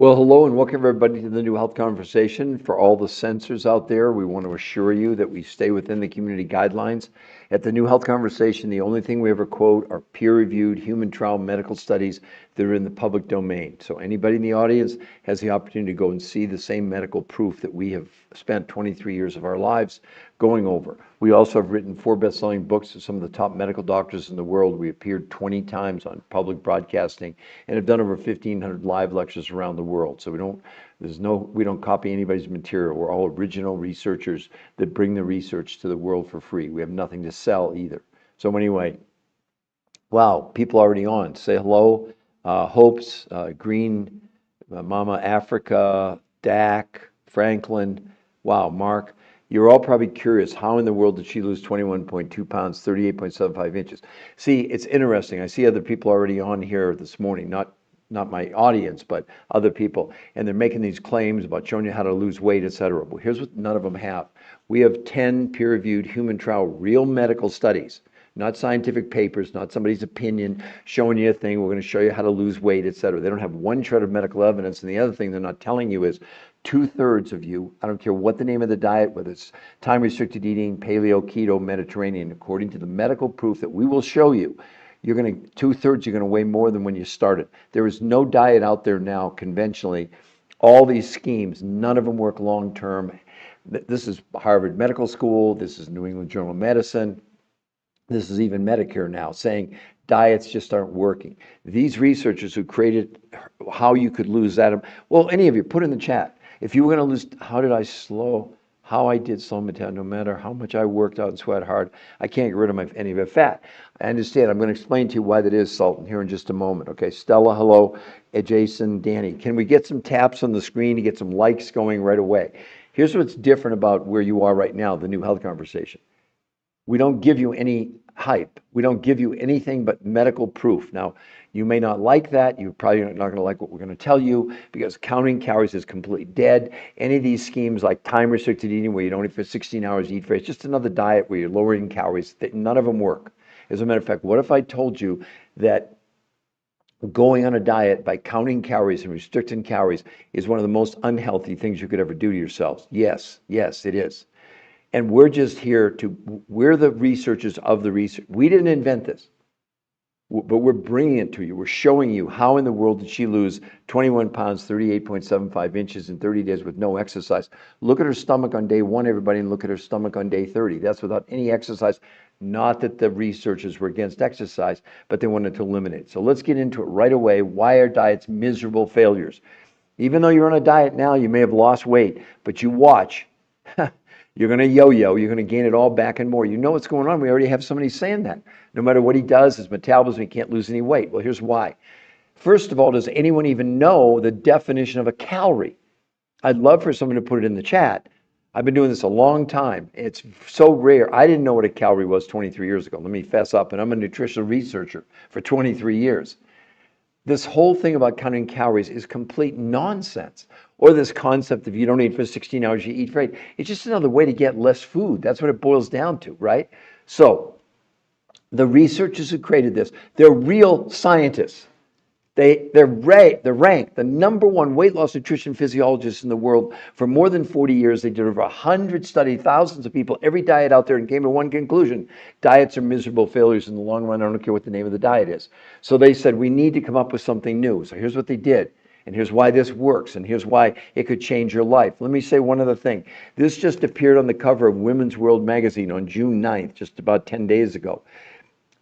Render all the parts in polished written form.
Well, hello and welcome everybody to the New Health Conversation. For all the censors out there, we want to assure you that we stay within the community guidelines. At the New Health Conversation, the only thing we ever quote are peer-reviewed human trial medical studies that are in the public domain. So anybody in the audience has the opportunity to go and see the same medical proof that we have spent 23 years of our lives going over. We also have written 4 best-selling books of some of the top medical doctors in the world. We appeared 20 times on public broadcasting and have done over 1,500 live lectures around the world. So we don't copy anybody's material. We're all original researchers that bring the research to the world for free. We have nothing to sell either. So anyway, wow, people already on. Say hello. Hopes, Green, Mama Africa, Dak, Franklin. Wow, Mark. You're all probably curious, how in the world did she lose 21.2 pounds, 38.75 inches? See, it's interesting. I see other people already on here this morning, not my audience, but other people, and they're making these claims about showing you how to lose weight, etc. Well, here's what none of them have. We have 10 peer-reviewed human trial, real medical studies, not scientific papers, not somebody's opinion, showing you a thing, we're going to show you how to lose weight, etc. They don't have one shred of medical evidence, and the other thing they're not telling you is 2/3 of you, I don't care what the name of the diet, whether it's time-restricted eating, paleo, keto, Mediterranean, according to the medical proof that we will show you, 2/3 you're going to weigh more than when you started. There is no diet out there now conventionally. All these schemes, none of them work long-term. This is Harvard Medical School. This is New England Journal of Medicine. This is even Medicare now saying diets just aren't working. These researchers who created how you could lose that, well, any of you, put in the chat. If you were going to lose, how I did slow me down, no matter how much I worked out and sweat hard, I can't get rid of any of my fat. I understand. I'm going to explain to you why that is, Sultan, here in just a moment. Okay, Stella, hello. Jason, Danny. Can we get some taps on the screen to get some likes going right away? Here's what's different about where you are right now, the New Health Conversation. We don't give you any hype. We don't give you anything but medical proof. Now, you may not like that. You're probably not going to like what we're going to tell you because counting calories is completely dead. Any of these schemes like time-restricted eating where you don't eat for 16 hours, eat for, it's just another diet where you're lowering calories. None of them work. As a matter of fact, what if I told you that going on a diet by counting calories and restricting calories is one of the most unhealthy things you could ever do to yourselves? Yes, it is. And we're just here we're the researchers of the research. We didn't invent this, but we're bringing it to you. We're showing you how in the world did she lose 21 pounds, 38.75 inches in 30 days with no exercise. Look at her stomach on day 1, everybody, and look at her stomach on day 30. That's without any exercise. Not that the researchers were against exercise, but they wanted to eliminate it. So let's get into it right away. Why are diets miserable failures? Even though you're on a diet now, you may have lost weight, but you watch. You're going to yo-yo. You're going to gain it all back and more. You know what's going on. We already have somebody saying that. No matter what he does, his metabolism, he can't lose any weight. Well, here's why. First of all, does anyone even know the definition of a calorie? I'd love for someone to put it in the chat. I've been doing this a long time. It's so rare. I didn't know what a calorie was 23 years ago. Let me fess up. And I'm a nutritional researcher for 23 years. This whole thing about counting calories is complete nonsense. Or this concept of you don't eat for 16 hours, you eat for 8. It's just another way to get less food. That's what it boils down to, right? So the researchers who created this, they're real scientists. They're ranked the #1 weight loss nutrition physiologists in the world for more than 40 years. They did over 100 studies, thousands of people, every diet out there, and came to one conclusion. Diets are miserable failures in the long run. I don't care what the name of the diet is. So they said, we need to come up with something new. So here's what they did. And here's why this works. And here's why it could change your life. Let me say one other thing. This just appeared on the cover of Women's World magazine on June 9th, just about 10 days ago.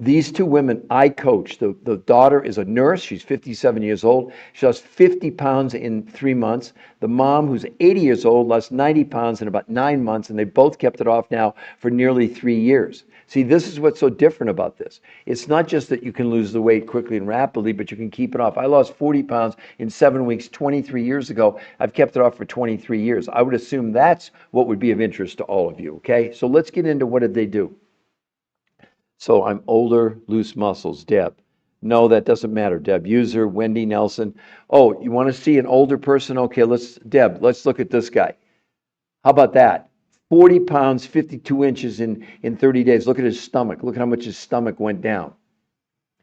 These 2 women I coach, the daughter is a nurse. She's 57 years old. She lost 50 pounds in 3 months. The mom, who's 80 years old, lost 90 pounds in about 9 months, and they both kept it off now for nearly 3 years. See, this is what's so different about this. It's not just that you can lose the weight quickly and rapidly, but you can keep it off. I lost 40 pounds in 7 weeks 23 years ago. I've kept it off for 23 years. I would assume that's what would be of interest to all of you, okay? So let's get into what did they do. So I'm older, loose muscles, Deb. No, that doesn't matter, Deb. User, Wendy Nelson. Oh, you want to see an older person? Okay, Deb, let's look at this guy. How about that? 40 pounds, 52 inches in 30 days. Look at his stomach. Look at how much his stomach went down.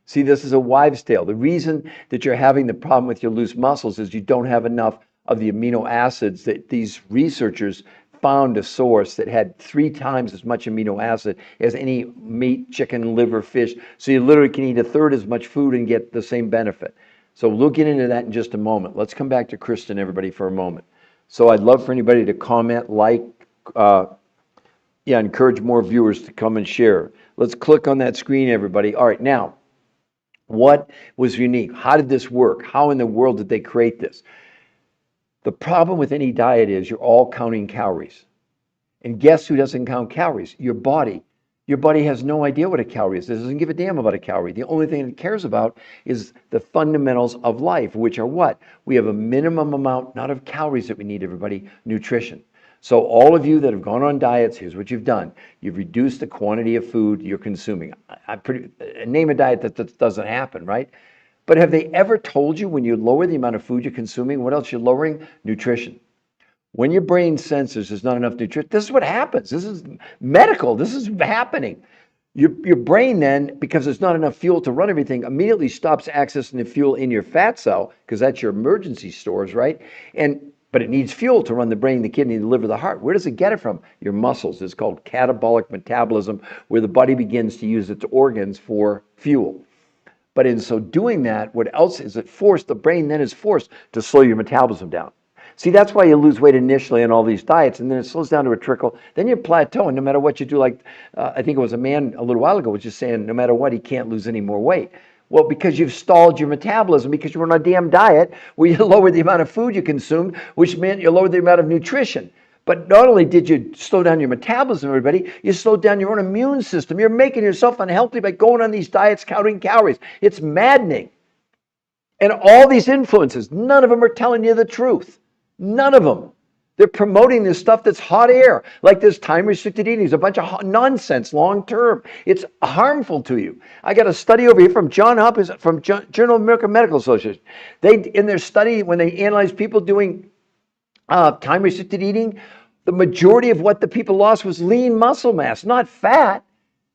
See, this is a wives' tale. The reason that you're having the problem with your loose muscles is you don't have enough of the amino acids that these researchers found a source that had 3 times as much amino acid as any meat, chicken, liver, fish. So you literally can eat a third as much food and get the same benefit. So we'll get into that in just a moment. Let's come back to Kristen, everybody, for a moment. So I'd love for anybody to comment, like, encourage more viewers to come and share. Let's click on that screen, everybody. All right, now, what was unique? How did this work? How in the world did they create this? The problem with any diet is you're all counting calories. And guess who doesn't count calories? Your body. Your body has no idea what a calorie is. It doesn't give a damn about a calorie. The only thing it cares about is the fundamentals of life, which are what? We have a minimum amount, not of calories that we need, everybody, nutrition. So all of you that have gone on diets, here's what you've done. You've reduced the quantity of food you're consuming. Name a diet that doesn't happen, right? But have they ever told you when you lower the amount of food you're consuming, what else you're lowering? Nutrition. When your brain senses there's not enough nutrition, this is what happens. This is medical. This is happening. Your brain then, because there's not enough fuel to run everything, immediately stops accessing the fuel in your fat cell, because that's your emergency stores, right? But it needs fuel to run the brain, the kidney, the liver, the heart. Where does it get it from? Your muscles. It's called catabolic metabolism, where the body begins to use its organs for fuel. But in so doing that, what else is it forced? The brain then is forced to slow your metabolism down. See, that's why you lose weight initially on all these diets, and then it slows down to a trickle. Then you plateau, and no matter what you do, like I think it was a man a little while ago was just saying, no matter what, he can't lose any more weight. Well, because you've stalled your metabolism, because you were on a damn diet where you lowered the amount of food you consumed, which meant you lowered the amount of nutrition. But not only did you slow down your metabolism, everybody, you slowed down your own immune system. You're making yourself unhealthy by going on these diets, counting calories. It's maddening. And all these influences, none of them are telling you the truth. None of them. They're promoting this stuff that's hot air, like this time-restricted eating. It's a bunch of nonsense long-term. It's harmful to you. I got a study over here from John Hopkins, from Journal of American Medical Association. In their study, when they analyzed people doing time-restricted eating, the majority of what the people lost was lean muscle mass, not fat.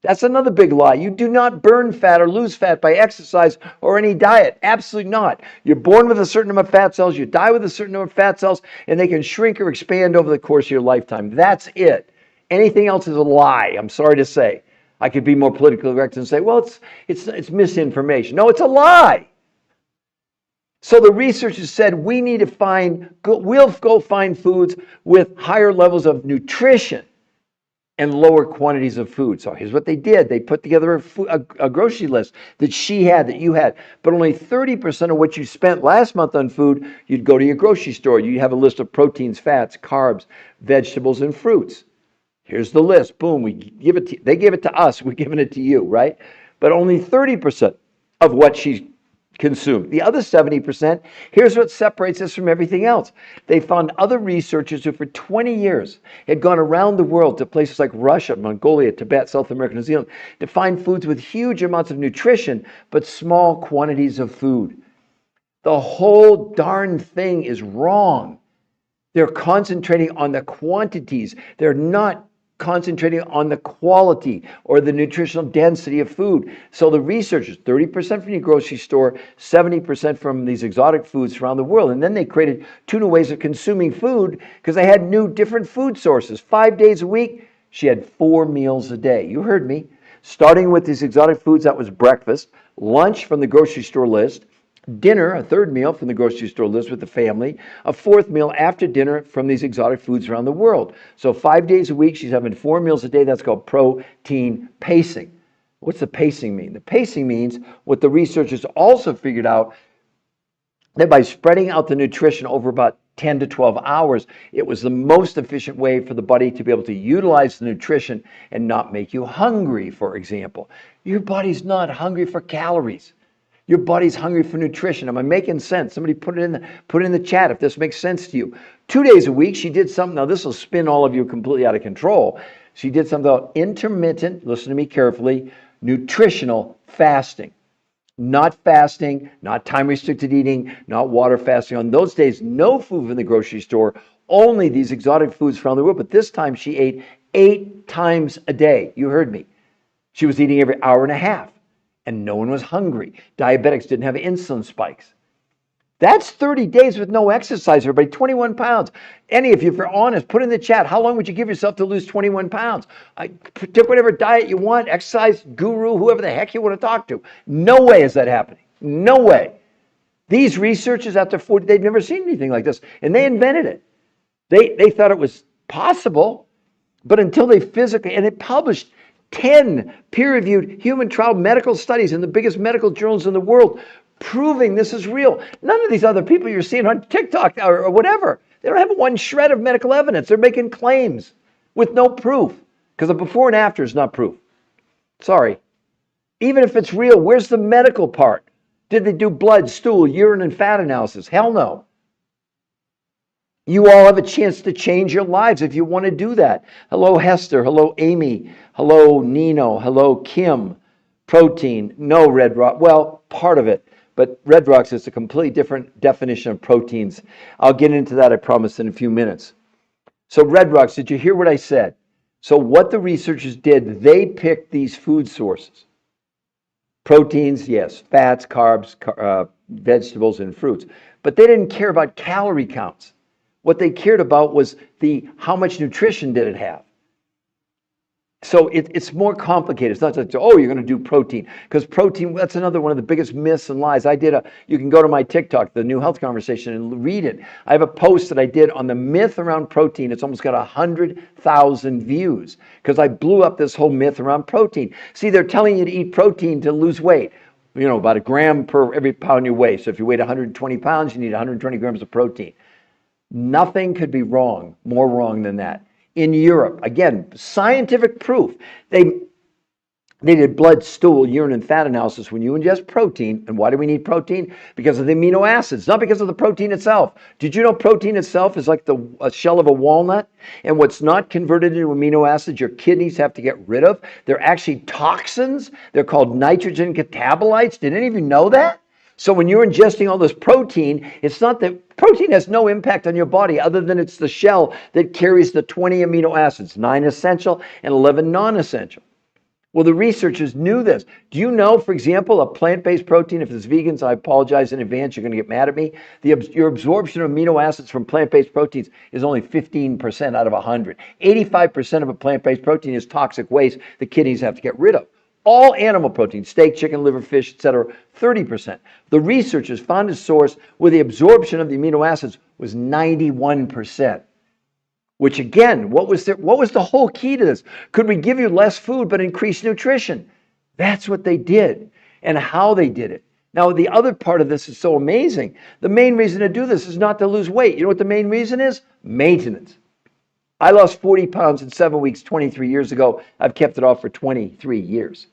That's another big lie. You do not burn fat or lose fat by exercise or any diet. Absolutely not. You're born with a certain number of fat cells, you die with a certain number of fat cells, and they can shrink or expand over the course of your lifetime. That's it. Anything else is a lie, I'm sorry to say. I could be more politically correct and say, well, it's misinformation. No, it's a lie. So the researchers said we need to we'll go find foods with higher levels of nutrition and lower quantities of food. So here's what they did. They put together a grocery list that she had, that you had. But only 30% of what you spent last month on food, you'd go to your grocery store. You'd have a list of proteins, fats, carbs, vegetables, and fruits. Here's the list. Boom. They give it to us. We're giving it to you, right? But only 30% of what she consumed. The other 70%, here's what separates us from everything else. They found other researchers who for 20 years had gone around the world to places like Russia, Mongolia, Tibet, South America, New Zealand, to find foods with huge amounts of nutrition, but small quantities of food. The whole darn thing is wrong. They're concentrating on the quantities. They're not concentrating on the quality or the nutritional density of food. So the researchers, 30% from your grocery store, 70% from these exotic foods around the world. And then they created 2 new ways of consuming food because they had new different food sources. 5 days a week, she had 4 meals a day. You heard me. Starting with these exotic foods, that was breakfast, lunch from the grocery store list, dinner, a 3rd meal from the grocery store list with the family, a 4th meal after dinner from these exotic foods around the world. So 5 days a week, she's having 4 meals a day. That's called protein pacing. What's the pacing mean? The pacing means what the researchers also figured out, that by spreading out the nutrition over about 10 to 12 hours, it was the most efficient way for the body to be able to utilize the nutrition and not make you hungry, for example. Your body's not hungry for calories. Your body's hungry for nutrition. Am I making sense? Somebody put it in the chat if this makes sense to you. 2 days a week, she did something. Now, this will spin all of you completely out of control. She did something called intermittent, listen to me carefully, nutritional fasting. Not fasting, not time-restricted eating, not water fasting. On those days, no food from the grocery store, only these exotic foods around the world. But this time, she ate 8 times a day. You heard me. She was eating every hour and a half. and no one was hungry. Diabetics didn't have insulin spikes. That's 30 days with no exercise, everybody. 21 pounds. Any of you, if you're honest, put in the chat, how long would you give yourself to lose 21 pounds? Pick whatever diet you want, exercise guru, whoever the heck you want to talk to. No way is that happening. No way. These researchers after 40, they'd never seen anything like this, and they invented it. They thought it was possible, but until they physically, and it published 10 peer-reviewed human trial medical studies in the biggest medical journals in the world, proving this is real. None of these other people you're seeing on TikTok or whatever, they don't have one shred of medical evidence. They're making claims with no proof, because the before and after is not proof. Sorry. Even if it's real, where's the medical part? Did they do blood, stool, urine, and fat analysis? Hell no. You all have a chance to change your lives if you want to do that. Hello, Hester. Hello, Amy. Hello, Nino. Hello, Kim. Protein. No, Red Rock. Well, part of it. But Red Rocks is a completely different definition of proteins. I'll get into that, I promise, in a few minutes. So Red Rocks, did you hear what I said? So what the researchers did, they picked these food sources. Proteins, yes, fats, carbs, vegetables, and fruits. But they didn't care about calorie counts. What they cared about was how much nutrition did it have. So it's more complicated. It's not just, oh, you're going to do protein. Because protein, that's another one of the biggest myths and lies. You can go to my TikTok, the New Health Conversation, and read it. I have a post that I did on the myth around protein. It's almost got 100,000 views because I blew up this whole myth around protein. See, they're telling you to eat protein to lose weight. You know, about a gram per every pound you weigh. So if you weigh 120 pounds, you need 120 grams of protein. Nothing could be more wrong than that. In Europe, again, scientific proof. They did blood, stool, urine, and fat analysis when you ingest protein. And why do we need protein? Because of the amino acids, not because of the protein itself. Did you know protein itself is like a shell of a walnut? And what's not converted into amino acids, your kidneys have to get rid of. They're actually toxins. They're called nitrogen catabolites. Did any of you know that? So when you're ingesting all this protein, it's not that protein has no impact on your body other than it's the shell that carries the 20 amino acids, 9 essential and 11 non-essential. Well, the researchers knew this. Do you know, for example, a plant-based protein, if it's vegans, I apologize in advance, you're going to get mad at me. Your absorption of amino acids from plant-based proteins is only 15% out of 100. 85% of a plant-based protein is toxic waste the kidneys have to get rid of. All animal proteins, steak, chicken, liver, fish, etc., 30%. The researchers found a source where the absorption of the amino acids was 91%. Which again, what was the whole key to this? Could we give you less food but increase nutrition? That's what they did and how they did it. Now, the other part of this is so amazing. The main reason to do this is not to lose weight. You know what the main reason is? Maintenance. I lost 40 pounds in 7 weeks 23 years ago. I've kept it off for 23 years.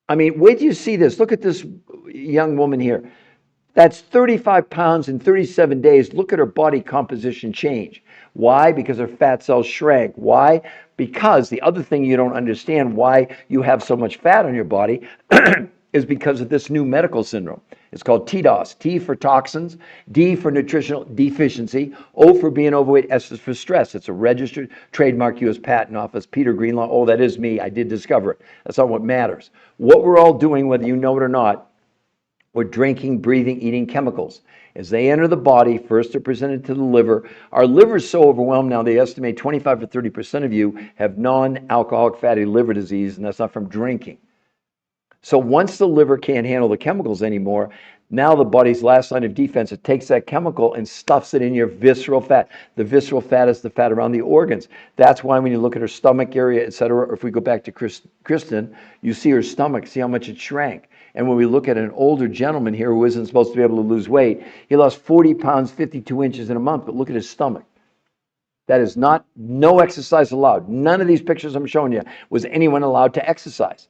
I mean, wait till you see this. Look at this young woman here. That's 35 pounds in 37 days. Look at her body composition change. Why? Because her fat cells shrank. Why? Because the other thing you don't understand why you have so much fat on your body is because of this new medical syndrome. It's called TDOS. T for toxins, D for nutritional deficiency, O for being overweight, S is for stress. It's a registered trademark U.S. Patent Office. Peter Greenlaw, oh, that is me. I did discover it. That's not what matters. What we're all doing, whether you know it or not, we're drinking, breathing, eating chemicals. As they enter the body, first they're presented to the liver. Our liver is so overwhelmed now, they estimate 25 to 30% of you have non-alcoholic fatty liver disease, and that's not from drinking. So once the liver can't handle the chemicals anymore, now the body's last line of defense, it takes that chemical and stuffs it in your visceral fat. The visceral fat is the fat around the organs. That's why when you look at her stomach area, etc., or if we go back to Kristen, you see her stomach, see how much it shrank. And when we look at an older gentleman here who isn't supposed to be able to lose weight, he lost 40 pounds, 52 inches in a month, but look at his stomach. That is no exercise allowed. None of these pictures I'm showing you was anyone allowed to exercise.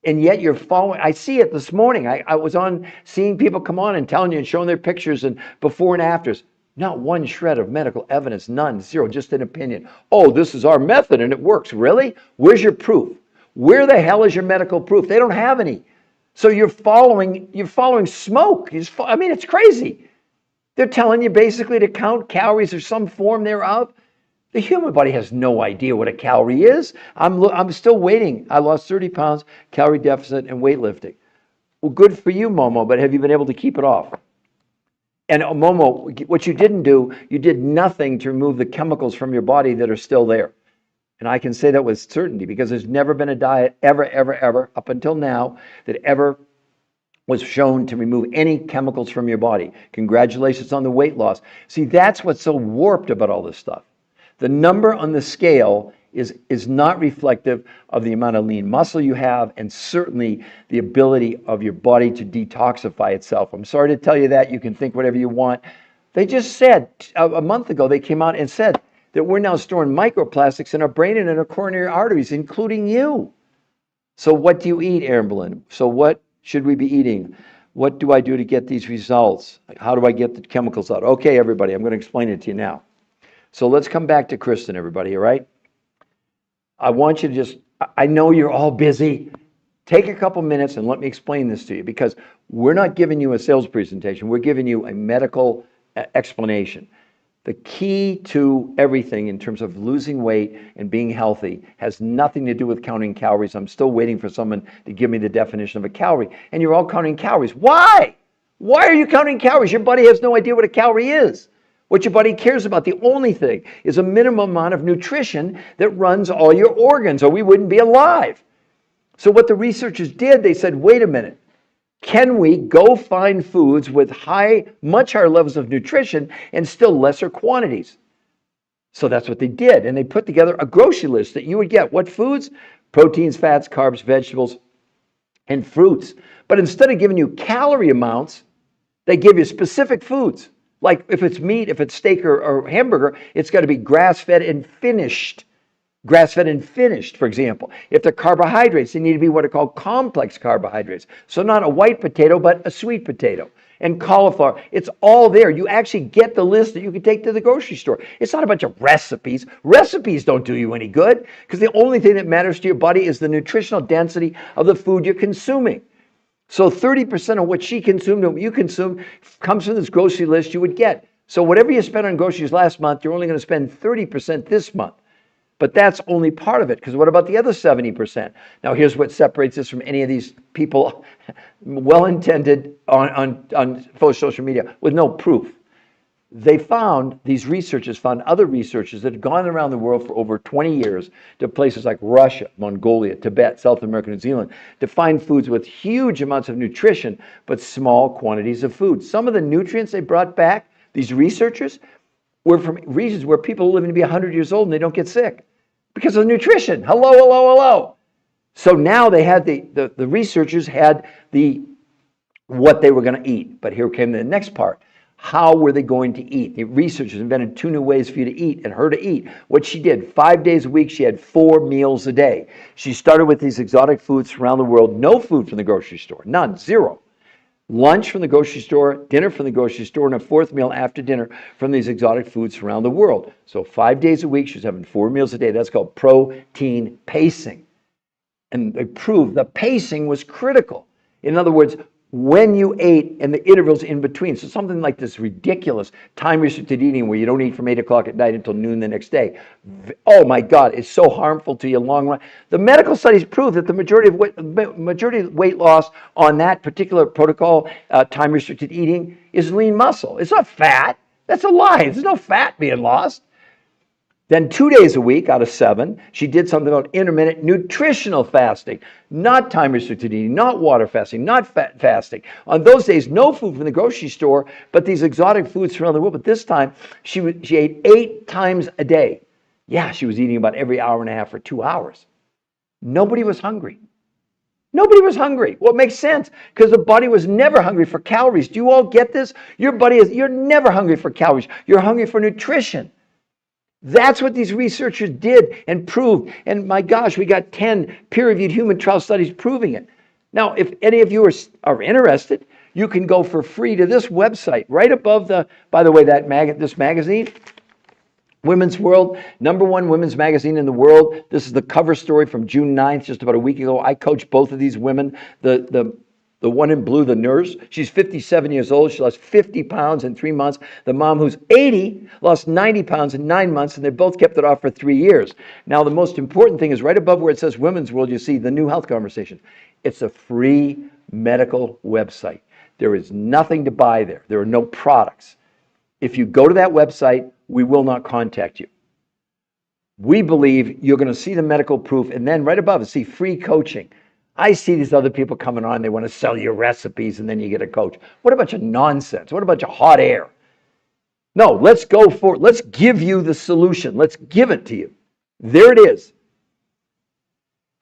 And yet you're following, I see it this morning. I was on seeing people come on and telling you and showing their pictures and before and afters. Not one shred of medical evidence, none, zero, just an opinion. Oh, this is our method and it works. Really? Where's your proof? Where the hell is your medical proof? They don't have any. So you're following smoke. I mean, it's crazy. They're telling you basically to count calories or some form thereof. The human body has no idea what a calorie is. I'm still waiting. I lost 30 pounds, calorie deficit, and weightlifting. Well, good for you, Momo, but have you been able to keep it off? And Momo, what you didn't do, you did nothing to remove the chemicals from your body that are still there. And I can say that with certainty because there's never been a diet ever, up until now, that ever was shown to remove any chemicals from your body. Congratulations on the weight loss. See, that's what's so warped about all this stuff. The number on the scale is not reflective of the amount of lean muscle you have, and certainly the ability of your body to detoxify itself. I'm sorry to tell you that. You can think whatever you want. They just said a month ago, they came out and said that we're now storing microplastics in our brain and in our coronary arteries, including you. So what do you eat, Aaron Berlin? So what should we be eating? What do I do to get these results? How do I get the chemicals out? Okay, everybody, I'm going to explain it to you now. So let's come back to Kristen, everybody, all right? I want you to just, I know you're all busy. Take a couple minutes and let me explain this to you, because we're not giving you a sales presentation. We're giving you a medical explanation. The key to everything in terms of losing weight and being healthy has nothing to do with counting calories. I'm still waiting for someone to give me the definition of a calorie. And you're all counting calories. Why? Why are you counting calories? Your body has no idea what a calorie is. What your body cares about, the only thing, is a minimum amount of nutrition that runs all your organs, or we wouldn't be alive. So what the researchers did, they said, wait a minute. Can we go find foods with much higher levels of nutrition and still lesser quantities? So that's what they did. And they put together a grocery list that you would get. What foods? Proteins, fats, carbs, vegetables, and fruits. But instead of giving you calorie amounts, they give you specific foods. Like if it's meat, if it's steak or hamburger, it's got to be grass-fed and finished. Grass-fed and finished, for example. If they're carbohydrates, they need to be what are called complex carbohydrates. So not a white potato, but a sweet potato. And cauliflower, it's all there. You actually get the list that you can take to the grocery store. It's not a bunch of recipes. Recipes don't do you any good, because the only thing that matters to your body is the nutritional density of the food you're consuming. So 30% of what she consumed and what you consume comes from this grocery list you would get. So whatever you spent on groceries last month, you're only going to spend 30% this month. But that's only part of it, because what about the other 70%? Now, here's what separates us from any of these people, well-intended on social media, with no proof. These researchers found other researchers that had gone around the world for over 20 years to places like Russia, Mongolia, Tibet, South America, New Zealand, to find foods with huge amounts of nutrition, but small quantities of food. Some of the nutrients they brought back, these researchers, were from regions where people are living to be 100 years old and they don't get sick because of nutrition. Hello. So now they had the researchers had what they were going to eat. But here came the next part. How were they going to eat? The researchers invented 2 new ways for you to eat and her to eat. What she did, 5 days a week, she had 4 meals a day. She started with these exotic foods from around the world. No food from the grocery store, none, zero. Lunch from the grocery store, dinner from the grocery store, and a 4th meal after dinner from these exotic foods from around the world. So 5 days a week, she was having 4 meals a day. That's called protein pacing. And they proved the pacing was critical. In other words, when you ate and the intervals in between. So something like this ridiculous time-restricted eating where you don't eat from 8 o'clock at night until noon the next day. Oh my God, it's so harmful to you long run. The medical studies prove that the majority of weight loss on that particular protocol, time-restricted eating, is lean muscle. It's not fat. That's a lie. There's no fat being lost. Then 2 days a week out of 7, she did something about intermittent nutritional fasting, not time-restricted eating, not water fasting, not fat fasting. On those days, no food from the grocery store, but these exotic foods from around the world. But this time, she ate 8 times a day. Yeah, she was eating about every hour and a half for 2 hours. Nobody was hungry. Nobody was hungry. Well, it makes sense, because the body was never hungry for calories. Do you all get this? You're never hungry for calories. You're hungry for nutrition. That's what these researchers did and proved. And my gosh, we got 10 peer-reviewed human trial studies proving it. Now, if any of you are interested, you can go for free to this website right above by the way, this magazine, Women's World, #1 women's magazine in the world. This is the cover story from June 9th, just about a week ago. I coached both of these women. The one in blue, the nurse, she's 57 years old. She lost 50 pounds in 3 months. The mom, who's 80, lost 90 pounds in 9 months, and they both kept it off for 3 years. Now, the most important thing is right above where it says Women's World, you see the new health conversation. It's a free medical website. There is nothing to buy there. There are no products. If you go to that website, we will not contact you. We believe you're going to see the medical proof, and then right above it, see free coaching. I see these other people coming on, they want to sell you recipes, and then you get a coach. What a bunch of nonsense. What a bunch of hot air. No, let's go for it. Let's give you the solution. Let's give it to you. There it is.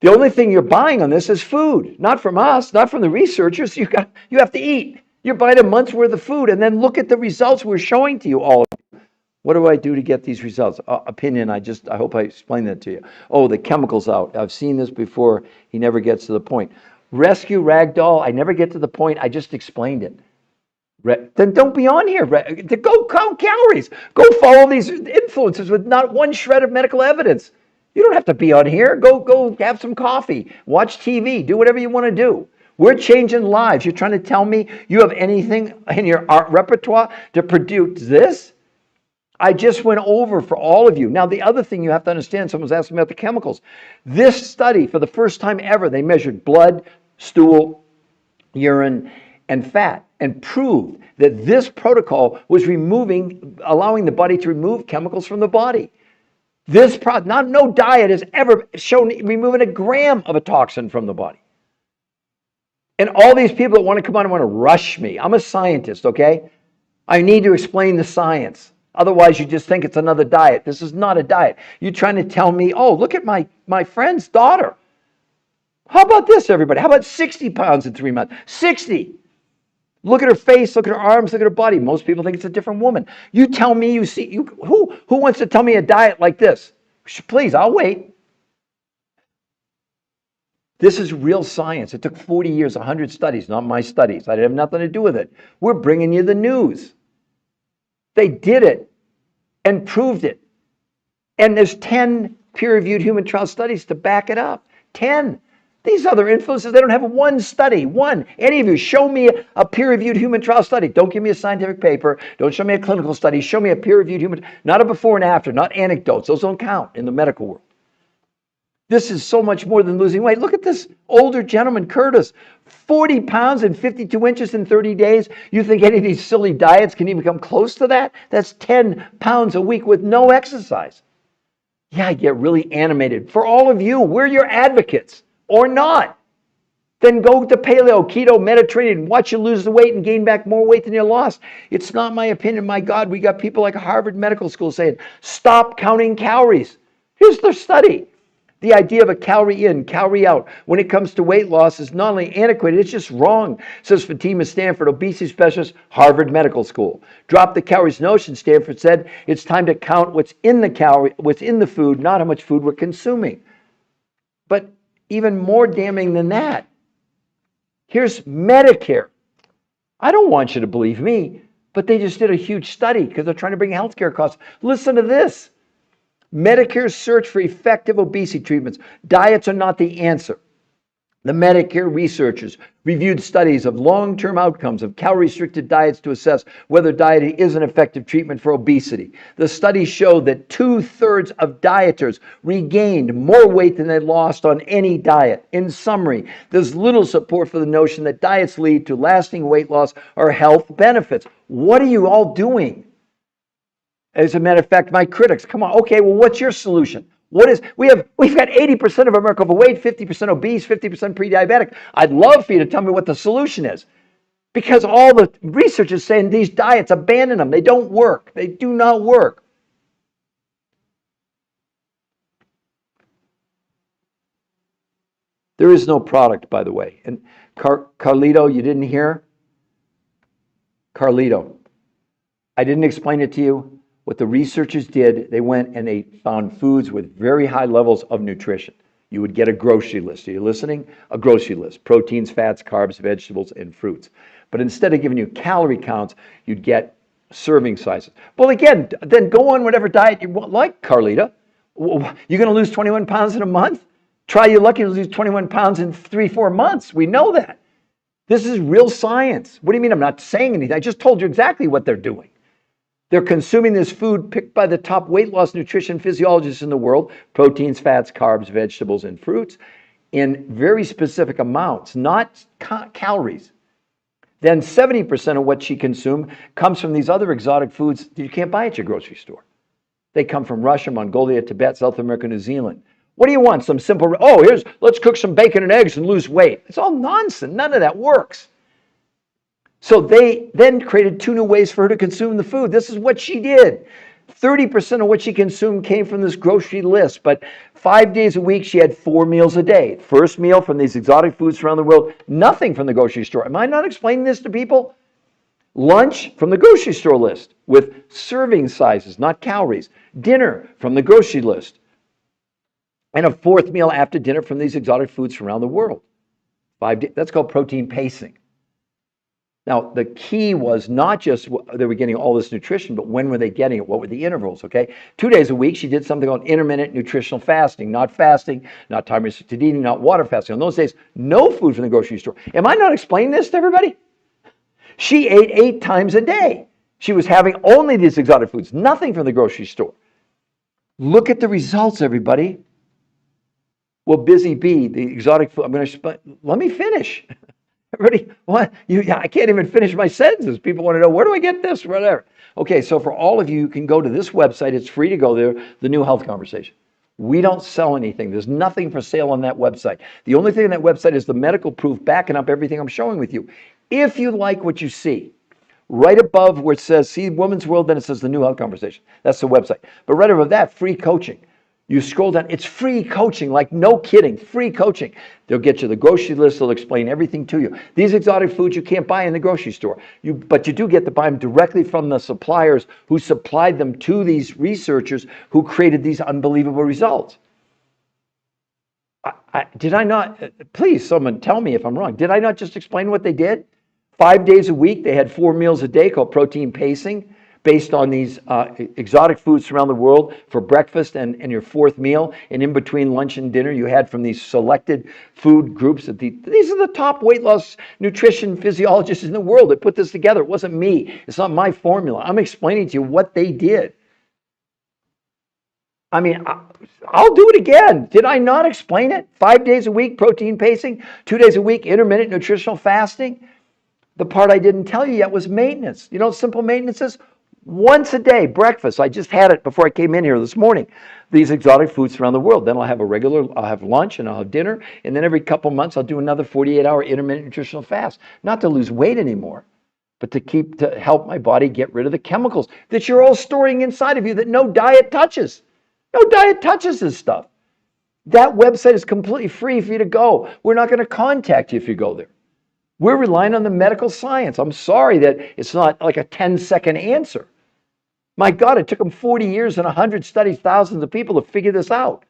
The only thing you're buying on this is food, not from us, not from the researchers. You have to eat. You're buying a month's worth of food, and then look at the results we're showing to you all. What do I do to get these results? Opinion, I hope I explained that to you. Oh, the chemicals out. I've seen this before. He never gets to the point. Rescue Ragdoll, I never get to the point. I just explained it. Then don't be on here. Go count calories. Go follow these influencers with not one shred of medical evidence. You don't have to be on here. Go have some coffee. Watch TV. Do whatever you want to do. We're changing lives. You're trying to tell me you have anything in your art repertoire to produce this? I just went over for all of you. Now, the other thing you have to understand, someone's asking me about the chemicals. This study, for the first time ever, they measured blood, stool, urine, and fat, and proved that this protocol was allowing the body to remove chemicals from the body. No diet has ever shown removing a gram of a toxin from the body. And all these people that want to come on and want to rush me. I'm a scientist, okay? I need to explain the science. Otherwise, you just think it's another diet. This is not a diet. You're trying to tell me, oh, look at my friend's daughter. How about this, everybody? How about 60 pounds in 3 months? 60. Look at her face, look at her arms, look at her body. Most people think it's a different woman. You tell me who wants to tell me a diet like this? Please, I'll wait. This is real science. It took 40 years, 100 studies, not my studies. I have nothing to do with it. We're bringing you the news. They did it and proved it. And there's 10 peer-reviewed human trial studies to back it up. 10. These other influencers, they don't have one study. One. Any of you, show me a peer-reviewed human trial study. Don't give me a scientific paper. Don't show me a clinical study. Show me a peer-reviewed human, not a before and after, not anecdotes. Those don't count in the medical world. This is so much more than losing weight. Look at this older gentleman, Curtis, 40 pounds and 52 inches in 30 days. You think any of these silly diets can even come close to that? That's 10 pounds a week with no exercise. Yeah, I get really animated. For all of you, we're your advocates or not. Then go to paleo, keto, Mediterranean, watch you lose the weight and gain back more weight than you lost. It's not my opinion. My God, we got people like Harvard Medical School saying, stop counting calories. Here's their study. The idea of a calorie in, calorie out when it comes to weight loss is not only antiquated, it's just wrong, says Fatima Stanford, obesity specialist, Harvard Medical School. Drop the calories notion, Stanford said. It's time to count what's in the food, not how much food we're consuming. But even more damning than that, here's Medicare. I don't want you to believe me, but they just did a huge study because they're trying to bring healthcare costs. Listen to this. Medicare's search for effective obesity treatments. Diets are not the answer. The Medicare researchers reviewed studies of long-term outcomes of calorie-restricted diets to assess whether dieting is an effective treatment for obesity. The studies showed that 2/3 of dieters regained more weight than they lost on any diet. In summary, there's little support for the notion that diets lead to lasting weight loss or health benefits. What are you all doing? As a matter of fact, my critics, come on, okay, well, what's your solution? We've got 80% of America overweight, 50% obese, 50% pre-diabetic. I'd love for you to tell me what the solution is. Because all the research is saying these diets, abandon them. They don't work. They do not work. There is no product, by the way. And Carlito, you didn't hear? Carlito, I didn't explain it to you. What the researchers did, they went and they found foods with very high levels of nutrition. You would get a grocery list. Are you listening? A grocery list. Proteins, fats, carbs, vegetables, and fruits. But instead of giving you calorie counts, you'd get serving sizes. Well, again, then go on whatever diet you want, like Carlita. You're going to lose 21 pounds in a month? Try your luck, you'll lose 21 pounds in 3-4 months. We know that. This is real science. What do you mean I'm not saying anything? I just told you exactly what they're doing. They're consuming this food picked by the top weight loss nutrition physiologists in the world, proteins, fats, carbs, vegetables, and fruits. in very specific amounts, not calories, then 70% of what she consumed comes from these other exotic foods that you can't buy at your grocery store. They come from Russia, Mongolia, Tibet, South America, New Zealand. What do you want? Some simple, let's cook some bacon and eggs and lose weight. It's all nonsense. None of that works. So they then created 2 new ways for her to consume the food. This is what she did. 30% of what she consumed came from this grocery list, but 5 days a week she had 4 meals a day. First meal from these exotic foods around the world, nothing from the grocery store. Am I not explaining this to people? Lunch from the grocery store list with serving sizes, not calories. Dinner from the grocery list. And a 4th meal after dinner from these exotic foods from around the world. 5 days. That's called protein pacing. Now, the key was not just they were getting all this nutrition, but when were they getting it? What were the intervals, okay? 2 days a week, she did something called intermittent nutritional fasting, not time restricted eating, not water fasting. On those days, no food from the grocery store. Am I not explaining this to everybody? She ate 8 times a day. She was having only these exotic foods, nothing from the grocery store. Look at the results, everybody. Well, busy bee, the exotic food, let me finish. Everybody, what? I can't even finish my sentences. People want to know, where do I get this? Whatever. Okay, so for all of you, you can go to this website. It's free to go there, The New Health Conversation. We don't sell anything. There's nothing for sale on that website. The only thing on that website is the medical proof backing up everything I'm showing with you. If you like what you see, right above where it says, see Women's World, then it says The New Health Conversation. That's the website. But right above that, free coaching. You scroll down, it's free coaching, like no kidding, free coaching. They'll get you the grocery list, they'll explain everything to you. These exotic foods you can't buy in the grocery store, but you do get to buy them directly from the suppliers who supplied them to these researchers who created these unbelievable results. Did I not, please someone tell me if I'm wrong, did I not just explain what they did? 5 days a week, they had 4 meals a day called protein pacing, based on these exotic foods around the world for breakfast and your 4th meal. And in between lunch and dinner, you had from these selected food groups. These are the top weight loss nutrition physiologists in the world that put this together. It wasn't me. It's not my formula. I'm explaining to you what they did. I mean, I'll do it again. Did I not explain it? 5 days a week, protein pacing. 2 days a week, intermittent nutritional fasting. The part I didn't tell you yet was maintenance. You know what simple maintenance is? Once a day, breakfast. I just had it before I came in here this morning. These exotic foods around the world. Then I'll have lunch and I'll have dinner. And then every couple months, I'll do another 48-hour intermittent nutritional fast. Not to lose weight anymore, but to help my body get rid of the chemicals that you're all storing inside of you that no diet touches. No diet touches this stuff. That website is completely free for you to go. We're not going to contact you if you go there. We're relying on the medical science. I'm sorry that it's not like a 10-second answer. My God, it took them 40 years and 100 studies, thousands of people to figure this out.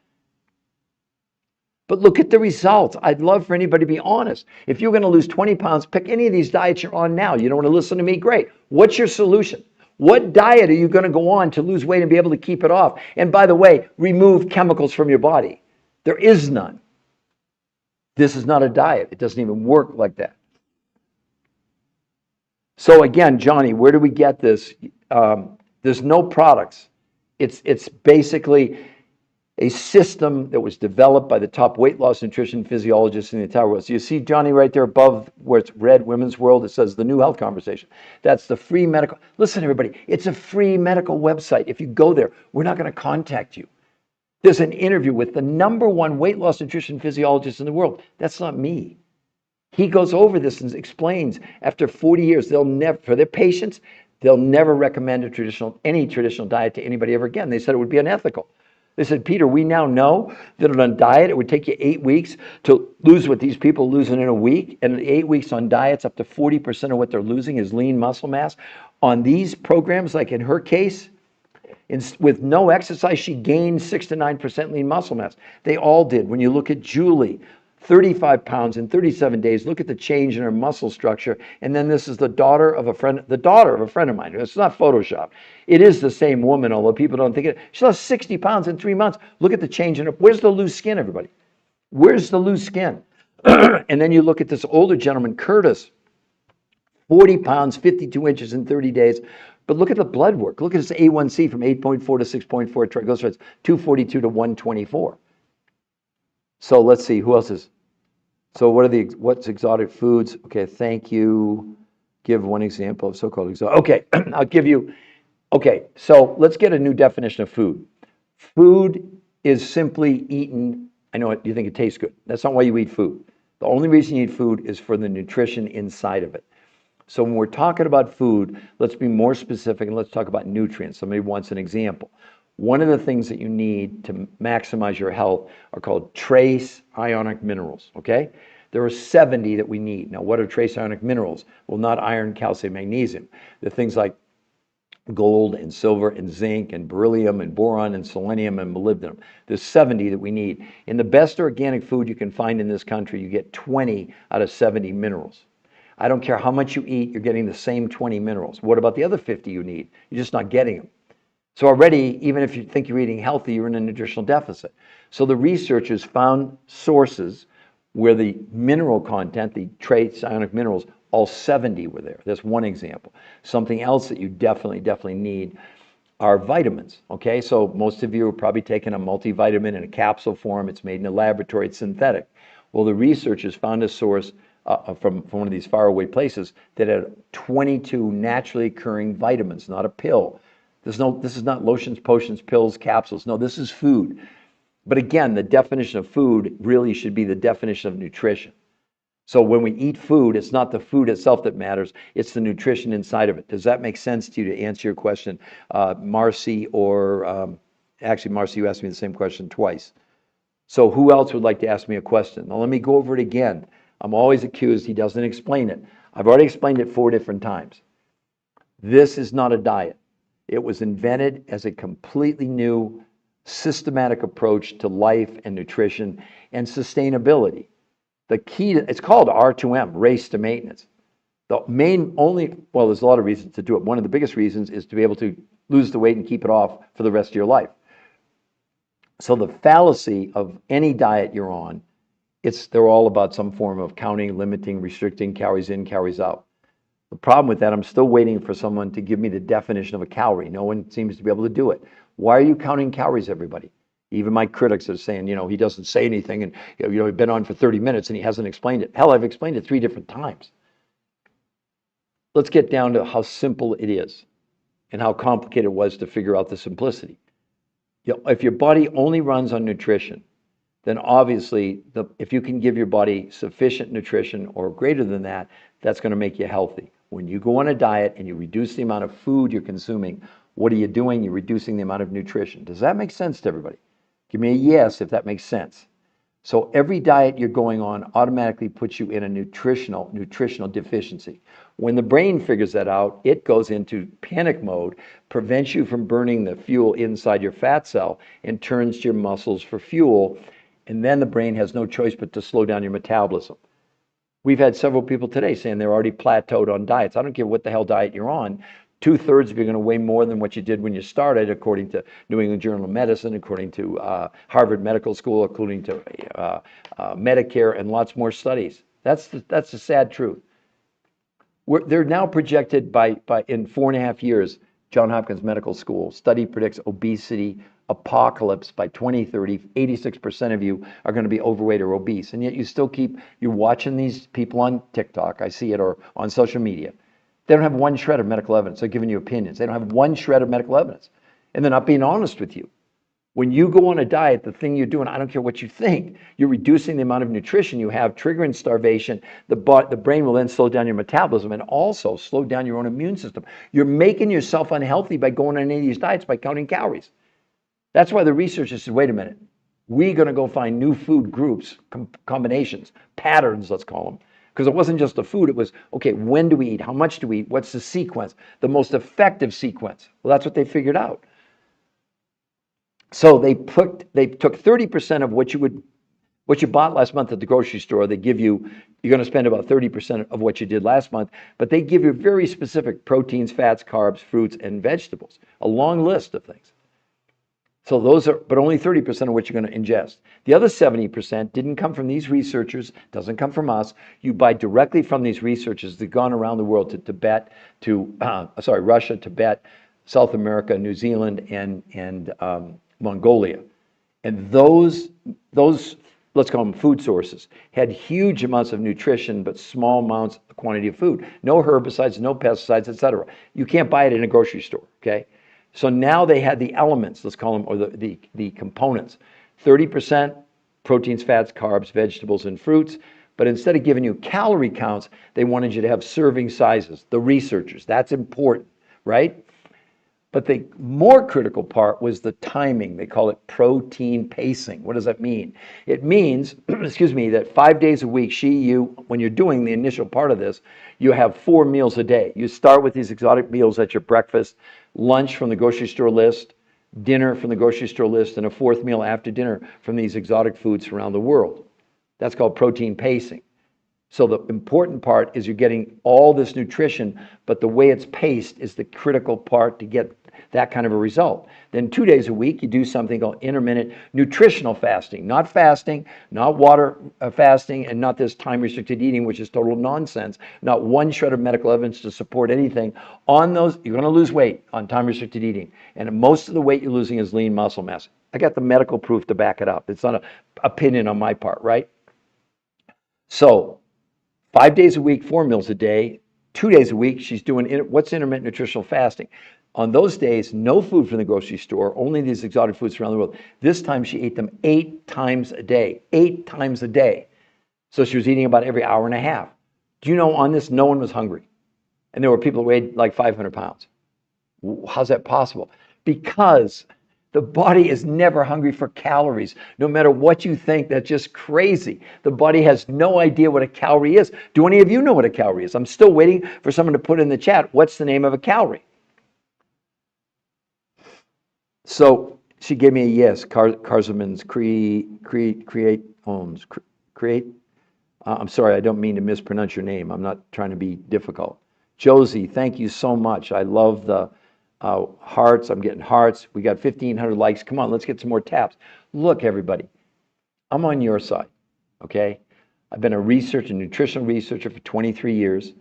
But look at the results. I'd love for anybody to be honest. If you're going to lose 20 pounds, pick any of these diets you're on now. You don't want to listen to me? Great. What's your solution? What diet are you going to go on to lose weight and be able to keep it off? And by the way, remove chemicals from your body. There is none. This is not a diet. It doesn't even work like that. So again, Johnny, where do we get this? There's no products. It's basically a system that was developed by the top weight loss nutrition physiologists in the entire world. So you see, Johnny, right there above where it's red, Women's World, it says The New Health Conversation. That's the free medical. Listen, everybody, it's a free medical website. If you go there, we're not going to contact you. There's an interview with the #1 weight loss nutrition physiologist in the world. That's not me. He goes over this and explains after 40 years, they'll never, for their patients, they'll never recommend any traditional diet to anybody ever again. They said it would be unethical. They said, Peter, we now know that on a diet, it would take you 8 weeks to lose what these people are losing in a week. And 8 weeks on diets, up to 40% of what they're losing is lean muscle mass. On these programs, like in her case, with no exercise, she gained 6 to 9% lean muscle mass. They all did. When you look at Julie, 35 pounds in 37 days. Look at the change in her muscle structure. And then this is the daughter of a friend of mine. It's not Photoshop. It is the same woman, although people don't think it. She lost 60 pounds in 3 months. Look at the change in her. Where's the loose skin, everybody? Where's the loose skin? And then you look at this older gentleman, Curtis, 40 pounds, 52 inches in 30 days. But look at the blood work. Look at his A1C from 8.4 to 6.4 triglycerides, 242 to 124. So let's see, who else is? So what's exotic foods? Okay, thank you. Give one example of so-called exotic. Okay, I'll give you. Okay, so let's get a new definition of food. Food is simply eaten. I know you think it tastes good. That's not why you eat food. The only reason you eat food is for the nutrition inside of it. So when we're talking about food, let's be more specific and let's talk about nutrients. Somebody wants an example. One of the things that you need to maximize your health are called trace ionic minerals, okay? There are 70 that we need. Now, what are trace ionic minerals? Well, not iron, calcium, magnesium. They're things like gold and silver and zinc and beryllium and boron and selenium and molybdenum. There's 70 that we need. In the best organic food you can find in this country, you get 20 out of 70 minerals. I don't care how much you eat, you're getting the same 20 minerals. What about the other 50 you need? You're just not getting them. So already, even if you think you're eating healthy, you're in a nutritional deficit. So the researchers found sources where the mineral content, the trace ionic minerals, all 70 were there. That's one example. Something else that you definitely need are vitamins, okay? So most of you are probably taking a multivitamin in a capsule form. It's made in a laboratory. It's synthetic. Well, the researchers found a source from one of these faraway places that had 22 naturally occurring vitamins, not a pill. This is not lotions, potions, pills, capsules. No, this is food. But again, the definition of food really should be the definition of nutrition. So when we eat food, it's not the food itself that matters, it's the nutrition inside of it. Does that make sense to you, to answer your question, Marcy, or actually, Marcy, you asked me the same question twice. So who else would like to ask me a question? Now let me go over it again. I'm always accused he doesn't explain it. I've already explained it 4 different times. This is not a diet. It was invented as a completely new systematic approach to life and nutrition and sustainability. The key, it's called R2M, race to maintenance. The main only, well, there's a lot of reasons to do it. One of the biggest reasons is to be able to lose the weight and keep it off for the rest of your life. So the fallacy of any diet you're on, they're all about some form of counting, limiting, restricting, calories in, calories out. The problem with that, I'm still waiting for someone to give me the definition of a calorie. No one seems to be able to do it. Why are you counting calories, everybody? Even my critics are saying, he doesn't say anything, and he's been on for 30 minutes and he hasn't explained it. Hell, I've explained it 3 different times. Let's get down to how simple it is and how complicated it was to figure out the simplicity. If your body only runs on nutrition, then obviously, if you can give your body sufficient nutrition or greater than that, that's going to make you healthy. When you go on a diet and you reduce the amount of food you're consuming, what are you doing? You're reducing the amount of nutrition. Does that make sense to everybody? Give me a yes if that makes sense. So every diet you're going on automatically puts you in a nutritional deficiency. When the brain figures that out, it goes into panic mode, prevents you from burning the fuel inside your fat cell, and turns to your muscles for fuel. And then the brain has no choice but to slow down your metabolism. We've had several people today saying they're already plateaued on diets. I don't care what the hell diet you're on. 2/3 of you are going to weigh more than what you did when you started, according to New England Journal of Medicine, according to Harvard Medical School, according to Medicare, and lots more studies. That's the sad truth. They're now projected by in 4.5 years, Johns Hopkins Medical School study predicts obesity apocalypse by 2030. 86% of you are going to be overweight or obese, and yet you're watching these people on TikTok, I see it, or on social media. They don't have one shred of medical evidence. They're giving you opinions. They don't have one shred of medical evidence, and they're not being honest with you. When you go on a diet, the thing you're doing, I don't care what you think, you're reducing the amount of nutrition you have, triggering starvation. The brain will then slow down your metabolism and also slow down your own immune system. You're making yourself unhealthy by going on any of these diets, by counting calories. That's why the researchers said, wait a minute, we're going to go find new food groups, combinations, patterns, let's call them. Because it wasn't just the food, it was, okay, when do we eat? How much do we eat? What's the sequence? The most effective sequence. Well, that's what they figured out. So they took 30% of what you bought last month at the grocery store. They give you're going to spend about 30% of what you did last month, but they give you very specific proteins, fats, carbs, fruits, and vegetables, a long list of things. So but only 30% of what you're going to ingest. The other 70% didn't come from these researchers, doesn't come from us. You buy directly from these researchers. They've gone around the world to Tibet, Russia, Tibet, South America, New Zealand, and Mongolia. And those let's call them food sources, had huge amounts of nutrition, but small amounts of quantity of food. No herbicides, no pesticides, etc. You can't buy it in a grocery store, okay? So now they had the elements, let's call them, or the components. 30% proteins, fats, carbs, vegetables, and fruits. But instead of giving you calorie counts, they wanted you to have serving sizes. The researchers, that's important, right? But the more critical part was the timing. They call it protein pacing. What does that mean? It means, excuse me, that 5 days a week, when you're doing the initial part of this, you have 4 meals a day. You start with these exotic meals at your breakfast, lunch from the grocery store list, dinner from the grocery store list, and a 4th meal after dinner from these exotic foods around the world. That's called protein pacing. So the important part is you're getting all this nutrition, but the way it's paced is the critical part to get that kind of a result. Then 2 days a week, you do something called intermittent nutritional fasting, not water fasting, and not this time-restricted eating, which is total nonsense. Not one shred of medical evidence to support anything. On those, you're going to lose weight on time-restricted eating, and most of the weight you're losing is lean muscle mass. I got the medical proof to back it up. It's not an opinion on my part, right? So 5 days a week, 4 meals a day, 2 days a week, she's doing what's intermittent nutritional fasting. On those days, no food from the grocery store, only these exotic foods around the world. This time she ate them 8 times a day, 8 times a day. So she was eating about every hour and a half. Do you know on this, no one was hungry? And there were people who weighed like 500 pounds. How's that possible? Because the body is never hungry for calories. No matter what you think, that's just crazy. The body has no idea what a calorie is. Do any of you know what a calorie is? I'm still waiting for someone to put in the chat, what's the name of a calorie? So she gave me a yes. Carzamins create. I'm sorry, I don't mean to mispronounce your name. I'm not trying to be difficult. Josie, thank you so much. I love the hearts. I'm getting hearts. We got 1,500 likes. Come on, let's get some more taps. Look, everybody, I'm on your side, okay? I've been a nutritional researcher for 23 years.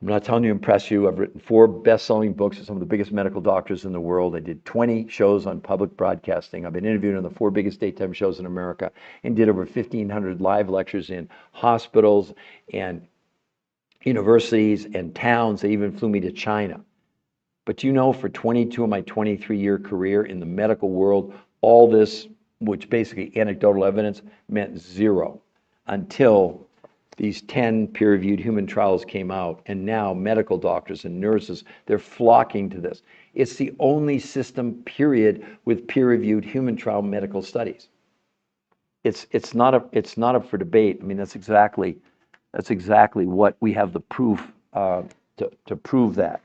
I'm not telling you to impress you. I've written 4 best-selling books with some of the biggest medical doctors in the world. I did 20 shows on public broadcasting. I've been interviewed on the 4 biggest daytime shows in America and did over 1,500 live lectures in hospitals and universities and towns. They even flew me to China. But you know, for 22 of my 23-year career in the medical world, all this, which basically anecdotal evidence, meant zero until these 10 peer-reviewed human trials came out, and now medical doctors and nurses, they're flocking to this. It's the only system, period, with peer-reviewed human trial medical studies. It's not up for debate. I mean, that's exactly what we have the proof to prove that.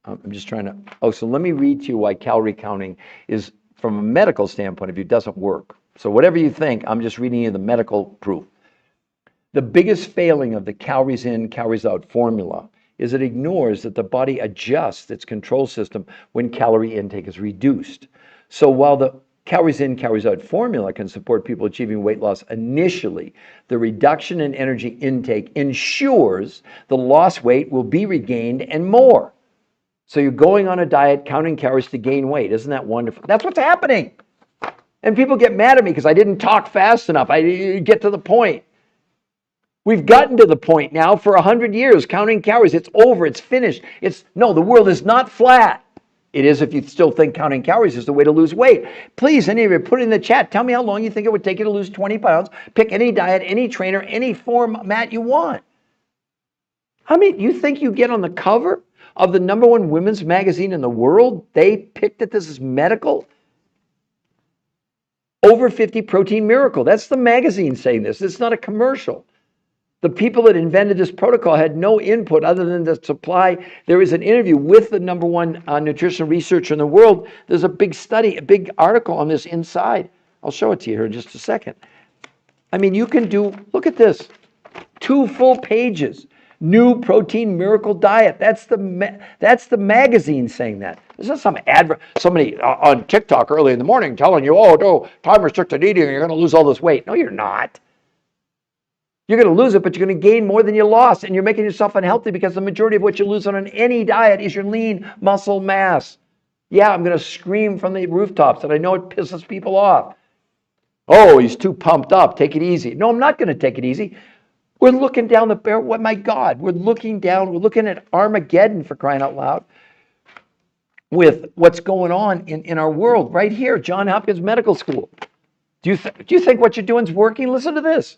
I'm just trying to. So let me read to you why calorie counting is, from a medical standpoint of view, doesn't work. So whatever you think, I'm just reading you the medical proof. The biggest failing of the calories in, calories out formula is it ignores that the body adjusts its control system when calorie intake is reduced. So while the calories in, calories out formula can support people achieving weight loss initially, the reduction in energy intake ensures the lost weight will be regained and more. So you're going on a diet, counting calories to gain weight. Isn't that wonderful? That's what's happening. And people get mad at me because I didn't talk fast enough. I didn't get to the point. We've gotten to the point now for 100 years, counting calories. It's over. It's finished. No, the world is not flat. It is if you still think counting calories is the way to lose weight. Please, any of you, put in the chat. Tell me how long you think it would take you to lose 20 pounds. Pick any diet, any trainer, any format you want. I mean, you think you get on the cover of the #1 women's magazine in the world? They picked it. This is medical. Over 50 protein miracle. That's the magazine saying this. It's not a commercial. The people that invented this protocol had no input other than the supply. There is an interview with the #1 nutrition researcher in the world. There's a big study, a big article on this inside. I'll show it to you here in just a second. I mean, you can look at this, 2 full pages. New protein miracle diet. That's the magazine saying that. This is some somebody on TikTok early in the morning telling you, oh, no, time restricted eating, and you're going to lose all this weight. No, you're not. You're going to lose it, but you're going to gain more than you lost, and you're making yourself unhealthy because the majority of what you lose on any diet is your lean muscle mass. Yeah, I'm going to scream from the rooftops, and I know it pisses people off. Oh, he's too pumped up. Take it easy. No, I'm not going to take it easy. We're looking down the barrel. What, my God, we're looking at Armageddon, for crying out loud, with what's going on in our world right here, Johns Hopkins Medical School. Do you think what you're doing is working? Listen to this.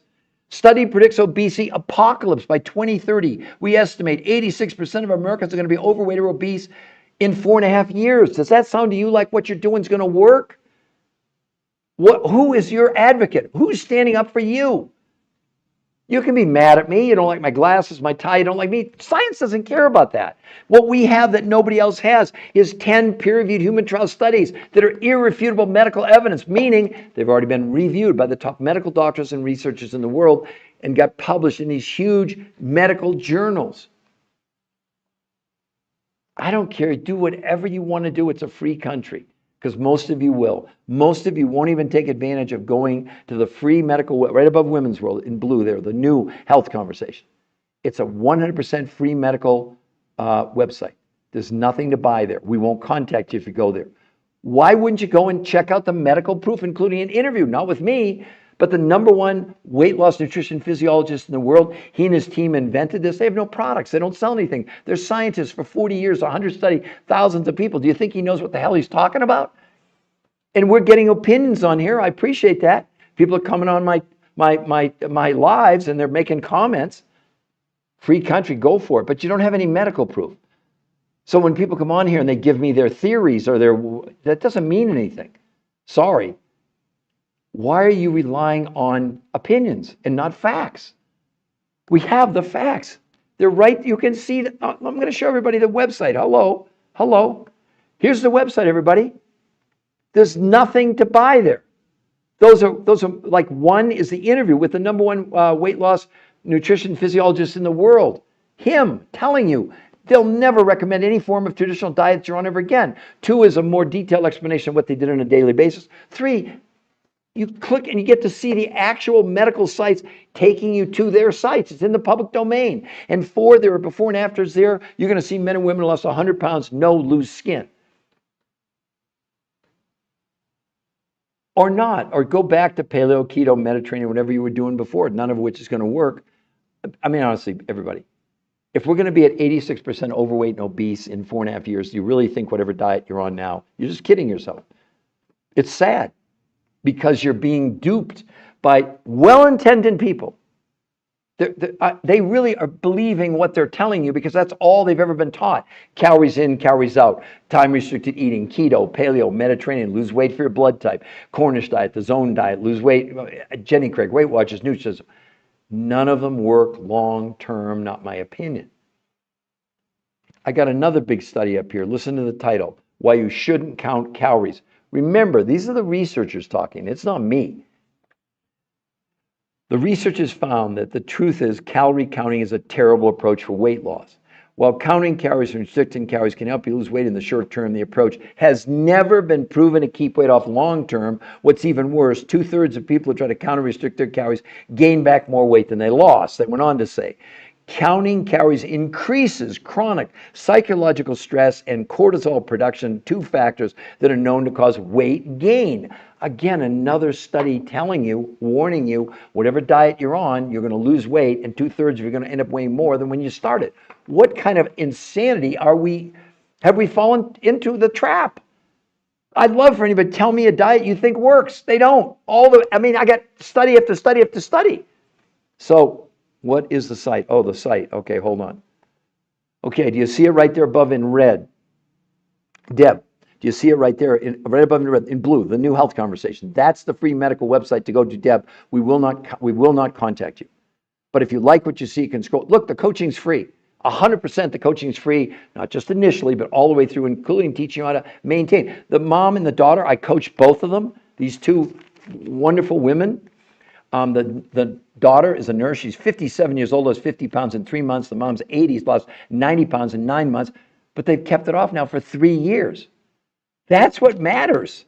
Study predicts obesity apocalypse by 2030. We estimate 86% of Americans are going to be overweight or obese in 4.5 years. Does that sound to you like what you're doing is going to work? Who is your advocate? Who's standing up for you? You can be mad at me. You don't like my glasses, my tie. You don't like me. Science doesn't care about that. What we have that nobody else has is 10 peer-reviewed human trial studies that are irrefutable medical evidence, meaning they've already been reviewed by the top medical doctors and researchers in the world and got published in these huge medical journals. I don't care. Do whatever you want to do. It's a free country. Because most of you will. Most of you won't even take advantage of going to the free medical, right above Women's World in blue there, the new health conversation. It's a 100% free medical website. There's nothing to buy there. We won't contact you if you go there. Why wouldn't you go and check out the medical proof, including an interview, not with me, but the #1 weight loss nutrition physiologist in the world? He and his team invented this. They have no products. They don't sell anything. They're scientists for 40 years, 100 studies, thousands of people. Do you think he knows what the hell he's talking about? And we're getting opinions on here. I appreciate that. People are coming on my lives and they're making comments. Free country, go for it. But you don't have any medical proof. So when people come on here and they give me their theories or that doesn't mean anything. Sorry. Why are you relying on opinions and not facts? We have the facts. They're right. You can see. I'm going to show everybody the website. Hello. Here's the website, everybody. There's nothing to buy there. Those are like, one is the interview with the #1 weight loss nutrition physiologist in the world. Him telling you they'll never recommend any form of traditional diet you're on ever again. 2 is a more detailed explanation of what they did on a daily basis. 3, you click and you get to see the actual medical sites taking you to their sites. It's in the public domain. And 4, there are before and afters there. You're going to see men and women who lost 100 pounds, no loose skin. Or not, or go back to paleo, keto, Mediterranean, whatever you were doing before, none of which is going to work. I mean, honestly, everybody, if we're going to be at 86% overweight and obese in 4.5 years, do you really think whatever diet you're on now, you're just kidding yourself? It's sad because you're being duped by well-intended people. They really are believing what they're telling you because that's all they've ever been taught. Calories in, calories out, time-restricted eating, keto, paleo, Mediterranean, lose weight for your blood type, Cornish diet, the zone diet, lose weight, Jenny Craig, Weight Watchers, Nutrition. None of them work long-term, not my opinion. I got another big study up here. Listen to the title, Why You Shouldn't Count Calories. Remember, these are the researchers talking. It's not me. The researchers found that the truth is calorie counting is a terrible approach for weight loss. While counting calories and restricting calories can help you lose weight in the short term, the approach has never been proven to keep weight off long term. What's even worse, 2/3 of people who try to count and restrict their calories gain back more weight than they lost. They went on to say, counting calories increases chronic psychological stress and cortisol production, 2 factors that are known to cause weight gain. Again, another study telling you, warning you, whatever diet you're on, you're going to lose weight, and 2/3 of you are going to end up weighing more than when you started. What kind of insanity have we fallen into the trap? I'd love for anybody to tell me a diet you think works. They don't. I got study after study after study. So what is the site? Oh, the site. Okay, hold on. Okay, do you see it right there above in red? Deb, do you see it right there, right above in red, in blue, the new health conversation? That's the free medical website to go to, Deb. We will not contact you. But if you like what you see, you can scroll. Look, the coaching's free. 100% the coaching's free, not just initially, but all the way through, including teaching you how to maintain. The mom and the daughter, I coach both of them, these 2 wonderful women. The daughter is a nurse. She's 57 years old, lost 50 pounds in 3 months. The mom's 80, she's lost 90 pounds in 9 months, but they've kept it off now for 3 years. That's what matters.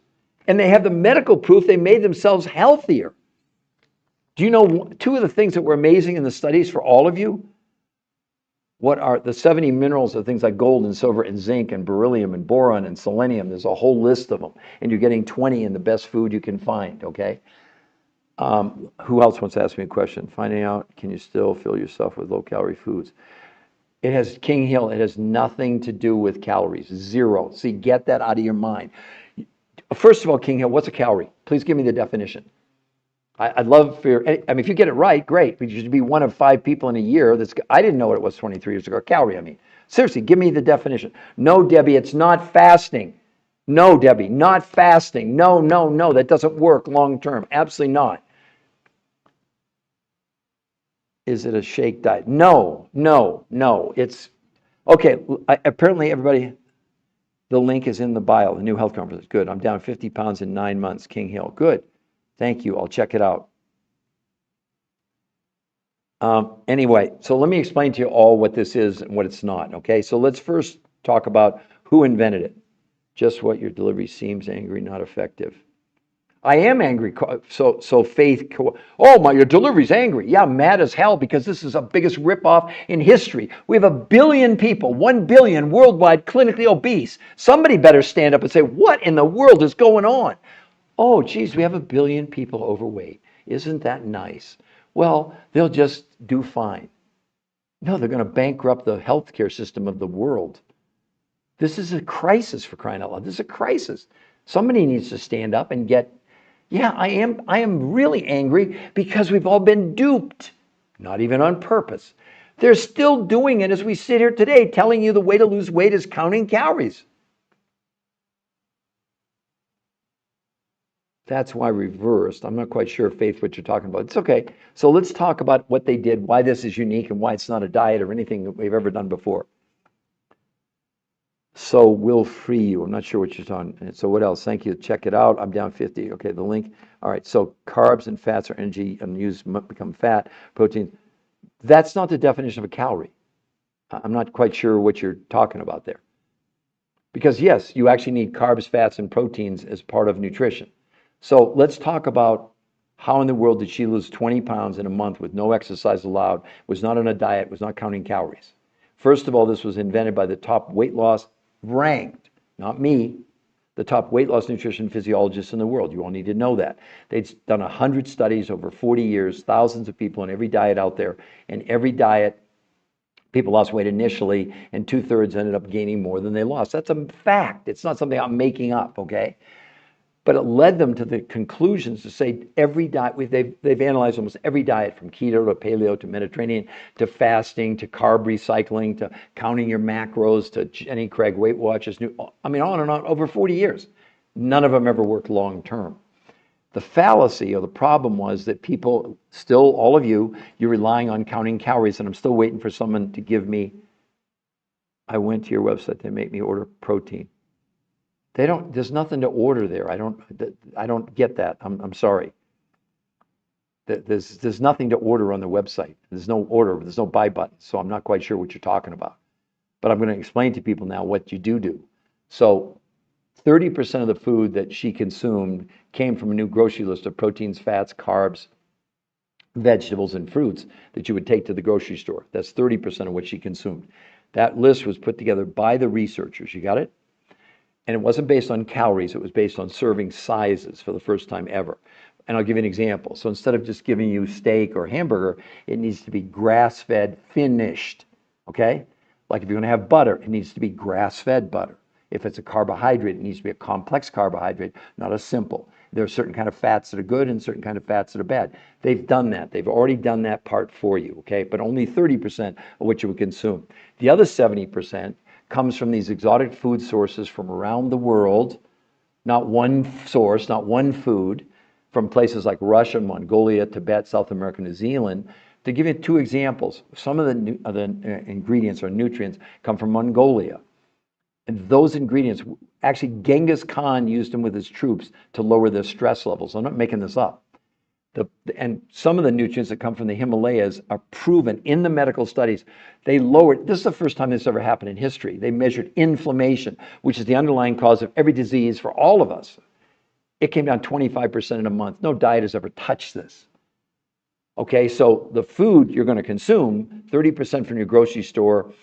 And they have the medical proof they made themselves healthier. Do you know 2 of the things that were amazing in the studies for all of you? What are the 70 minerals of things like gold and silver and zinc and beryllium and boron and selenium? There's a whole list of them. And you're getting 20 in the best food you can find, okay? Who else wants to ask me a question? Finding out, can you still fill yourself with low-calorie foods? It has, King Hill, it has nothing to do with calories, zero. See, get that out of your mind. First of all, King Hill, what's a calorie? Please give me the definition. I'd love for your, I mean, if you get it right, great, but you should be one of 5 people in a year that's, I didn't know what it was 23 years ago, calorie, I mean. Seriously, give me the definition. No, Debbie, it's not fasting. No, Debbie, not fasting. No, no, no, that doesn't work long term. Absolutely not. Is it a shake diet? No, no, no. It's, okay, apparently everybody, the link is in the bio, the new health conference. Good, I'm down 50 pounds in 9 months, King Hill. Good, thank you, I'll check it out. Anyway, so let me explain to you all what this is and what it's not, okay? So let's first talk about who invented it. Just what your delivery seems angry, not effective. I am angry. So Faith, oh, your delivery's angry. Yeah, I'm mad as hell because this is the biggest ripoff in history. We have 1 billion people, 1 billion worldwide clinically obese. Somebody better stand up and say, what in the world is going on? Oh, geez, we have 1 billion people overweight. Isn't that nice? Well, they'll just do fine. No, they're going to bankrupt the healthcare system of the world. This is a crisis, for crying out loud. This is a crisis. Somebody needs to stand up and get, yeah, I am really angry because we've all been duped, not even on purpose. They're still doing it as we sit here today, telling you the way to lose weight is counting calories. That's why reversed. I'm not quite sure, Faith, what you're talking about. It's okay. So let's talk about what they did, why this is unique, and why it's not a diet or anything that we've ever done before. So we'll free you. I'm not sure what you're talking. So what else? Thank you. Check it out. I'm down 50. Okay, the link. All right. So carbs and fats are energy and used become fat. Protein. That's not the definition of a calorie. I'm not quite sure what you're talking about there. Because yes, you actually need carbs, fats, and proteins as part of nutrition. So let's talk about how in the world did she lose 20 pounds in a month with no exercise allowed, was not on a diet, was not counting calories. First of all, this was invented by the top weight loss ranked, not me, the top weight loss nutrition physiologists in the world. You all need to know that. They'd done 100 studies over 40 years, thousands of people on every diet out there, and every diet, people lost weight initially, and 2/3 ended up gaining more than they lost. That's a fact. It's not something I'm making up, okay? But it led them to the conclusions to say every diet, they've analyzed almost every diet from keto to paleo to Mediterranean to fasting to carb recycling to counting your macros to Jenny Craig Weight Watchers, I mean, on and on, over 40 years. None of them ever worked long term. The fallacy or the problem was that people still, all of you, you're relying on counting calories, and I'm still waiting for someone to give me, I went to your website, they make me order protein. They don't, there's nothing to order there. I don't get that. I'm sorry. There's nothing to order on the website. There's no order, there's no buy button. So I'm not quite sure what you're talking about. But I'm going to explain to people now what you do. So 30% of the food that she consumed came from a new grocery list of proteins, fats, carbs, vegetables, and fruits that you would take to the grocery store. That's 30% of what she consumed. That list was put together by the researchers. You got it? And it wasn't based on calories, it was based on serving sizes for the first time ever. And I'll give you an example. So instead of just giving you steak or hamburger, it needs to be grass-fed, finished, okay? Like if you're gonna have butter, it needs to be grass-fed butter. If it's a carbohydrate, it needs to be a complex carbohydrate, not a simple. There are certain kind of fats that are good and certain kind of fats that are bad. They've done that. They've already done that part for you, okay? But only 30% of what you would consume. The other 70% comes from these exotic food sources from around the world, not one source, not one food, from places like Russia, Mongolia, Tibet, South America, New Zealand. To give you 2 examples, some of the ingredients or nutrients come from Mongolia. And those ingredients, actually Genghis Khan used them with his troops to lower their stress levels. I'm not making this up. And some of the nutrients that come from the Himalayas are proven in the medical studies. They lowered, this is the first time this ever happened in history. They measured inflammation, which is the underlying cause of every disease for all of us. It came down 25% in a month. No diet has ever touched this. Okay, so the food you're going to consume, 30% from your grocery store,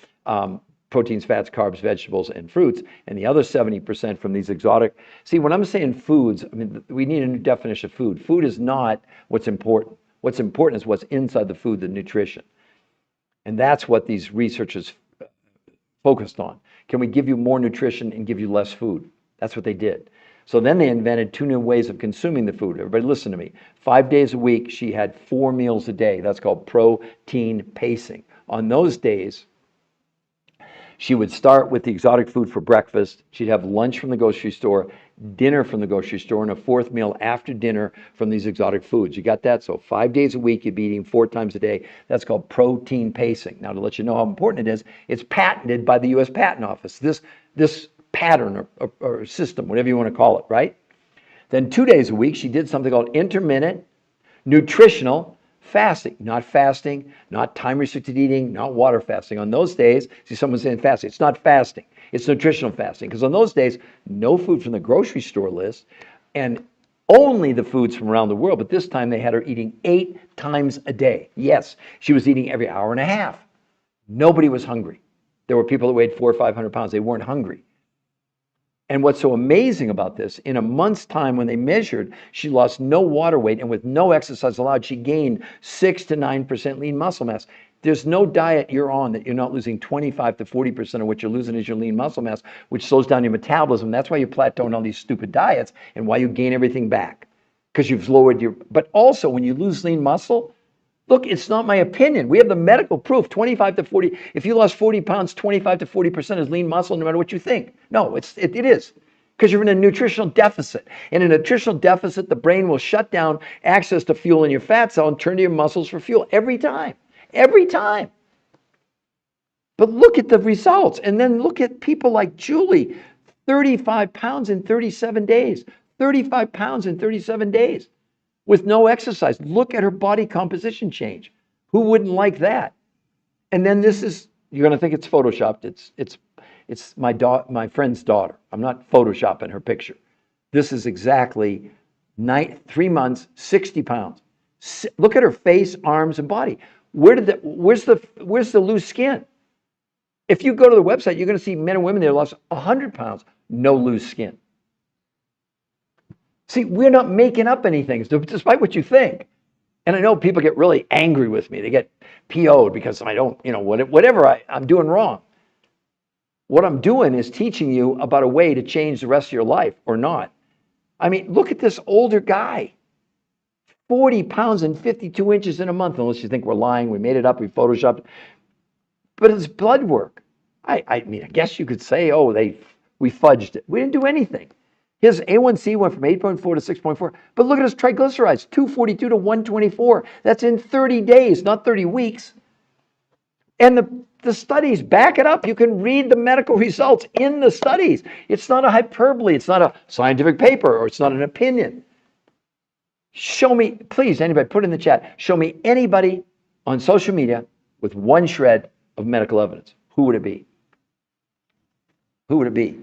proteins, fats, carbs, vegetables, and fruits, and the other 70% from these exotic. See, when I'm saying foods, I mean, we need a new definition of food. Food is not what's important. What's important is what's inside the food, the nutrition. And that's what these researchers focused on. Can we give you more nutrition and give you less food? That's what they did. So then they invented 2 new ways of consuming the food. Everybody listen to me. 5 days a week, she had 4 meals a day. That's called protein pacing. On those days, she would start with the exotic food for breakfast. She'd have lunch from the grocery store, dinner from the grocery store, and a 4th meal after dinner from these exotic foods. You got that? So 5 days a week, you'd be eating 4 times a day. That's called protein pacing. Now, to let you know how important it is, it's patented by the U.S. Patent Office. This pattern or system, whatever you want to call it, right? Then 2 days a week, she did something called intermittent nutritional fasting. Not fasting, not time-restricted eating, not water fasting. On those days, see someone saying fasting. It's not fasting. It's nutritional fasting. Because on those days, no food from the grocery store list and only the foods from around the world. But this time they had her eating 8 times a day. Yes, she was eating every hour and a half. Nobody was hungry. There were people that weighed 400 or 500 pounds. They weren't hungry. And what's so amazing about this, in a month's time when they measured, she lost no water weight, and with no exercise allowed, she gained 6 to 9% lean muscle mass. There's no diet you're on that you're not losing 25 to 40% of what you're losing is your lean muscle mass, which slows down your metabolism. That's why you plateau on all these stupid diets and why you gain everything back, because you've lowered your, but also when you lose lean muscle, look, it's not my opinion. We have the medical proof, 25 to 40. If you lost 40 pounds, 25 to 40% is lean muscle, no matter what you think. No, it is. Because you're in a nutritional deficit. In a nutritional deficit, the brain will shut down access to fuel in your fat cell and turn to your muscles for fuel every time. Every time. But look at the results. And then look at people like Julie, 35 pounds in 37 days. 35 pounds in 37 days. With no exercise. Look at her body composition change. Who wouldn't like that? And then this is, you're going to think it's photoshopped. It's my friend's daughter. I'm not photoshopping her picture. This is exactly 3 months, 60 pounds. Look at her face, arms, and body. Where's the loose skin? If you go to the website, you're going to see men and women there lost 100 pounds, no loose skin. See, we're not making up anything, despite what you think. And I know people get really angry with me. They get PO'd because I don't, whatever I'm doing wrong. What I'm doing is teaching you about a way to change the rest of your life or not. I mean, look at this older guy. 40 pounds and 52 inches in a month, unless you think we're lying. We made it up, we photoshopped. But it's blood work. I mean, I guess you could say, we fudged it. We didn't do anything. His A1C went from 8.4 to 6.4. But look at his triglycerides, 242 to 124. That's in 30 days, not 30 weeks. And the studies back it up. You can read the medical results in the studies. It's not a hyperbole. It's not a scientific paper, or it's not an opinion. Show me, please, anybody, put in the chat. Show me anybody on social media with one shred of medical evidence. Who would it be? Who would it be?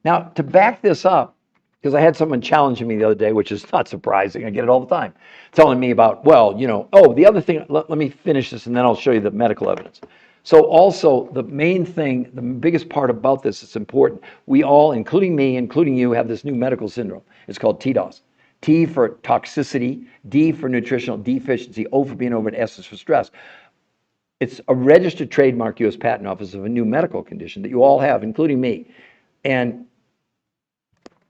Now, to back this up, because I had someone challenging me the other day, which is not surprising. I get it all the time. Telling me about, the other thing, let me finish this and then I'll show you the medical evidence. So also, the main thing, the biggest part about this, it's important. We all, including me, including you, have this new medical syndrome. It's called TDOS. T for toxicity, D for nutritional deficiency, O for being over, and S is for stress. It's a registered trademark, U.S. Patent Office, of a new medical condition that you all have, including me. And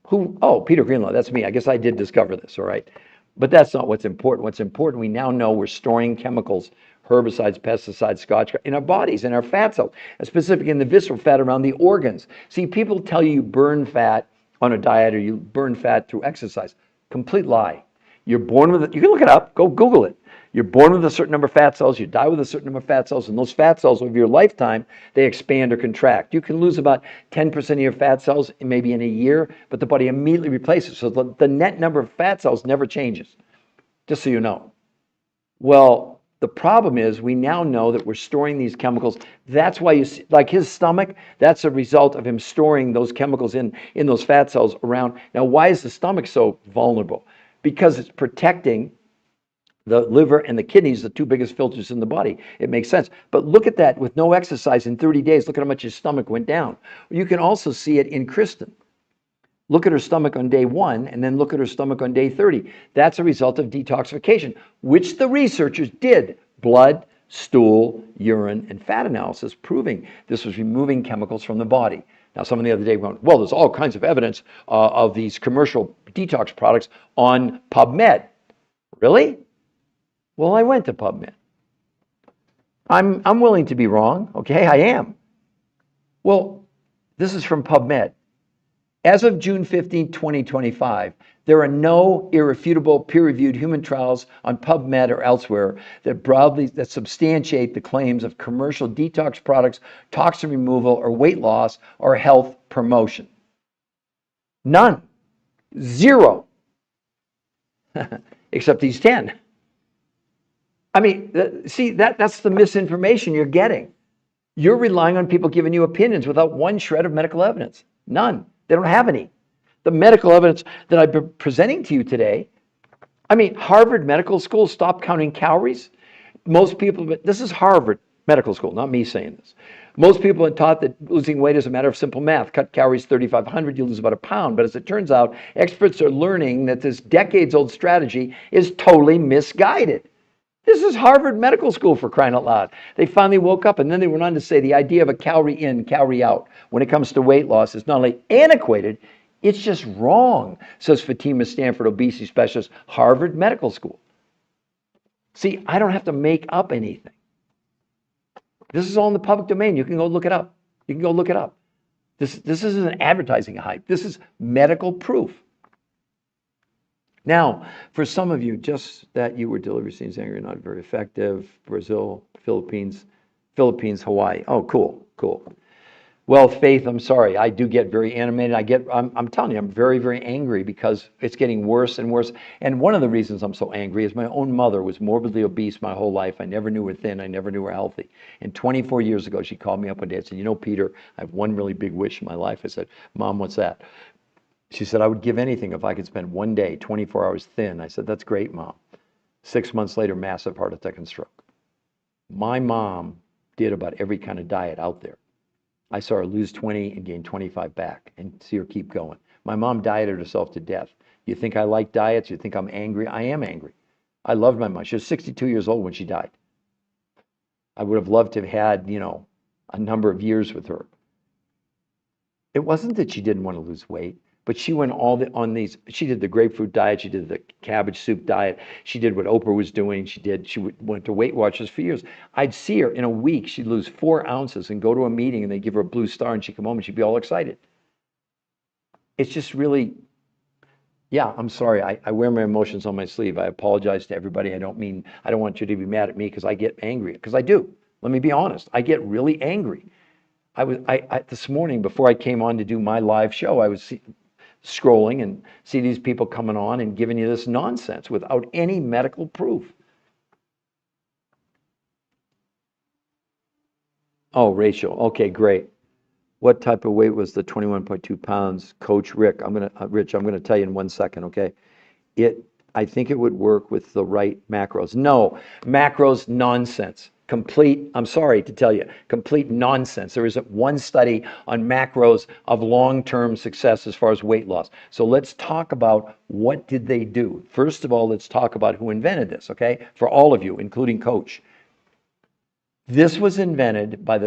Peter Greenlaw, that's me. I guess I did discover this, all right? But that's not what's important. What's important, we now know we're storing chemicals, herbicides, pesticides, scotch, in our bodies, in our fat cells, specifically in the visceral fat around the organs. See, people tell you burn fat on a diet or you burn fat through exercise. Complete lie. You're born with it. You can look it up. Go Google it. You're born with a certain number of fat cells. You die with a certain number of fat cells. And those fat cells, over your lifetime, they expand or contract. You can lose about 10% of your fat cells maybe in a year, but the body immediately replaces. So the net number of fat cells never changes, just so you know. Well, the problem is we now know that we're storing these chemicals. That's why you see, like his stomach, that's a result of him storing those chemicals in those fat cells around. Now, why is the stomach so vulnerable? Because it's protecting The liver and the kidneys, the two biggest filters in the body. It makes sense. But look at that with no exercise in 30 days. Look at how much his stomach went down. You can also see it in Kristen. Look at her stomach on day 1 and then look at her stomach on day 30. That's a result of detoxification, which the researchers did. Blood, stool, urine, and fat analysis proving this was removing chemicals from the body. Now, someone the other day went, well, there's all kinds of evidence of these commercial detox products on PubMed. Really? Well, I went to PubMed. I'm willing to be wrong, okay? I am. Well, this is from PubMed. As of June 15, 2025, there are no irrefutable peer-reviewed human trials on PubMed or elsewhere that substantiate the claims of commercial detox products, toxin removal, or weight loss, or health promotion. None. Zero. Except these 10. I mean, see, that's the misinformation you're getting. You're relying on people giving you opinions without one shred of medical evidence. None. They don't have any. The medical evidence that I've been presenting to you today, I mean, Harvard Medical School stopped counting calories. Most people, this is Harvard Medical School, not me saying this. Most people are taught that losing weight is a matter of simple math. Cut calories 3,500, you lose about a pound. But as it turns out, experts are learning that this decades-old strategy is totally misguided. This is Harvard Medical School, for crying out loud. They finally woke up, and then they went on to say the idea of a calorie in, calorie out when it comes to weight loss is not only antiquated, it's just wrong, says Fatima Stanford, obesity specialist, Harvard Medical School. See, I don't have to make up anything. This is all in the public domain. You can go look it up. You can go look it up. This isn't an advertising hype. This is medical proof. Now, for some of you, just that you were delivery scenes angry, not very effective. Brazil, Philippines, Hawaii. Oh, cool. Well, Faith, I'm sorry. I do get very animated. I'm telling you, I'm very, very angry because it's getting worse and worse. And one of the reasons I'm so angry is my own mother was morbidly obese my whole life. I never knew her thin. I never knew her healthy. And 24 years ago, she called me up one day and said, you know, Peter, I have one really big wish in my life. I said, Mom, what's that? She said, I would give anything if I could spend one day, 24 hours thin. I said, that's great, Mom. 6 months later, massive heart attack and stroke. My mom did about every kind of diet out there. I saw her lose 20 and gain 25 back and see her keep going. My mom dieted herself to death. You think I like diets? You think I'm angry? I am angry. I loved my mom. She was 62 years old when she died. I would have loved to have had, a number of years with her. It wasn't that she didn't want to lose weight. But she went she did the grapefruit diet, she did the cabbage soup diet, she did what Oprah was doing, she went to Weight Watchers for years. I'd see her in a week, she'd lose 4 ounces and go to a meeting and they'd give her a blue star and she'd come home and she'd be all excited. It's just really, yeah, I'm sorry, I wear my emotions on my sleeve. I apologize to everybody. I don't want you to be mad at me because I get angry, because I do. Let me be honest, I get really angry. This morning, before I came on to do my live show, I was scrolling and see these people coming on and giving you this nonsense without any medical proof. Oh, Rachel. Okay, great. What type of weight was the 21.2 pounds? Coach Rick, Rich, I'm gonna tell you in 1 second, okay? I think it would work with the right macros. No, macros, nonsense. I'm sorry to tell you, complete nonsense. There isn't one study on macros of long-term success as far as weight loss. So let's talk about what did they do. First of all, let's talk about who invented this, okay? For all of you, including Coach. This was invented by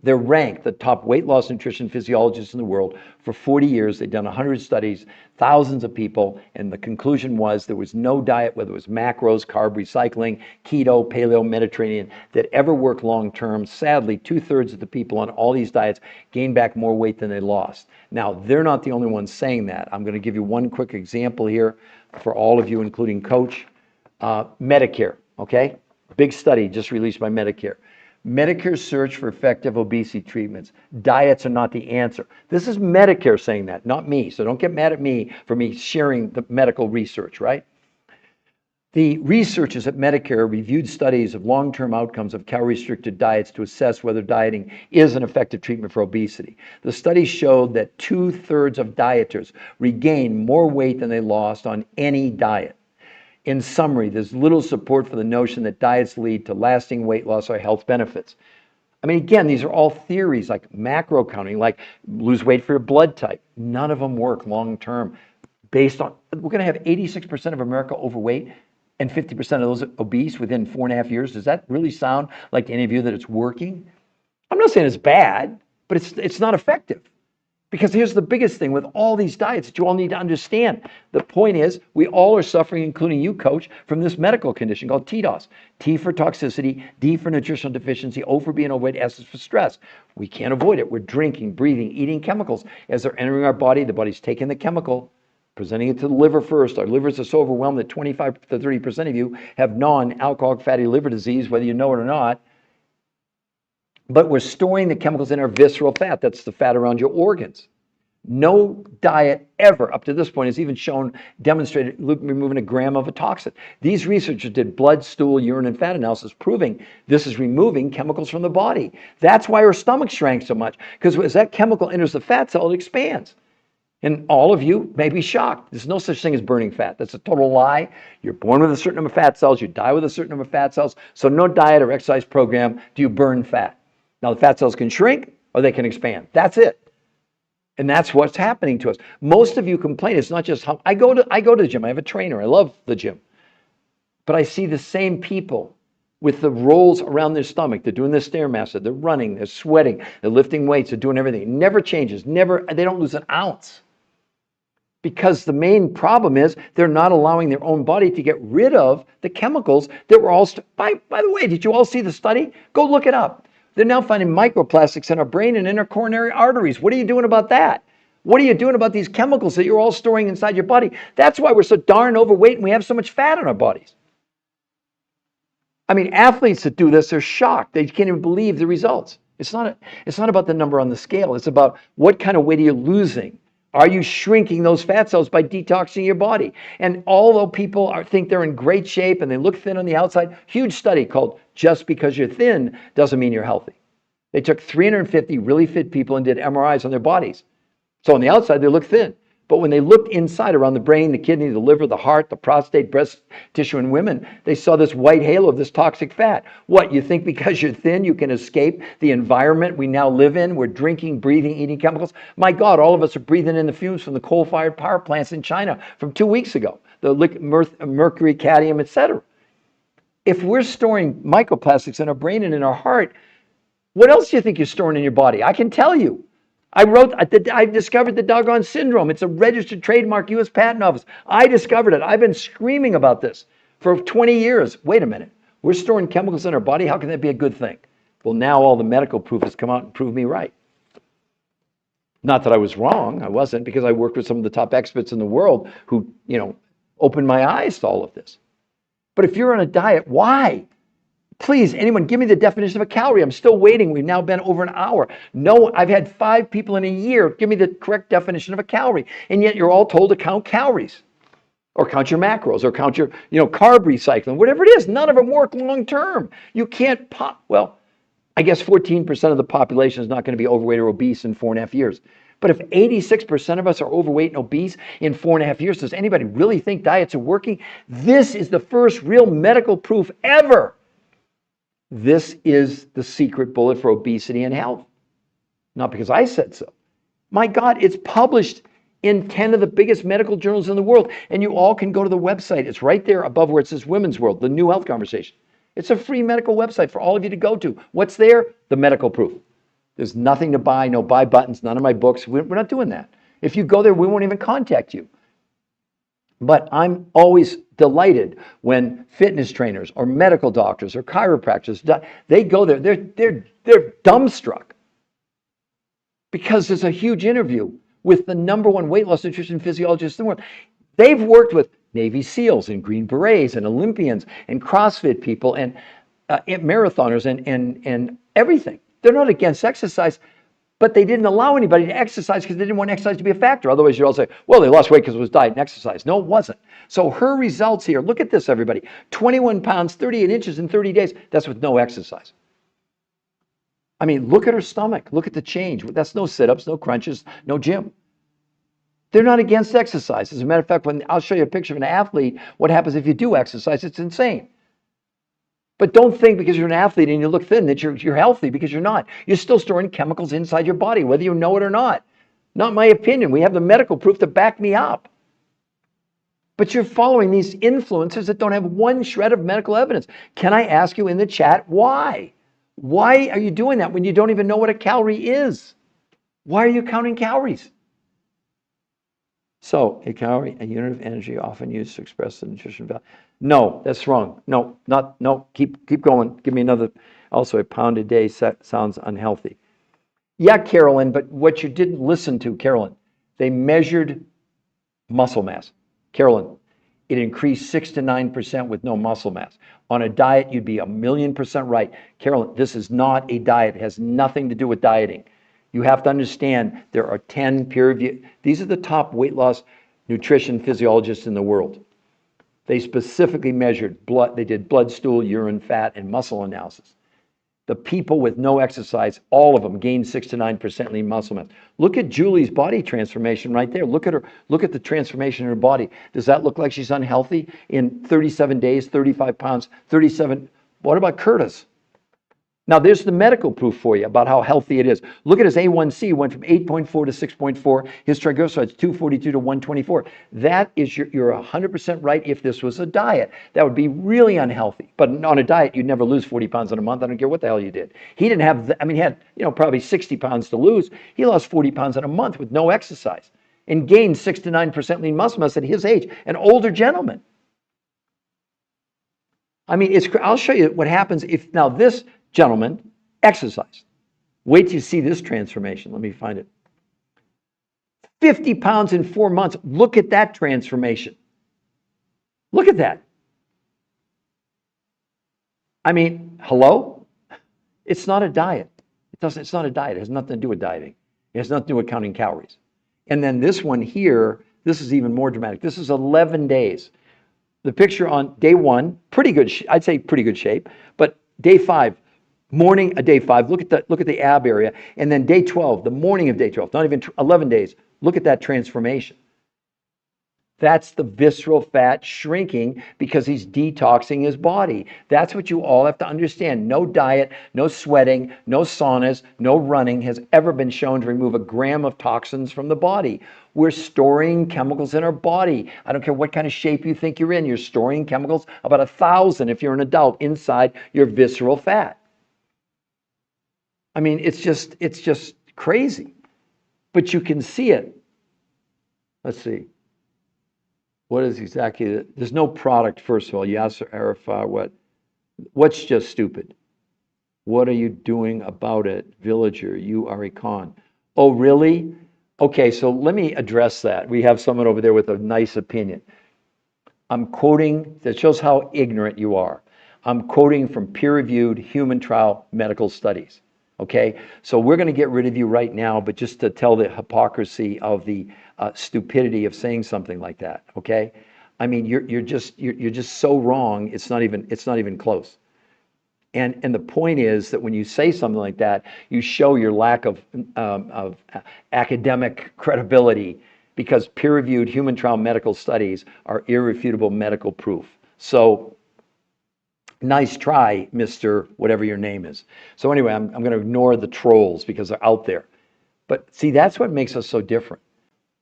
they're ranked the top weight loss nutrition physiologists in the world for 40 years. They've done 100 studies, thousands of people, and the conclusion was there was no diet, whether it was macros, carb recycling, keto, paleo, Mediterranean, that ever worked long-term. Sadly, 2/3 of the people on all these diets gained back more weight than they lost. Now, they're not the only ones saying that. I'm going to give you one quick example here for all of you, including Coach. Medicare, okay? Big study just released by Medicare. Medicare's search for effective obesity treatments. Diets are not the answer. This is Medicare saying that, not me. So don't get mad at me for me sharing the medical research, right? The researchers at Medicare reviewed studies of long-term outcomes of calorie-restricted diets to assess whether dieting is an effective treatment for obesity. The study showed that 2/3 of dieters regained more weight than they lost on any diet. In summary, there's little support for the notion that diets lead to lasting weight loss or health benefits. I mean, again, these are all theories like macro counting, like lose weight for your blood type. None of them work long term based on, we're going to have 86% of America overweight and 50% of those obese within 4.5 years. Does that really sound like to any of you that it's working? I'm not saying it's bad, but it's not effective. Because here's the biggest thing with all these diets that you all need to understand. The point is, we all are suffering, including you, coach, from this medical condition called TDOS. T for toxicity, D for nutritional deficiency, O for being overweight, S is for stress. We can't avoid it. We're drinking, breathing, eating chemicals. As they're entering our body, the body's taking the chemical, presenting it to the liver first. Our livers are so overwhelmed that 25 to 30% of you have non-alcoholic fatty liver disease, whether you know it or not. But we're storing the chemicals in our visceral fat. That's the fat around your organs. No diet ever up to this point has even demonstrated removing a gram of a toxin. These researchers did blood, stool, urine, and fat analysis proving this is removing chemicals from the body. That's why our stomach shrank so much, because as that chemical enters the fat cell, it expands. And all of you may be shocked. There's no such thing as burning fat. That's a total lie. You're born with a certain number of fat cells. You die with a certain number of fat cells. So no diet or exercise program do you burn fat. Now, the fat cells can shrink or they can expand. That's it. And that's what's happening to us. Most of you complain. It's not just how I go to the gym. I have a trainer. I love the gym. But I see the same people with the rolls around their stomach. They're doing the Stairmaster. They're running. They're sweating. They're lifting weights. They're doing everything. It never changes. Never. They don't lose an ounce. Because the main problem is they're not allowing their own body to get rid of the chemicals that were all... By the way, did you all see the study? Go look it up. They're now finding microplastics in our brain and in our coronary arteries. What are you doing about that? What are you doing about these chemicals that you're all storing inside your body? That's why we're so darn overweight and we have so much fat in our bodies. I mean, athletes that do this are shocked. They can't even believe the results. It's not about the number on the scale. It's about what kind of weight are you losing. Are you shrinking those fat cells by detoxing your body? And although people think they're in great shape and they look thin on the outside, huge study called Just Because You're Thin Doesn't Mean You're Healthy. They took 350 really fit people and did MRIs on their bodies. So on the outside, they look thin. But when they looked inside around the brain, the kidney, the liver, the heart, the prostate, breast tissue in women, they saw this white halo of this toxic fat. What, you think because you're thin, you can escape the environment we now live in? We're drinking, breathing, eating chemicals. My God, all of us are breathing in the fumes from the coal-fired power plants in China from 2 weeks ago. The mercury, cadmium, etc. If we're storing microplastics in our brain and in our heart, what else do you think you're storing in your body? I can tell you. I discovered the doggone syndrome. It's a registered trademark, U.S. Patent Office. I discovered it. I've been screaming about this for 20 years. Wait a minute. We're storing chemicals in our body. How can that be a good thing? Well, now all the medical proof has come out and proved me right. Not that I was wrong. I wasn't, because I worked with some of the top experts in the world who, opened my eyes to all of this. But if you're on a diet, why? Please, anyone, give me the definition of a calorie. I'm still waiting. We've now been over an hour. No, I've had 5 people in a year give me the correct definition of a calorie. And yet you're all told to count calories or count your macros or count your, carb recycling, whatever it is. None of them work long term. You can't well, I guess 14% of the population is not going to be overweight or obese in 4.5 years. But if 86% of us are overweight and obese in 4.5 years, does anybody really think diets are working? This is the first real medical proof ever. This is the secret bullet for obesity and health. Not because I said so. My God, it's published in 10 of the biggest medical journals in the world. And you all can go to the website. It's right there above where it says Women's World, the New Health Conversation. It's a free medical website for all of you to go to. What's there? The medical proof. There's nothing to buy, no buy buttons, none of my books. We're not doing that. If you go there, we won't even contact you. But I'm always delighted when fitness trainers or medical doctors or chiropractors, they go there. They're dumbstruck because there's a huge interview with the #1 weight loss nutrition physiologist in the world. They've worked with Navy SEALs and Green Berets and Olympians and CrossFit people and marathoners and everything. They're not against exercise, but they didn't allow anybody to exercise because they didn't want exercise to be a factor. Otherwise, you'd all say, well, they lost weight because it was diet and exercise. No, it wasn't. So her results here, look at this, everybody. 21 pounds, 38 inches in 30 days. That's with no exercise. I mean, look at her stomach. Look at the change. That's no sit-ups, no crunches, no gym. They're not against exercise. As a matter of fact, when I'll show you a picture of an athlete, what happens if you do exercise, it's insane. But don't think because you're an athlete and you look thin that you're healthy, because you're not. You're still storing chemicals inside your body, whether you know it or not. Not my opinion. We have the medical proof to back me up. But you're following these influencers that don't have one shred of medical evidence. Can I ask you in the chat why? Why are you doing that when you don't even know what a calorie is? Why are you counting calories? So, a calorie, a unit of energy often used to express the nutrition value. No, that's wrong. No, keep going. Give me another. Also, a pound a day sounds unhealthy. Yeah, Carolyn, but what you didn't listen to, Carolyn, they measured muscle mass. Carolyn, it increased 6 to 9% with no muscle mass. On a diet, you'd be 1,000,000% right. Carolyn, this is not a diet. It has nothing to do with dieting. You have to understand there are 10 peer-reviewed. These are the top weight loss nutrition physiologists in the world. They specifically measured blood. They did blood, stool, urine, fat, and muscle analysis. The people with no exercise, all of them gained 6 to 9% lean muscle mass. Look at Julie's body transformation right there. Look at her. Look at the transformation in her body. Does that look like she's unhealthy? In 37 days, 35 pounds, 37. What about Curtis? Now, there's the medical proof for you about how healthy it is. Look at his A1C, went from 8.4 to 6.4. His triglycerides, 242 to 124. That is, you're 100% right if this was a diet. That would be really unhealthy. But on a diet, you'd never lose 40 pounds in a month. I don't care what the hell you did. He didn't have, he had, probably 60 pounds to lose. He lost 40 pounds in a month with no exercise and gained 6 to 9% lean muscle mass at his age, an older gentleman. I'll show you what happens if now this gentleman exercised. Wait till you see this transformation. Let me find it. 50 pounds in 4 months. Look at that transformation. Look at that. Hello? It's not a diet. It's not a diet. It has nothing to do with dieting. It has nothing to do with counting calories. And then this one here, this is even more dramatic. This is 11 days. The picture on day 1, pretty good. I'd say pretty good shape. But day 5, morning of day 5, look at the ab area, and then day 12, the morning of day 12, not even 11 days. Look at that transformation. That's the visceral fat shrinking because he's detoxing his body. That's what you all have to understand. No diet, no sweating, no saunas, no running has ever been shown to remove a gram of toxins from the body. We're storing chemicals in our body. I don't care what kind of shape you think you're in. You're storing chemicals, about 1,000 if you're an adult, inside your visceral fat. It's just crazy. But you can see it. Let's see. What is exactly that? There's no product, first of all. Yasser Arafat, what's just stupid? What are you doing about it? Villager, you are a con. Oh, really? Okay, so let me address that. We have someone over there with a nice opinion. I'm quoting, that shows how ignorant you are. I'm quoting from peer-reviewed human trial medical studies. Okay, so we're going to get rid of you right now, but just to tell the hypocrisy of the stupidity of saying something like that. Okay, you're just so wrong. It's not even close. And the point is that when you say something like that, you show your lack of academic credibility, because peer-reviewed human trial medical studies are irrefutable medical proof. So nice try, Mr. whatever your name is. So anyway, I'm going to ignore the trolls because they're out there. But see, that's what makes us so different.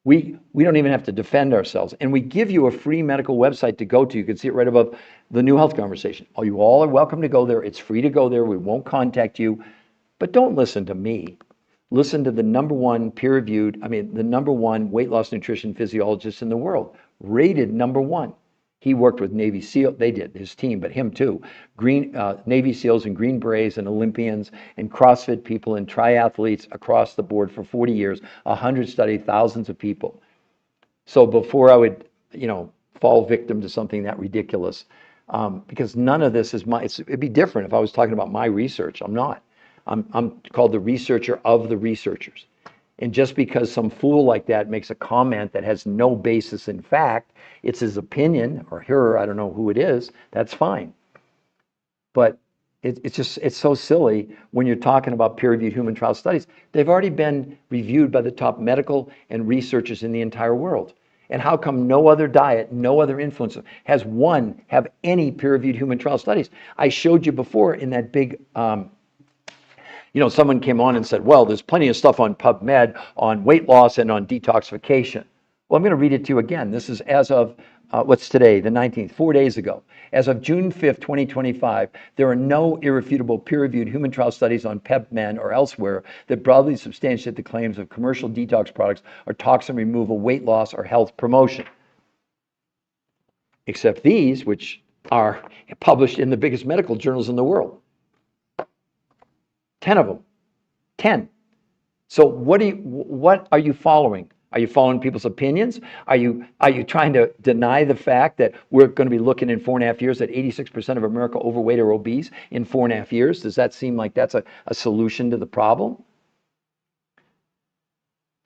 We don't even have to defend ourselves. And we give you a free medical website to go to. You can see it right above the New Health Conversation. Oh, you all are welcome to go there. It's free to go there. We won't contact you. But don't listen to me. Listen to the number one peer-reviewed, the number one weight loss nutrition physiologist in the world, rated number 1. He worked with Navy SEAL, they did, his team, but him too. Navy SEALs and Green Berets and Olympians and CrossFit people and triathletes across the board for 40 years, 100 studies, thousands of people. So before I would, fall victim to something that ridiculous, because none of this is it'd be different if I was talking about my research. I'm not. I'm called the researcher of the researchers. And just because some fool like that makes a comment that has no basis in fact, it's his opinion or her, I don't know who it is, that's fine. But It's so silly when you're talking about peer-reviewed human trial studies. They've already been reviewed by the top medical and researchers in the entire world. And how come no other diet, no other influencer have any peer-reviewed human trial studies? I showed you before in that big, someone came on and said, well, there's plenty of stuff on PubMed on weight loss and on detoxification. Well, I'm going to read it to you again. This is as of, what's today, the 19th, 4 days ago. As of June 5th, 2025, there are no irrefutable peer-reviewed human trial studies on PubMed or elsewhere that broadly substantiate the claims of commercial detox products or toxin removal, weight loss, or health promotion. Except these, which are published in the biggest medical journals in the world. 10 of them. 10. So what are you following? Are you following people's opinions? Are you trying to deny the fact that we're going to be looking in 4.5 years at 86% of America overweight or obese in 4.5 years? Does that seem like that's a solution to the problem?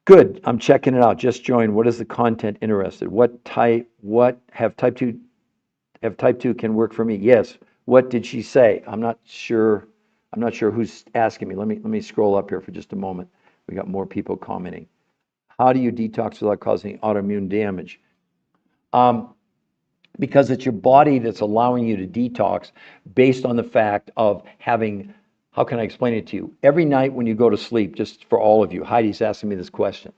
Good. I'm checking it out. Just joined. What is the content interested? Have type 2 can work for me? Yes. What did she say? I'm not sure who's asking me. Let me scroll up here for just a moment. We got more people commenting. How do you detox without causing autoimmune damage? Because it's your body that's allowing you to detox based on the fact of having, how can I explain it to you? Every night when you go to sleep, just for all of you, Heidi's asking me this question.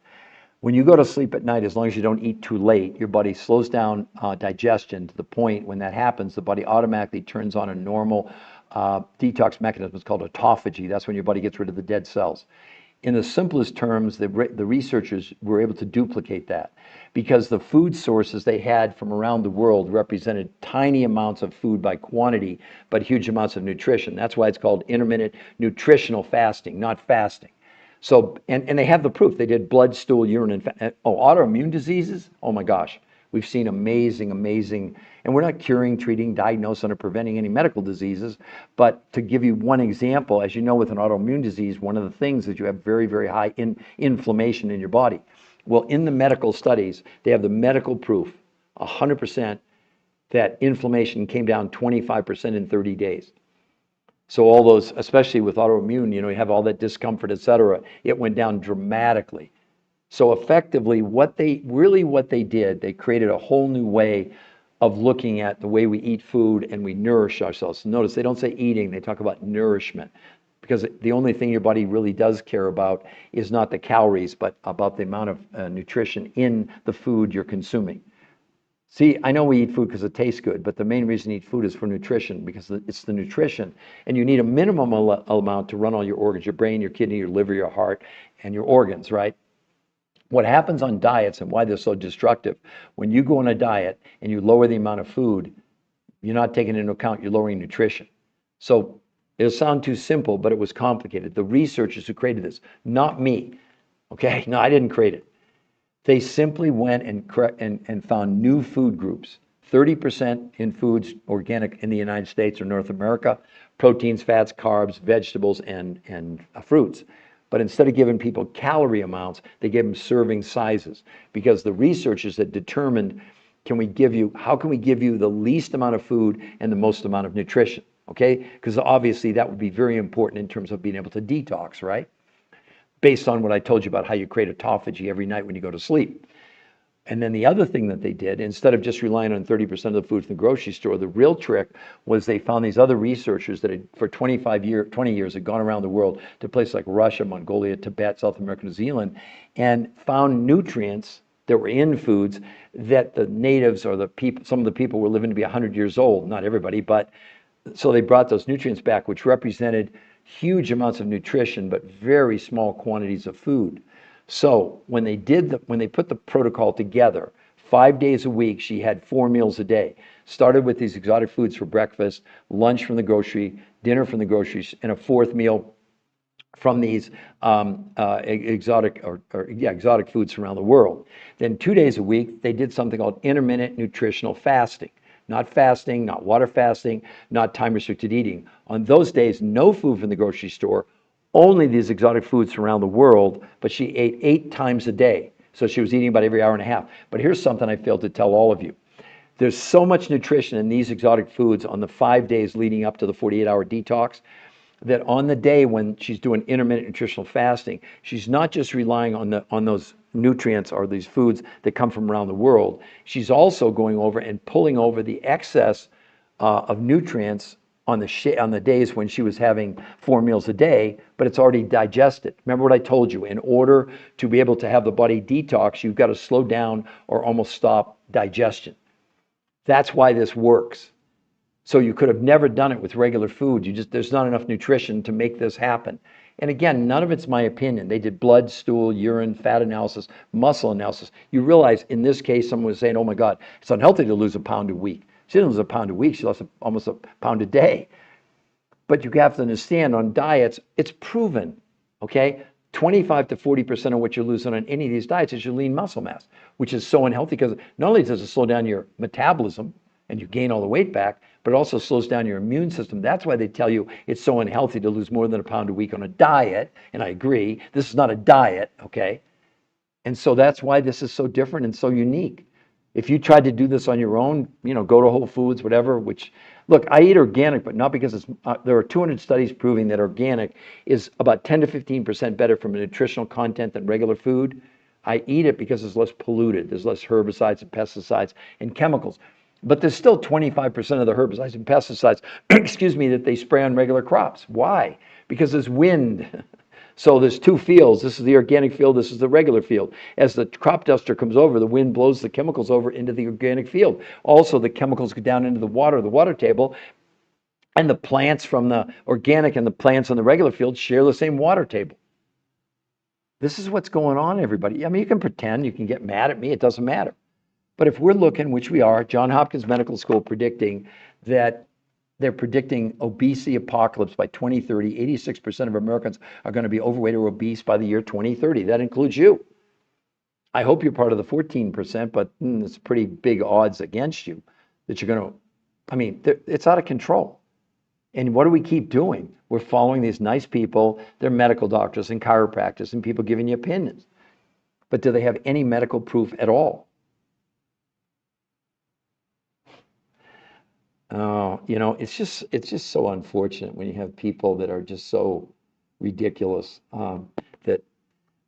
When you go to sleep at night, as long as you don't eat too late, your body slows down digestion to the point when that happens, the body automatically turns on a normal detox mechanism. It's called autophagy. That's when your body gets rid of the dead cells. In the simplest terms, the researchers were able to duplicate that because the food sources they had from around the world represented tiny amounts of food by quantity, but huge amounts of nutrition. That's why it's called intermittent nutritional fasting, not fasting. So, and they have the proof. They did blood, stool, urine, and autoimmune diseases. Oh my gosh, we've seen amazing, and we're not curing, treating, diagnosing, or preventing any medical diseases. But to give you one example, as you know, with an autoimmune disease, one of the things is you have very, very high inflammation in your body. Well, in the medical studies, they have the medical proof, 100%, that inflammation came down 25% in 30 days. So all those, especially with autoimmune, you have all that discomfort, et cetera, it went down dramatically. So effectively, what they did, they created a whole new way of looking at the way we eat food and we nourish ourselves. Notice they don't say eating, they talk about nourishment. Because the only thing your body really does care about is not the calories, but about the amount of nutrition in the food you're consuming. See, I know we eat food because it tastes good, but the main reason you eat food is for nutrition, because it's the nutrition. And you need a minimum amount to run all your organs, your brain, your kidney, your liver, your heart, and your organs, right? What happens on diets and why they're so destructive, when you go on a diet and you lower the amount of food, you're not taking into account you're lowering nutrition. So it'll sound too simple, but it was complicated. The researchers who created this, not me, okay? No, I didn't create it. They simply went and found new food groups, 30% in foods organic in the United States or North America, proteins, fats, carbs, vegetables, and fruits. But instead of giving people calorie amounts, they gave them serving sizes, because the researchers had determined, how can we give you the least amount of food and the most amount of nutrition, okay? Because obviously that would be very important in terms of being able to detox, right? Based on what I told you about how you create autophagy every night when you go to sleep. And then the other thing that they did, instead of just relying on 30% of the food from the grocery store, the real trick was they found these other researchers that had, for 20 years, had gone around the world to places like Russia, Mongolia, Tibet, South America, New Zealand, and found nutrients that were in foods that the natives or some of the people were living to be 100 years old. Not everybody, but so they brought those nutrients back, which represented huge amounts of nutrition, but very small quantities of food. So when they put the protocol together, 5 days a week, she had 4 meals a day. Started with these exotic foods for breakfast, lunch from the grocery, dinner from the groceries, and a fourth meal from these exotic foods from around the world. Then 2 days a week, they did something called intermittent nutritional fasting. Not fasting, not water fasting, not time-restricted eating. On those days, no food from the grocery store, only these exotic foods from around the world, but she ate 8 times a day. So she was eating about every hour and a half. But here's something I failed to tell all of you. There's so much nutrition in these exotic foods on the 5 days leading up to the 48-hour detox that on the day when she's doing intermittent nutritional fasting, she's not just relying on those nutrients or these foods that come from around the world. She's also going over and pulling over the excess of nutrients on the days when she was having 4 meals a day, but it's already digested. Remember what I told you? In order to be able to have the body detox, you've got to slow down or almost stop digestion. That's why this works. So you could have never done it with regular food. There's not enough nutrition to make this happen. And again, none of it's my opinion. They did blood, stool, urine, fat analysis, muscle analysis. You realize in this case, someone was saying, oh my God, it's unhealthy to lose a pound a week. She didn't lose a pound a week, she lost almost a pound a day. But you have to understand on diets, it's proven, okay? 25 to 40% of what you're losing on any of these diets is your lean muscle mass, which is so unhealthy because not only does it slow down your metabolism and you gain all the weight back, but it also slows down your immune system. That's why they tell you it's so unhealthy to lose more than a pound a week on a diet. And I agree, this is not a diet, okay? And so that's why this is so different and so unique. If you tried to do this on your own, go to Whole Foods, whatever, which, look, I eat organic, but not because there are 200 studies proving that organic is about 10 to 15% better from a nutritional content than regular food. I eat it because it's less polluted. There's less herbicides and pesticides and chemicals. But there's still 25% of the herbicides and pesticides, excuse me, that they spray on regular crops. Why? Because there's wind. So there's two fields. This is the organic field. This is the regular field. As the crop duster comes over, the wind blows the chemicals over into the organic field. Also, the chemicals go down into the water table, and the plants from the organic and the plants on the regular field share the same water table. This is what's going on, everybody. I mean, you can pretend, you can get mad at me. It doesn't matter. But if we're looking, which we are, Johns Hopkins Medical School predicting that they're predicting obesity apocalypse by 2030. 86% of Americans are going to be overweight or obese by the year 2030. That includes you. I hope you're part of the 14%, but it's pretty big odds against you that you're going to, I mean, it's out of control. And what do we keep doing? We're following these nice people, they're medical doctors and chiropractors and people giving you opinions. But do they have any medical proof at all? Oh, it's just so unfortunate when you have people that are just so ridiculous. That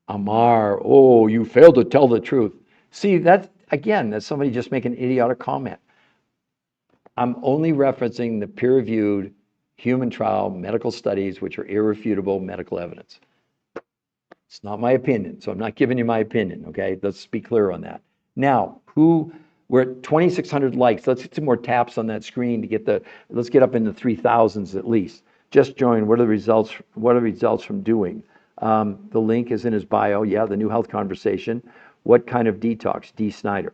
Amar, oh, you failed to tell the truth. See, that's somebody just making an idiotic comment. I'm only referencing the peer-reviewed human trial medical studies, which are irrefutable medical evidence. It's not my opinion, so I'm not giving you my opinion, okay? Let's be clear on that. Now, we're at 2,600 likes. Let's get some more taps on that screen to let's get up into 3,000s at least. Just join. What are the results? What are the results from doing? The link is in his bio. Yeah, the New Health Conversation. What kind of detox? D. Snyder.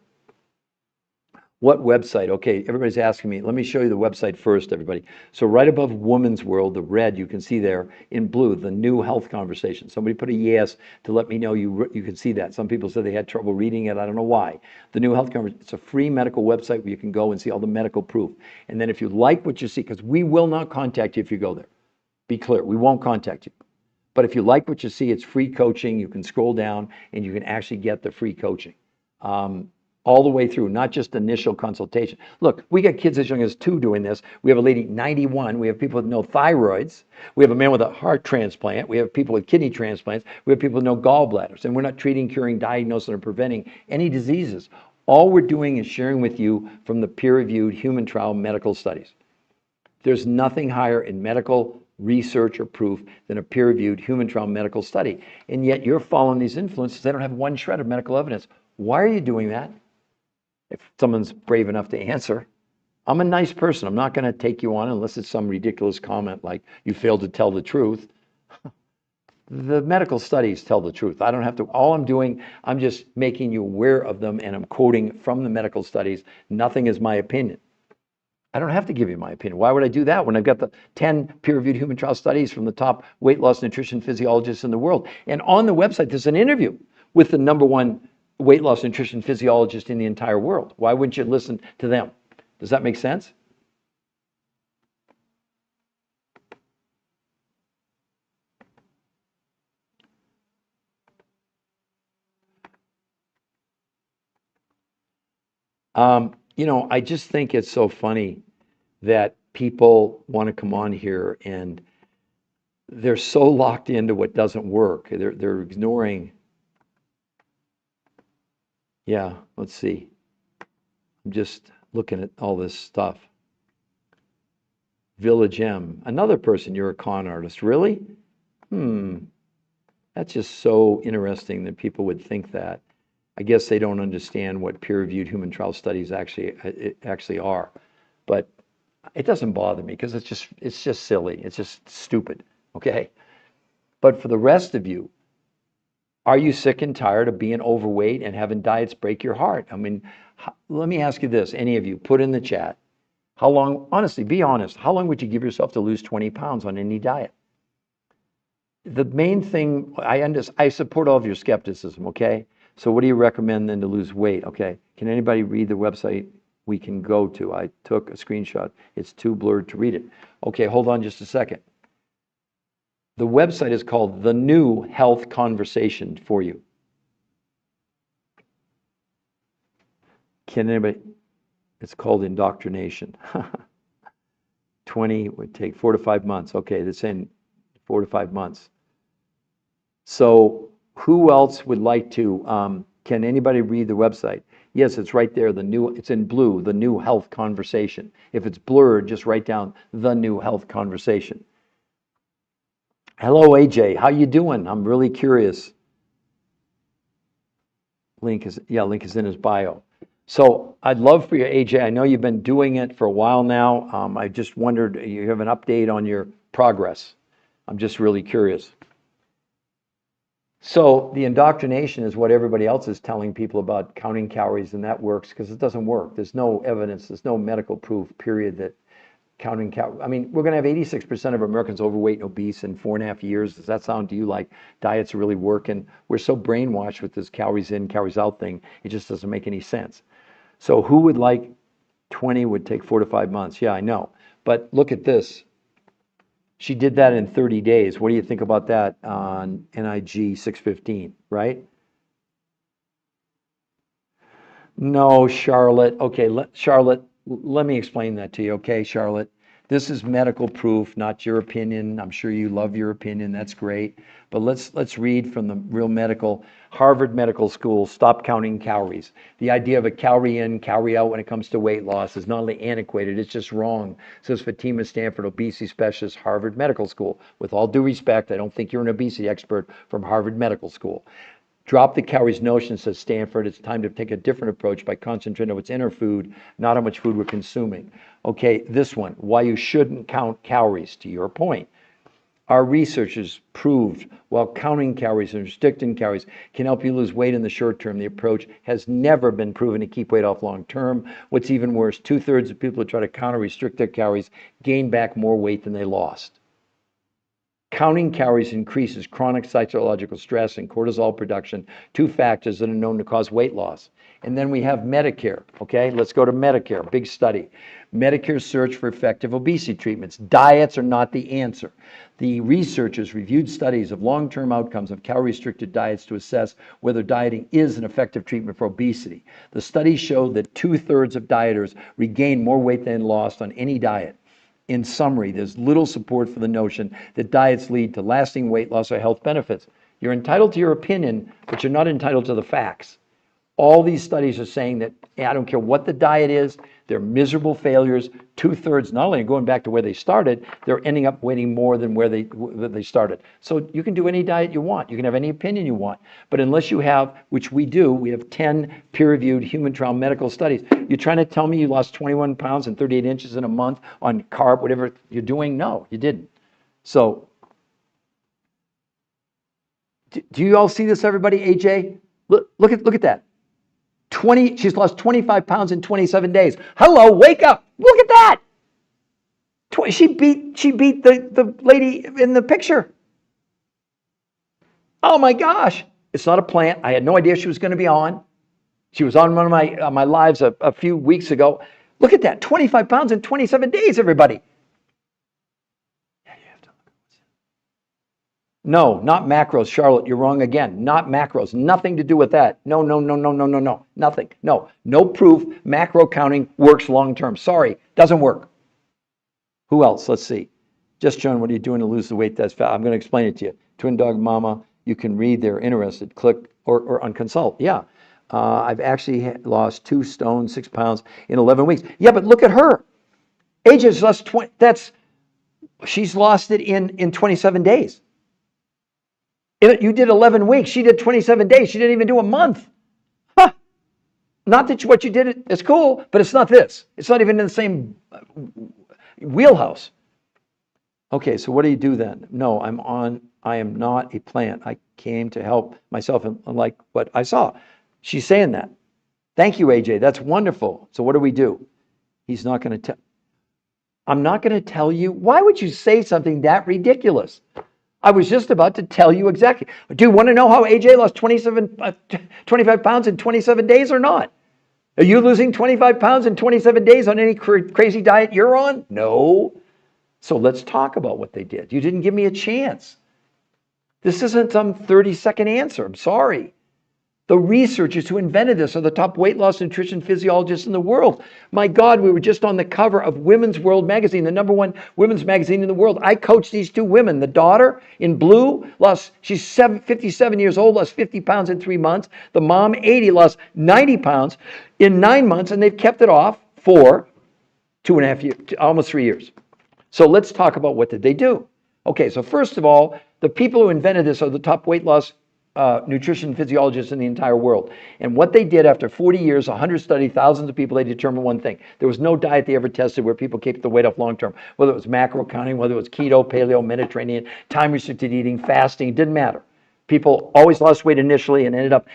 What website? Okay, everybody's asking me. Let me show you the website first, everybody. So right above Woman's World, the red, you can see there in blue, the New Health Conversation. Somebody put a yes to let me know you can see that. Some people said they had trouble reading it. I don't know why. The New Health Conversation, it's a free medical website where you can go and see all the medical proof. And then if you like what you see, because we will not contact you if you go there. Be clear, we won't contact you. But if you like what you see, it's free coaching. You can scroll down and you can actually get the free coaching. All the way through, not just initial consultation. Look, we got kids as young as 2 doing this. We have a lady 91. We have people with no thyroids. We have a man with a heart transplant. We have people with kidney transplants. We have people with no gallbladders. And we're not treating, curing, diagnosing, or preventing any diseases. All we're doing is sharing with you from the peer-reviewed human trial medical studies. There's nothing higher in medical research or proof than a peer-reviewed human trial medical study. And yet you're following these influences. They don't have one shred of medical evidence. Why are you doing that? If someone's brave enough to answer. I'm a nice person. I'm not going to take you on unless it's some ridiculous comment like you failed to tell the truth. The medical studies tell the truth. I don't have to, all I'm doing, I'm just making you aware of them and I'm quoting from the medical studies. Nothing is my opinion. I don't have to give you my opinion. Why would I do that when I've got the 10 peer-reviewed human trial studies from the top weight loss nutrition physiologists in the world? And on the website, there's an interview with the #1 weight loss nutrition physiologist in the entire world. Why wouldn't you listen to them? Does that make sense? I just think it's so funny that people want to come on here and they're so locked into what doesn't work. They're ignoring. Yeah, let's see. I'm just looking at all this stuff. Village M, another person, you're a con artist. Really? That's just so interesting that people would think that. I guess they don't understand what peer-reviewed human trial studies actually are. But it doesn't bother me because it's just silly. It's just stupid. Okay? But for the rest of you, are you sick and tired of being overweight and having diets break your heart? I mean, let me ask you this, any of you, put in the chat. How long, honestly, be honest, how long would you give yourself to lose 20 pounds on any diet? The main thing, I support all of your skepticism, okay? So what do you recommend then to lose weight? Okay, can anybody read the website we can go to? I took a screenshot. It's too blurred to read it. Okay, hold on just a second. The website is called The New Health Conversation for you. Can anybody? It's called indoctrination. 20 would take 4 to 5 months. Okay, that's in 4 to 5 months. So who else would like to, can anybody read the website? Yes, it's right there, it's in blue, The New Health Conversation. If it's blurred, just write down The New Health Conversation. Hello, AJ, how you doing? I'm really curious. Link is in his bio. So I'd love for you, AJ, I know you've been doing it for a while now. I just wondered, you have an update on your progress. I'm just really curious. So the indoctrination is what everybody else is telling people about counting calories, and that works because it doesn't work. There's no evidence, there's no medical proof, period, that counting calories. I mean, we're going to have 86% of Americans overweight and obese in 4.5 years. Does that sound to you like diets are really working? We're so brainwashed with this calories in, calories out thing, it just doesn't make any sense. So who would like 20 would take 4 to 5 months? Yeah, I know. But look at this. She did that in 30 days. What do you think about that on NIG 615, right? No, Charlotte. Okay, Charlotte, let me explain that to you, okay, Charlotte? This is medical proof, not your opinion. I'm sure you love your opinion. That's great. But let's read from the real medical, Harvard Medical School, Stop Counting Calories. The idea of a calorie in, calorie out when it comes to weight loss is not only antiquated, it's just wrong. Says Fatima Stanford, obesity specialist, Harvard Medical School. With all due respect, I don't think you're an obesity expert from Harvard Medical School. Drop the calories notion, says Stanford. It's time to take a different approach by concentrating on what's in our food, not how much food we're consuming. Okay, this one, why you shouldn't count calories, to your point. Our researchers proved while counting calories and restricting calories can help you lose weight in the short term, the approach has never been proven to keep weight off long term. What's even worse, 2/3 of people who try to count or restrict their calories gain back more weight than they lost. Counting calories increases chronic psychological stress and cortisol production, two factors that are known to cause weight loss. And then we have Medicare, okay? Let's go to Medicare, big study. Medicare's search for effective obesity treatments. Diets are not the answer. The researchers reviewed studies of long-term outcomes of calorie-restricted diets to assess whether dieting is an effective treatment for obesity. The studies showed that 2/3 of dieters regained more weight than lost on any diet. In summary, there's little support for the notion that diets lead to lasting weight loss or health benefits. You're entitled to your opinion, but you're not entitled to the facts. All these studies are saying that, I don't care what the diet is, they're miserable failures. 2/3, not only going back to where they started, they're ending up weighing more than where they started. So you can do any diet you want. You can have any opinion you want. But unless you have, which we do, we have 10 peer-reviewed human trial medical studies. You're trying to tell me you lost 21 pounds and 38 inches in a month on carb, whatever you're doing? No, you didn't. So do you all see this, everybody? AJ, look at that. She's lost 25 pounds in 27 days. Hello, wake up. Look at that. She beat the lady in the picture. Oh my gosh. It's not a plant. I had no idea she was going to be on. She was on one of my lives a few weeks ago. Look at that. 25 pounds in 27 days, everybody. No, not macros, Charlotte. You're wrong again. Not macros. Nothing to do with that. No, no, no, no, no, no, no. Nothing. No, no proof. Macro counting works long term. Sorry, doesn't work. Who else? Let's see. Just John, what are you doing to lose the weight that's fat? I'm going to explain it to you. Twin Dog Mama, you can read. They're interested. Click or on consult. Yeah. I've actually lost 2 stone, 6 pounds in 11 weeks. Yeah, but look at her. AJ's lost 20. She's lost it in 27 days. You did 11 weeks. She did 27 days. She didn't even do a month. Huh. Not that what you did is cool, but it's not this. It's not even in the same wheelhouse. Okay, so what do you do then? No, I am not a plant. I came to help myself and like what I saw. She's saying that. Thank you, AJ. That's wonderful. So what do we do? He's not going to tell. I'm not going to tell you. Why would you say something that ridiculous? I was just about to tell you exactly. Do you want to know how AJ lost 25 pounds in 27 days or not? Are you losing 25 pounds in 27 days on any crazy diet you're on? No. So let's talk about what they did. You didn't give me a chance. This isn't some 30-second answer. I'm sorry. The researchers who invented this are the top weight loss nutrition physiologists in the world. My God, we were just on the cover of Women's World magazine, the #1 women's magazine in the world. I coached these 2 women. The daughter in blue she's 57 years old, lost 50 pounds in 3 months. The mom, 80, lost 90 pounds in 9 months, and they've kept it off for 2.5 years, almost 3 years. So let's talk about what did they do. Okay, so first of all, the people who invented this are the top weight loss nutrition physiologists in the entire world. And what they did after 40 years, 100 studies, thousands of people, they determined one thing. There was no diet they ever tested where people kept the weight off long term, whether it was macro counting, whether it was keto, paleo, Mediterranean, time restricted eating, fasting, it didn't matter. People always lost weight initially and ended up,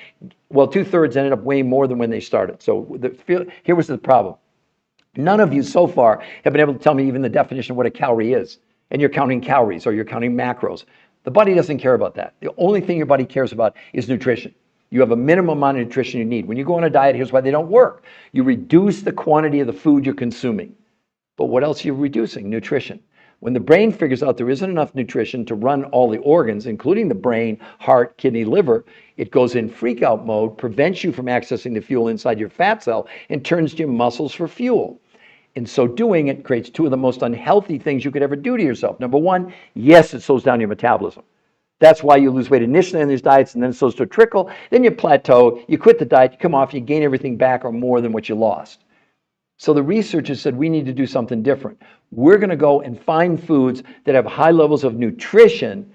well, 2/3 ended up weighing more than when they started. So here was the problem. None of you so far have been able to tell me even the definition of what a calorie is. And you're counting calories or you're counting macros. The body doesn't care about that. The only thing your body cares about is nutrition. You have a minimum amount of nutrition you need. When you go on a diet, here's why they don't work. You reduce the quantity of the food you're consuming. But what else are you reducing? Nutrition. When the brain figures out there isn't enough nutrition to run all the organs, including the brain, heart, kidney, liver, it goes in freak out mode, prevents you from accessing the fuel inside your fat cell, and turns to your muscles for fuel. In so doing, it creates 2 of the most unhealthy things you could ever do to yourself. Number 1, yes, it slows down your metabolism. That's why you lose weight initially on these diets, and then it starts to trickle. Then you plateau, you quit the diet, you come off, you gain everything back or more than what you lost. So the researchers said we need to do something different. We're going to go and find foods that have high levels of nutrition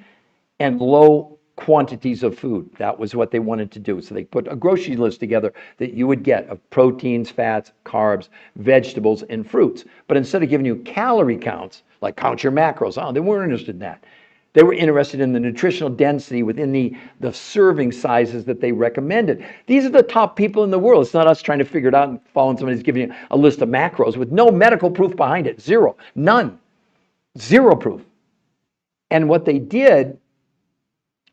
and low quantities of food. That was what they wanted to do. So they put a grocery list together that you would get of proteins, fats, carbs, vegetables, and fruits. But instead of giving you calorie counts, like count your macros, they weren't interested in that. They were interested in the nutritional density within the serving sizes that they recommended. These are the top people in the world. It's not us trying to figure it out and following somebody's giving you a list of macros with no medical proof behind it. Zero. None. Zero proof. And what they did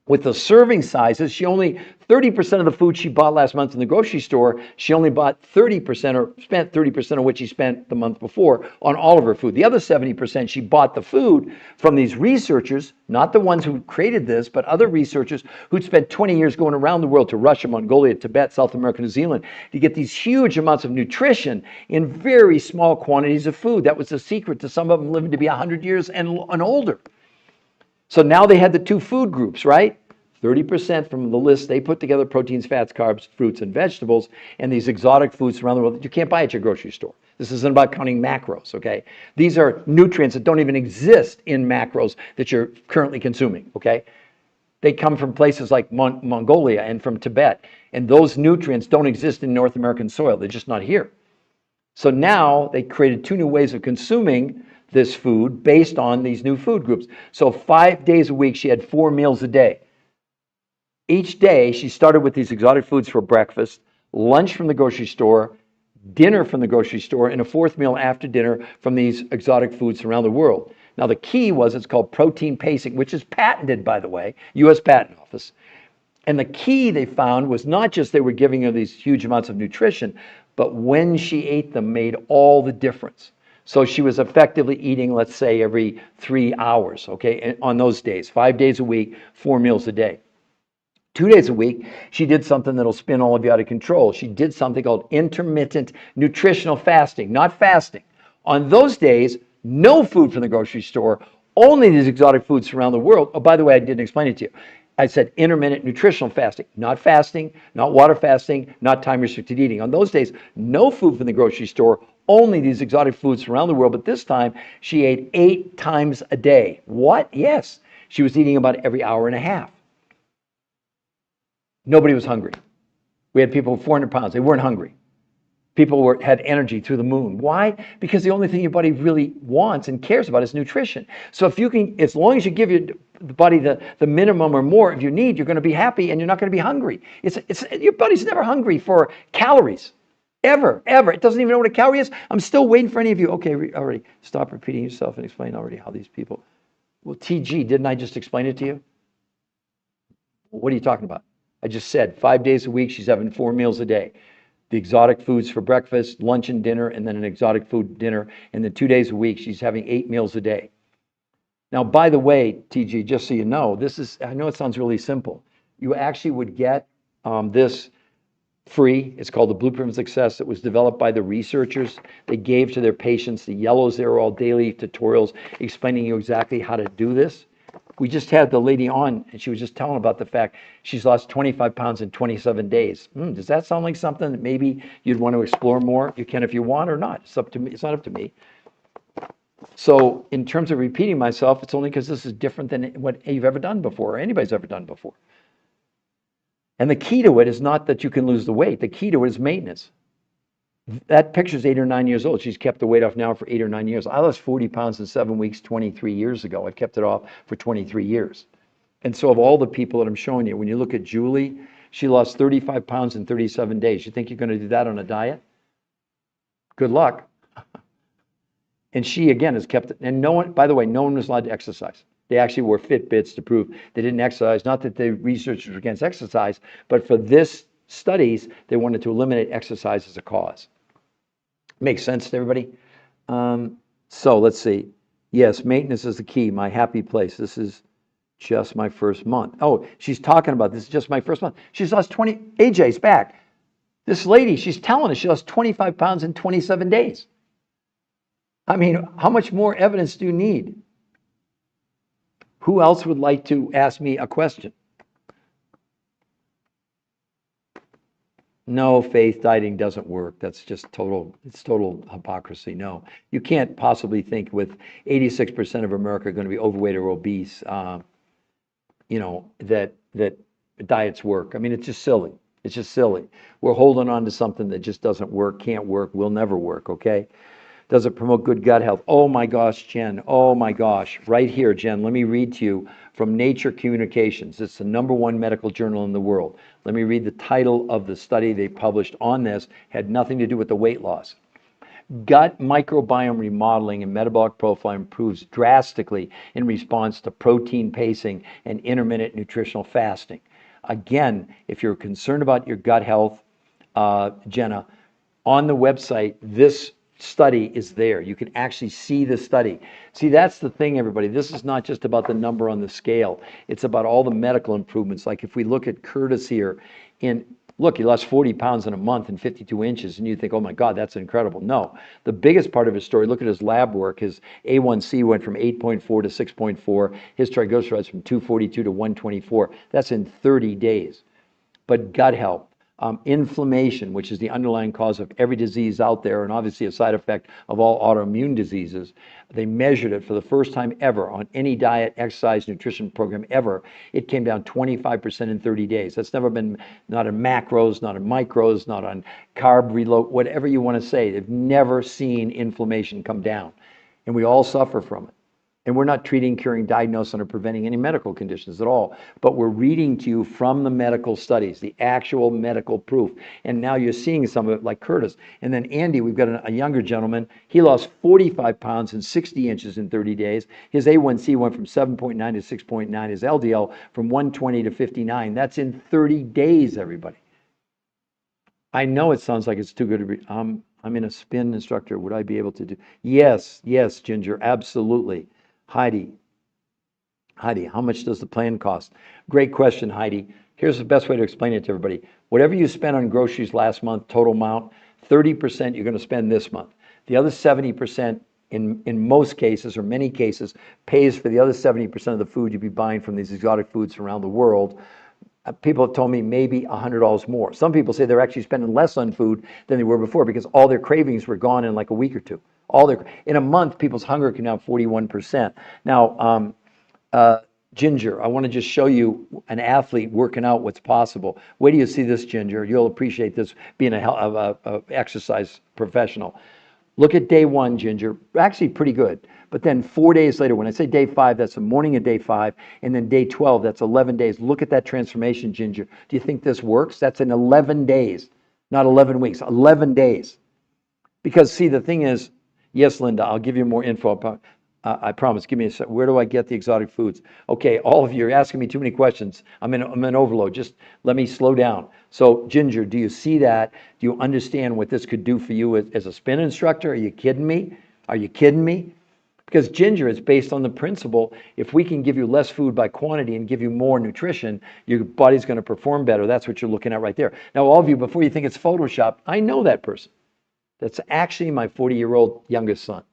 with the serving sizes, 30% of the food she bought last month in the grocery store, she only bought 30% or spent 30% of what she spent the month before on all of her food. The other 70%, she bought the food from these researchers, not the ones who created this, but other researchers who'd spent 20 years going around the world to Russia, Mongolia, Tibet, South America, New Zealand, to get these huge amounts of nutrition in very small quantities of food. That was the secret to some of them living to be 100 years and older. So now they had the 2 food groups, right? 30% from the list they put together: proteins, fats, carbs, fruits, and vegetables, and these exotic foods around the world that you can't buy at your grocery store. This isn't about counting macros, okay? These are nutrients that don't even exist in macros that you're currently consuming, okay? They come from places like Mongolia and from Tibet, and those nutrients don't exist in North American soil. They're just not here. So now they created 2 new ways of consuming this food based on these new food groups. So 5 days a week, she had 4 meals a day. Each day, she started with these exotic foods for breakfast, lunch from the grocery store, dinner from the grocery store, and a 4th meal after dinner from these exotic foods around the world. Now, the key was it's called protein pacing, which is patented, by the way, U.S. Patent Office. And the key they found was not just they were giving her these huge amounts of nutrition, but when she ate them made all the difference. So she was effectively eating, let's say, every 3 hours, okay, on those days, 5 days a week, 4 meals a day. 2 days a week, she did something that'll spin all of you out of control. She did something called intermittent nutritional fasting, not fasting. On those days, no food from the grocery store, only these exotic foods around the world. Oh, by the way, I didn't explain it to you. I said intermittent nutritional fasting, not water fasting, not time restricted eating. On those days, no food from the grocery store, only these exotic foods around the world. But this time, she ate 8 times a day. What? Yes. She was eating about every hour and a half. Nobody was hungry. We had people 400 pounds. They weren't hungry. People had energy through the moon. Why? Because the only thing your body really wants and cares about is nutrition. So if you can, as long as you give your body the minimum or more of your need, you're going to be happy and you're not going to be hungry. Your body's never hungry for calories. Ever. It doesn't even know what a calorie is. I'm still waiting for any of you. Okay, already. Stop repeating yourself and explain already how these people. Well, TG, didn't I just explain it to you? What are you talking about? I just said 5 days a week, she's having 4 meals a day. The exotic foods for breakfast, lunch and dinner, and then an exotic food dinner. And then 2 days a week, she's having 8 meals a day. Now, by the way, TG, just so you know, I know it sounds really simple. You actually would get this free. It's called the Blueprint of Success. It was developed by the researchers. They gave to their patients. The yellows there are all daily tutorials explaining you exactly how to do this. We just had the lady on, and she was just telling about the fact she's lost 25 pounds in 27 days. Does that sound like something that maybe you'd want to explore more? You can if you want or not. It's up to me. It's not up to me. So in terms of repeating myself, it's only because this is different than what you've ever done before or anybody's ever done before. And the key to it is not that you can lose the weight. The key to it is maintenance. That picture's 8 or 9 years old. She's kept the weight off now for 8 or 9 years. I lost 40 pounds in 7 weeks 23 years ago. I've kept it off for 23 years. And so of all the people that I'm showing you, when you look at Julie, she lost 35 pounds in 37 days. You think you're going to do that on a diet? Good luck. And she, again, has kept it. And no one, by the way, no one was allowed to exercise. They actually wore Fitbits to prove they didn't exercise. Not that the researchers were against exercise, but for this studies, they wanted to eliminate exercise as a cause. Makes sense to everybody? So let's see. Yes, maintenance is the key. My happy place. This is just my first month. Oh, she's talking about this is just my first month. She's lost 20. AJ's back. This lady, she's telling us she lost 25 pounds in 27 days. I mean, how much more evidence do you need? Who else would like to ask me a question? No, faith dieting doesn't work. That's just total hypocrisy. No, you can't possibly think with 86% of America going to be overweight or obese, that diets work. I mean, it's just silly. It's just silly. We're holding on to something that just doesn't work, can't work, will never work, okay? Does it promote good gut health? Oh my gosh, Jen. Oh my gosh. Right here, Jen, let me read to you from Nature Communications. It's the #1 medical journal in the world. Let me read the title of the study they published on this. Had nothing to do with the weight loss. Gut microbiome remodeling and metabolic profile improves drastically in response to protein pacing and intermittent nutritional fasting. Again, if you're concerned about your gut health, Jenna, on the website, this study is there. You can actually see the study. See, that's the thing, everybody. This is not just about the number on the scale. It's about all the medical improvements. Like if we look at Curtis here, look, he lost 40 pounds in a month and 52 inches, and you think, oh my God, that's incredible. No, the biggest part of his story, look at his lab work. His A1C went from 8.4 to 6.4. His triglycerides from 242 to 124. That's in 30 days. But gut health, inflammation, which is the underlying cause of every disease out there, and obviously a side effect of all autoimmune diseases. They measured it for the first time ever on any diet, exercise, nutrition program ever. It came down 25% in 30 days. That's never been, not in macros, not in micros, not on carb reload, whatever you want to say. They've never seen inflammation come down. And we all suffer from it. And we're not treating, curing, diagnosing, or preventing any medical conditions at all. But we're reading to you from the medical studies, the actual medical proof. And now you're seeing some of it like Curtis. And then Andy, we've got a younger gentleman. He lost 45 pounds and 60 inches in 30 days. His A1C went from 7.9 to 6.9. His LDL from 120 to 59. That's in 30 days, everybody. I know it sounds like it's too good to be. I'm in a spin instructor. Would I be able to do? Yes, yes, Ginger, absolutely. Heidi, how much does the plan cost? Great question, Heidi. Here's the best way to explain it to everybody. Whatever you spent on groceries last month, total amount, 30% you're going to spend this month. The other 70%, in most cases or many cases, pays for the other 70% of the food you'd be buying from these exotic foods around the world. People have told me maybe $100 more. Some people say they're actually spending less on food than they were before because all their cravings were gone in like a week or two. In a month, people's hunger can now 41%. Now, Ginger, I want to just show you an athlete working out what's possible. Wait till you see this, Ginger. You'll appreciate this being a exercise professional. Look at day one, Ginger. Actually pretty good. But then 4 days later, when I say day 5, that's the morning of day 5. And then day 12, that's 11 days. Look at that transformation, Ginger. Do you think this works? That's in 11 days, not 11 weeks, 11 days. Because see, the thing is, yes, Linda, I'll give you more info. I promise. Give me a sec. Where do I get the exotic foods? Okay, all of you are asking me too many questions. I'm in overload. Just let me slow down. So, Ginger, do you see that? Do you understand what this could do for you as a spin instructor? Are you kidding me? Are you kidding me? Because Ginger is based on the principle, if we can give you less food by quantity and give you more nutrition, your body's going to perform better. That's what you're looking at right there. Now, all of you, before you think it's Photoshop, I know that person. That's actually my 40-year-old youngest son.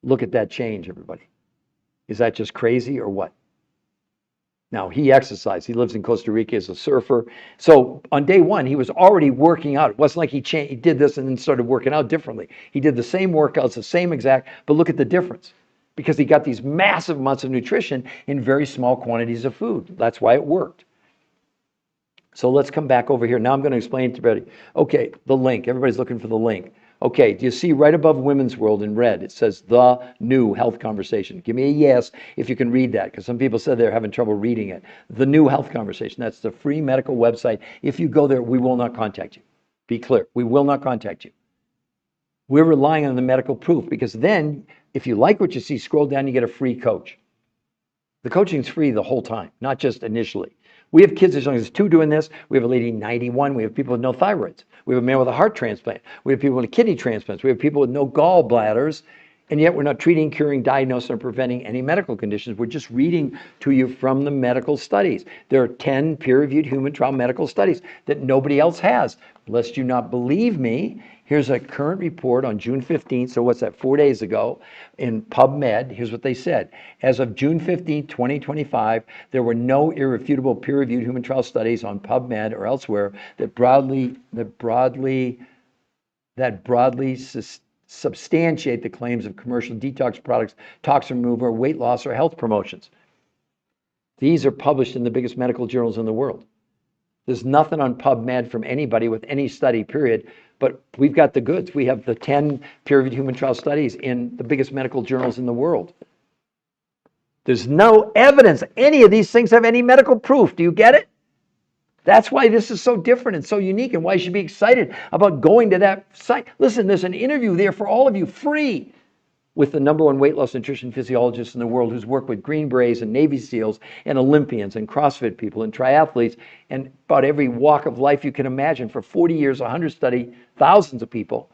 Look at that change, everybody. Is that just crazy or what? Now, he exercised. He lives in Costa Rica as a surfer. So on day 1, he was already working out. It wasn't like he did this and then started working out differently. He did the same workouts, the same exact, but look at the difference. Because he got these massive amounts of nutrition in very small quantities of food. That's why it worked. So let's come back over here. Now I'm going to explain to everybody. Okay, the link. Everybody's looking for the link. Okay, do you see right above Women's World in red, it says the new health conversation. Give me a yes if you can read that, because some people said they're having trouble reading it. The new health conversation, that's the free medical website. If you go there, we will not contact you. Be clear, we will not contact you. We're relying on the medical proof, because then if you like what you see, scroll down, you get a free coach. The coaching's free the whole time, not just initially. We have kids as young as 2 doing this. We have a lady 91. We have people with no thyroids. We have a man with a heart transplant. We have people with kidney transplants. We have people with no gallbladders. And yet we're not treating, curing, diagnosing, or preventing any medical conditions. We're just reading to you from the medical studies. There are 10 peer-reviewed human trial medical studies that nobody else has. Lest you not believe me, here's a current report on June 15th. So what's that, 4 days ago in PubMed. Here's what they said. As of June 15th, 2025, there were no irrefutable peer-reviewed human trial studies on PubMed or elsewhere that broadly substantiate the claims of commercial detox products, toxin remover, weight loss, or health promotions. These are published in the biggest medical journals in the world. There's nothing on PubMed from anybody with any study, period. But we've got the goods. We have the 10 peer-reviewed human trial studies in the biggest medical journals in the world. There's no evidence any of these things have any medical proof. Do you get it? That's why this is so different and so unique, and why you should be excited about going to that site. Listen, there's an interview there for all of you, free, with the #1 weight loss nutrition physiologist in the world, who's worked with Green Berets and Navy SEALs and Olympians and CrossFit people and triathletes and about every walk of life you can imagine. For 40 years, 100 studied thousands of people.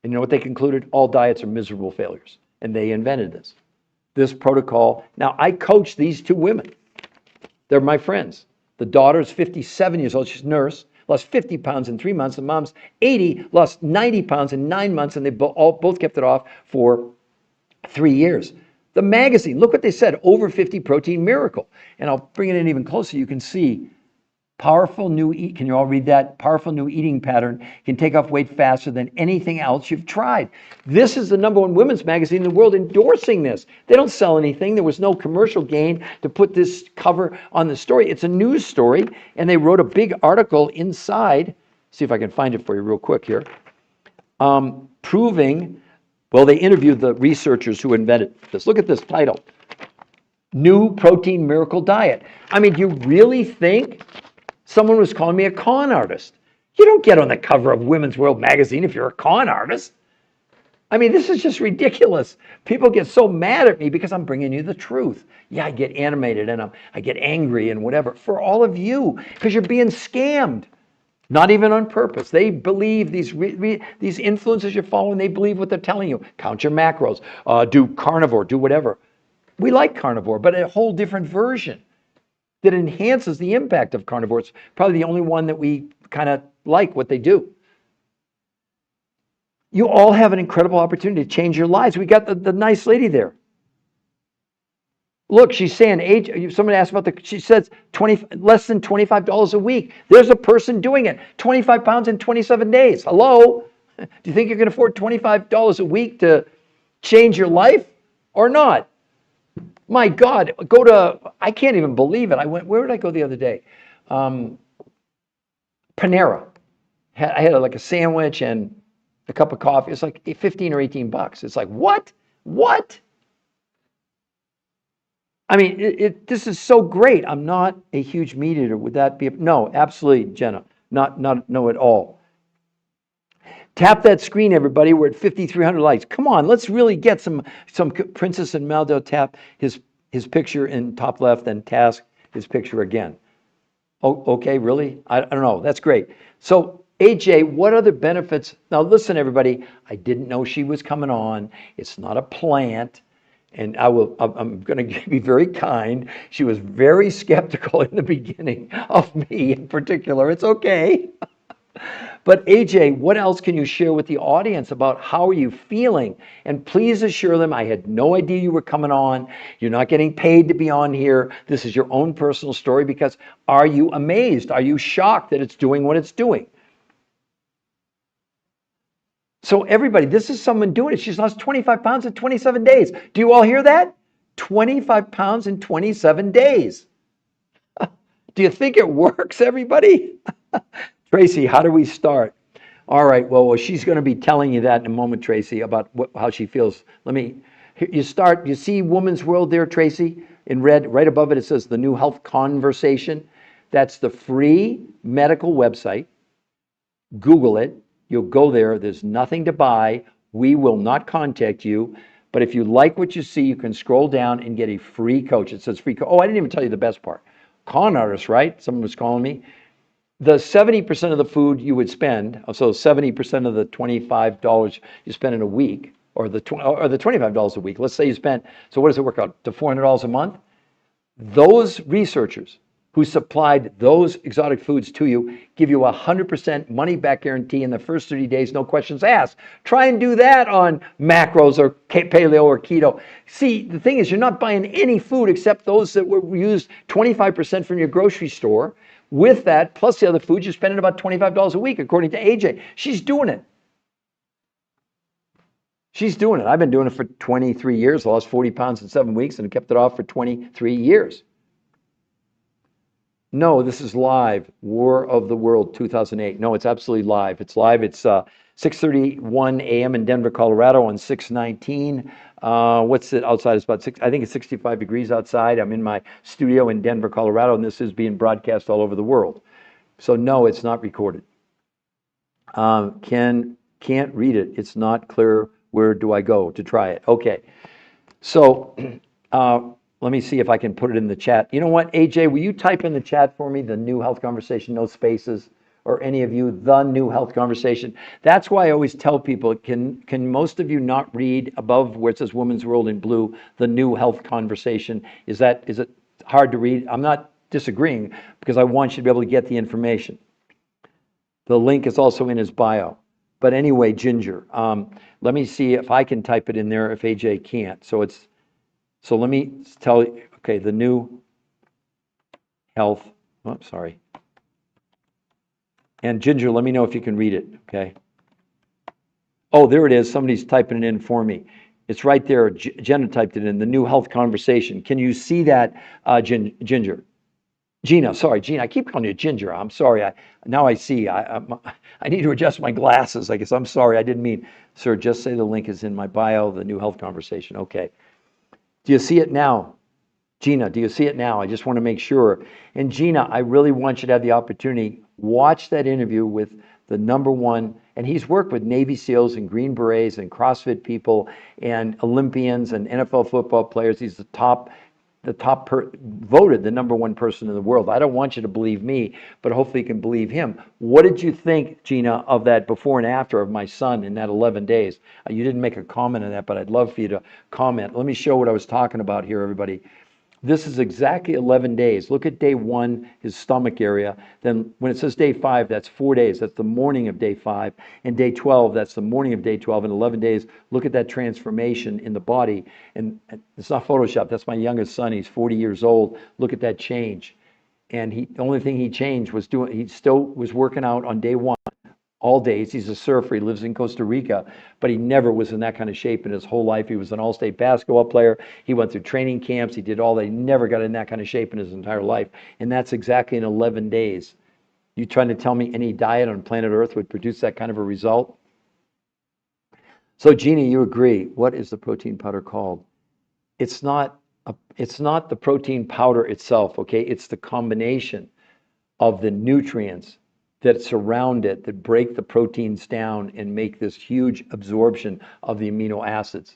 And you know what they concluded? All diets are miserable failures. And they invented this protocol. Now, I coach these 2 women. They're my friends. The daughter's 57 years old. She's a nurse. Lost 50 pounds in 3 months. The mom's 80, lost 90 pounds in 9 months, and they both kept it off for 3 years. The magazine, look what they said, over 50 protein miracle. And I'll bring it in even closer. You can see powerful new can you all read that? Powerful new eating pattern can take off weight faster than anything else you've tried. This is the #1 women's magazine in the world endorsing this. They don't sell anything. There was no commercial gain to put this cover on the story. It's a news story, and they wrote a big article inside. See if I can find it for you real quick here. Proving, well, they interviewed the researchers who invented this. Look at this title. New Protein Miracle Diet. I mean, do you really think someone was calling me a con artist? You don't get on the cover of Women's World magazine if you're a con artist. I mean, this is just ridiculous. People get so mad at me because I'm bringing you the truth. Yeah, I get animated and I get angry and whatever. For all of you, because you're being scammed. Not even on purpose. They believe these influencers you're following, they believe what they're telling you. Count your macros, do carnivore, do whatever. We like carnivore, but a whole different version that enhances the impact of carnivore. It's probably the only one that we kind of like what they do. You all have an incredible opportunity to change your lives. We got the nice lady there. Look, she's saying age. Someone asked about she says less than $25 a week. There's a person doing it. 25 pounds in 27 days. Hello? Do you think you can afford $25 a week to change your life or not? My God, I can't even believe it. Where did I go the other day? Panera. I had like a sandwich and a cup of coffee. It's like 15 or 18 bucks. It's like, what? What? I mean, this is so great. I'm not a huge meat eater. Would that be? No, absolutely, Jenna. No at all. Tap that screen, everybody. We're at 5,300 likes. Come on, let's really get some Princess and Maldo. Tap his picture in top left and task his picture again. Oh, okay, really? I don't know. That's great. So AJ, what other benefits? Now listen, everybody. I didn't know she was coming on. It's not a plant. And I'm going to be very kind. She was very skeptical in the beginning of me in particular. It's okay. But AJ, what else can you share with the audience about how are you feeling? And please assure them I had no idea you were coming on. You're not getting paid to be on here. This is your own personal story because are you amazed? Are you shocked that it's doing what it's doing? So everybody, this is someone doing it. She's lost 25 pounds in 27 days. Do you all hear that? 25 pounds in 27 days. Do you think it works, everybody? Tracy, how do we start? All right, well, she's going to be telling you that in a moment, Tracy, about how she feels. You see Woman's World there, Tracy, in red, right above it, it says the New Health Conversation. That's the free medical website. Google it. You'll go there. There's nothing to buy. We will not contact you. But if you like what you see, you can scroll down and get a free coach. It says free coach. Oh, I didn't even tell you the best part. Con artist, right? Someone was calling me. The 70% of the food you would spend, so 70% of the $25 you spend in a week, or the $25 a week. Let's say you spent, so what does it work out to $400 a month? Those researchers who supplied those exotic foods to you give you 100% money back guarantee in the first 30 days, no questions asked. Try and do that on macros or paleo or keto. See, the thing is, you're not buying any food except those that were used 25% from your grocery store. With that, plus the other foods, you're spending about $25 a week, according to AJ. She's doing it. She's doing it. I've been doing it for 23 years. I lost 40 pounds in 7 weeks and kept it off for 23 years. No, this is live. War of the World 2008. No, it's absolutely live. It's live. It's 6:31 a.m. in Denver, Colorado on 6/19. What's it outside? It's about I think it's 65 degrees outside. I'm in my studio in Denver, Colorado, and this is being broadcast all over the world. So no, it's not recorded. Can't read it. It's not clear. Where do I go to try it? Okay. So let me see if I can put it in the chat. You know what, AJ, will you type in the chat for me, the New Health Conversation, no spaces, or any of you, the New Health Conversation? That's why I always tell people, can most of you not read above where it says Woman's World in blue, the New Health Conversation? Is it hard to read? I'm not disagreeing because I want you to be able to get the information. The link is also in his bio. But anyway, Ginger, let me see if I can type it in there if AJ can't. So let me tell you, okay, the New Health, sorry. And Ginger, let me know if you can read it, okay? Oh, there it is. Somebody's typing it in for me. It's right there. Jenna typed it in, the New Health Conversation. Can you see that, Ginger? Gina, sorry, Gina. I keep calling you Ginger. I'm sorry. Now I see. I need to adjust my glasses, I guess. I'm sorry. I didn't mean, sir, just say the link is in my bio, the New Health Conversation. Okay. Do you see it now? Gina, do you see it now? I just want to make sure. And Gina, I really want you to have the opportunity, watch that interview with the #1, and he's worked with Navy SEALs and Green Berets and CrossFit people and Olympians and NFL football players. He's the top voted the #1 person in the world. I don't want you to believe me, but hopefully you can believe him. What did you think, Gina, of that before and after of my son in that 11 days? You didn't make a comment on that, but I'd love for you to comment. Let me show what I was talking about here, everybody. This is exactly 11 days. Look at day 1, his stomach area. Then when it says day 5, that's 4 days. That's the morning of day 5. And day 12, that's the morning of day 12. And 11 days, look at that transformation in the body. And it's not Photoshop. That's my youngest son. He's 40 years old. Look at that change. And the only thing he changed was he still was working out on day 1. All days. He's a surfer. He lives in Costa Rica, but he never was in that kind of shape in his whole life. He was an all-state basketball player. He went through training camps. He did all that. He never got in that kind of shape in his entire life. And that's exactly in 11 days. You trying to tell me any diet on planet Earth would produce that kind of a result? So, Jeannie, you agree. What is the protein powder called? It's not the protein powder itself, okay? It's the combination of the nutrients that surround it, that break the proteins down and make this huge absorption of the amino acids.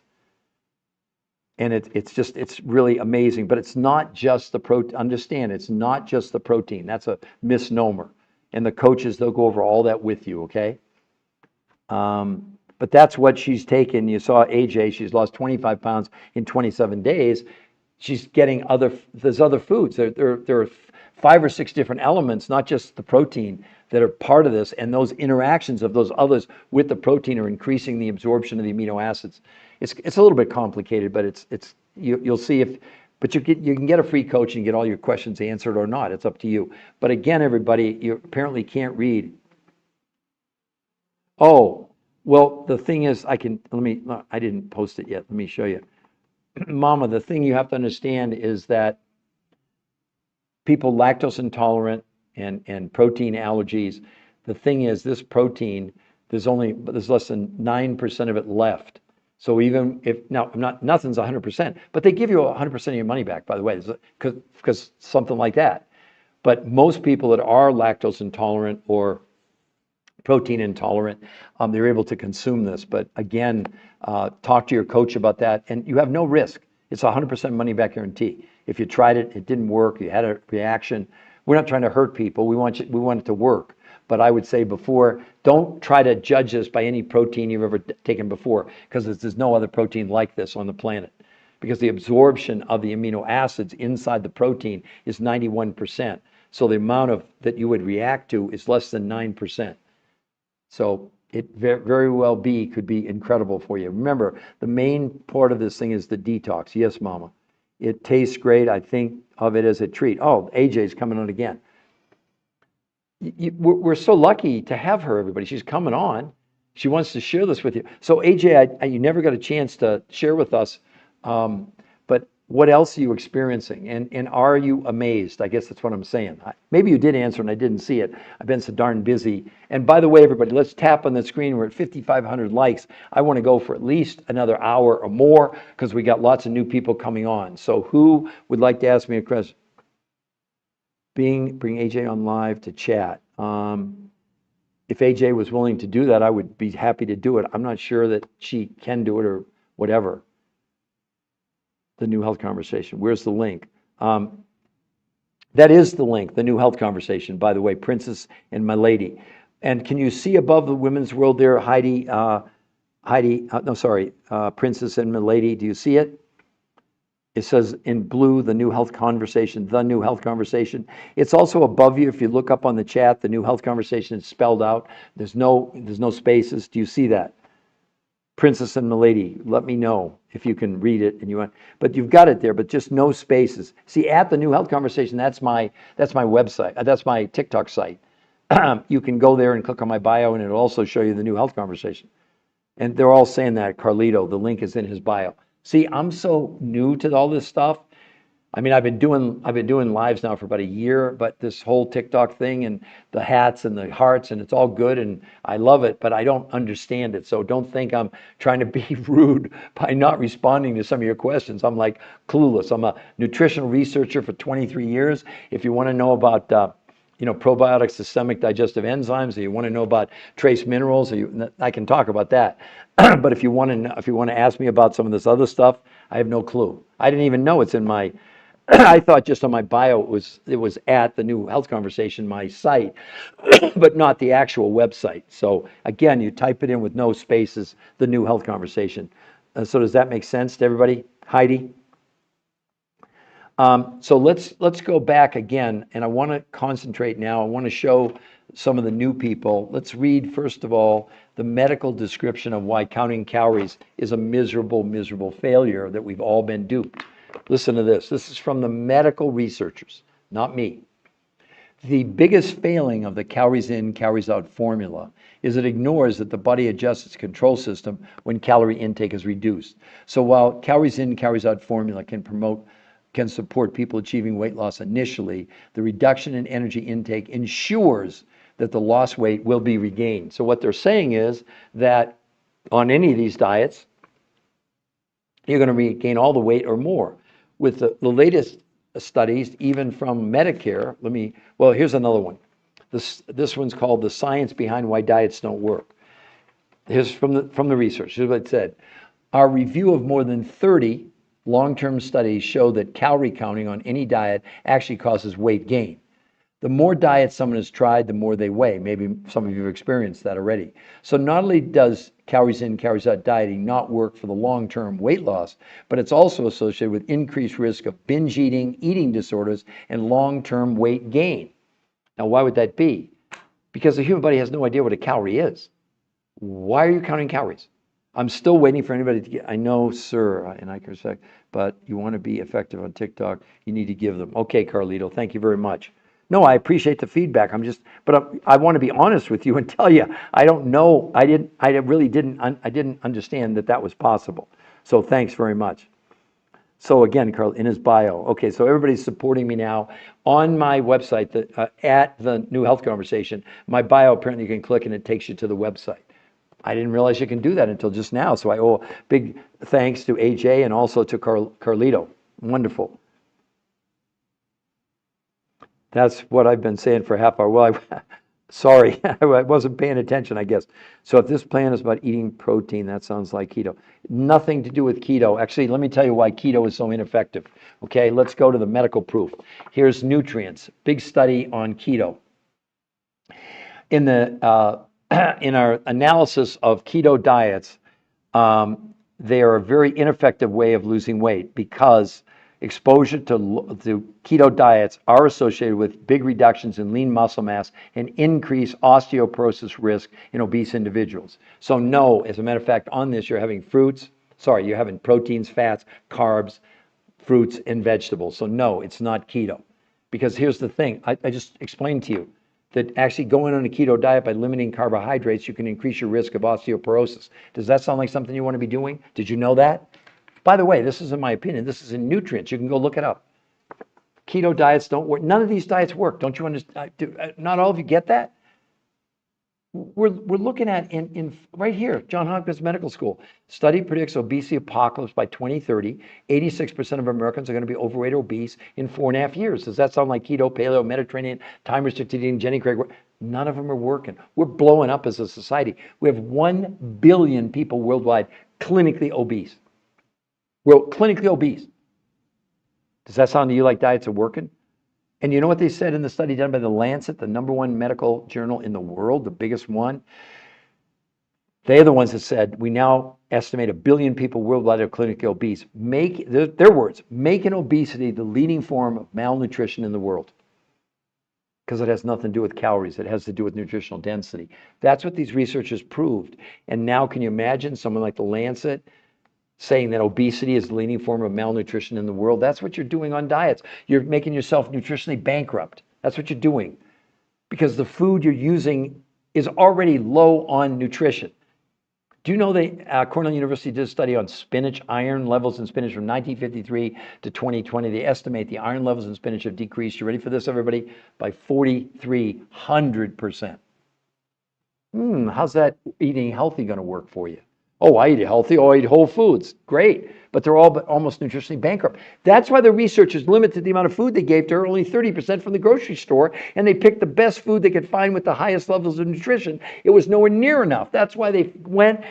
And it's really amazing. But it's not just the protein. Understand, it's not just the protein. That's a misnomer. And the coaches, they'll go over all that with you, okay? But that's what she's taken. You saw AJ, she's lost 25 pounds in 27 days. She's getting there's other foods. There are 5 or 6 different elements, not just the protein, that are part of this, and those interactions of those others with the protein are increasing the absorption of the amino acids. It's a little bit complicated, but you'll see but you can get a free coach and get all your questions answered or not. It's up to you. But again, everybody, you apparently can't read. Oh, well, the thing is, I didn't post it yet. Let me show you. Mama, the thing you have to understand is that people lactose intolerant and protein allergies, the thing is, this protein, there's less than 9% of it left. So even if, now, nothing's 100%, but they give you 100% of your money back, by the way, because something like that. But most people that are lactose intolerant or protein intolerant, they're able to consume this. But again, talk to your coach about that, and you have no risk. It's 100% money back guarantee. If you tried it, it didn't work, you had a reaction. We're not trying to hurt people. We want it to work. But I would say don't try to judge this by any protein you've ever taken before, because there's no other protein like this on the planet. Because the absorption of the amino acids inside the protein is 91%. So the amount that you would react to is less than 9%. So it very well could be incredible for you. Remember, the main part of this thing is the detox. Yes, Mama. It tastes great. I think of it as a treat. Oh, AJ's coming on again. We're so lucky to have her, everybody. She's coming on. She wants to share this with you. So AJ, you never got a chance to share with us, but what else are you experiencing? And are you amazed? I guess that's what I'm saying. Maybe you did answer and I didn't see it. I've been so darn busy. And by the way, everybody, let's tap on the screen. We're at 5,500 likes. I want to go for at least another hour or more because we got lots of new people coming on. So who would like to ask me a question? Bring AJ on live to chat. If AJ was willing to do that, I would be happy to do it. I'm not sure that she can do it or whatever. The New Health Conversation. Where's the link? That is the link, the New Health Conversation, by the way, Princess and My Lady. And can you see above the women's world there, Princess and My Lady, do you see it? It says in blue, the New Health Conversation, the New Health Conversation. It's also above you. If you look up on the chat, the New Health Conversation is spelled out. There's no spaces. Do you see that? Princess and Milady, let me know if you can read it and you want, but you've got it there, but just no spaces. See, at the New Health Conversation, that's my website, that's my TikTok site. You can go there and click on my bio, and it'll also show you the New Health Conversation. And they're all saying that, Carlito, the link is in his bio. See, I'm so new to all this stuff. I mean, I've been doing lives now for about a year, but this whole TikTok thing and the hats and the hearts, and it's all good and I love it, but I don't understand it. So don't think I'm trying to be rude by not responding to some of your questions. I'm like clueless. I'm a nutritional researcher for 23 years. If you want to know about probiotics, systemic digestive enzymes, or you want to know about trace minerals, I can talk about that. But if you want to ask me about some of this other stuff, I have no clue. I didn't even know it's in my I thought just on my bio it was at the New Health Conversation, my site, but not the actual website. So again, you type it in with no spaces, the New Health Conversation. So does that make sense to everybody? Heidi? So let's go back again, and I want to concentrate now. I want to show some of the new people. Let's read, first of all, the medical description of why counting calories is a miserable, miserable failure that we've all been duped. Listen to this. This is from the medical researchers, not me. The biggest failing of the calories in, calories out formula is it ignores that the body adjusts its control system when calorie intake is reduced. So while calories in, calories out formula can support people achieving weight loss initially, the reduction in energy intake ensures that the lost weight will be regained. So what they're saying is that on any of these diets, you're going to regain all the weight or more. With the latest studies, even from Medicare, well, here's another one. This one's called The Science Behind Why Diets Don't Work. Here's from the research. Here's what it said. Our review of more than 30 long-term studies show that calorie counting on any diet actually causes weight gain. The more diets someone has tried, the more they weigh. Maybe some of you have experienced that already. So not only does calories in, calories out dieting not work for the long-term weight loss, but it's also associated with increased risk of binge eating, eating disorders, and long-term weight gain. Now, why would that be? Because the human body has no idea what a calorie is. Why are you counting calories? I'm still waiting for anybody to get, I know, sir, and I can say, but you want to be effective on TikTok, you need to give them. Okay, Carlito, thank you very much. No, I appreciate the feedback. I want to be honest with you and tell you, I don't know, I didn't understand that was possible. So thanks very much. So again, Carl, in his bio. Okay, so everybody's supporting me now. On my website, at the New Health Conversation, my bio, apparently you can click and it takes you to the website. I didn't realize you can do that until just now. So I owe big thanks to AJ and also to Carlito. Wonderful. That's what I've been saying for a half hour. Well, sorry, I wasn't paying attention, I guess. So if this plan is about eating protein, that sounds like keto. Nothing to do with keto. Actually, let me tell you why keto is so ineffective. Okay, let's go to the medical proof. Here's nutrients. Big study on keto. In the in our analysis of keto diets, they are a very ineffective way of losing weight because exposure to keto diets are associated with big reductions in lean muscle mass and increased osteoporosis risk in obese individuals. So no, as a matter of fact, on this, you're having you're having proteins, fats, carbs, fruits, and vegetables. So no, it's not keto. Because here's the thing, I just explained to you that actually going on a keto diet by limiting carbohydrates, you can increase your risk of osteoporosis. Does that sound like something you want to be doing? Did you know that? By the way, this is in my opinion, this is in nutrients. You can go look it up. Keto diets don't work. None of these diets work. Don't you understand? Not all of you get that? We're looking at in right here, Johns Hopkins Medical School. Study predicts obesity apocalypse by 2030. 86% of Americans are going to be overweight or obese in 4.5 years. Does that sound like keto, paleo, Mediterranean, time-restricted eating, Jenny Craig? None of them are working. We're blowing up as a society. We have 1 billion people worldwide clinically obese. We're clinically obese. Does that sound to you like diets are working? And you know what they said in the study done by the Lancet, the #1 medical journal in the world, the biggest one? They're the ones that said, we now estimate 1 billion people worldwide are clinically obese. Their words, making obesity the leading form of malnutrition in the world. Because it has nothing to do with calories. It has to do with nutritional density. That's what these researchers proved. And now can you imagine someone like the Lancet saying that obesity is the leading form of malnutrition in the world? That's what you're doing on diets. You're making yourself nutritionally bankrupt. That's what you're doing. Because the food you're using is already low on nutrition. Do you know that Cornell University did a study on spinach, iron levels in spinach from 1953 to 2020? They estimate the iron levels in spinach have decreased, you ready for this, everybody? By 4,300%. How's that eating healthy going to work for you? Oh, I eat healthy. Oh, I eat whole foods. Great. But they're all but almost nutritionally bankrupt. That's why the researchers limited the amount of food they gave to her, only 30% from the grocery store, and they picked the best food they could find with the highest levels of nutrition. It was nowhere near enough. That's why they went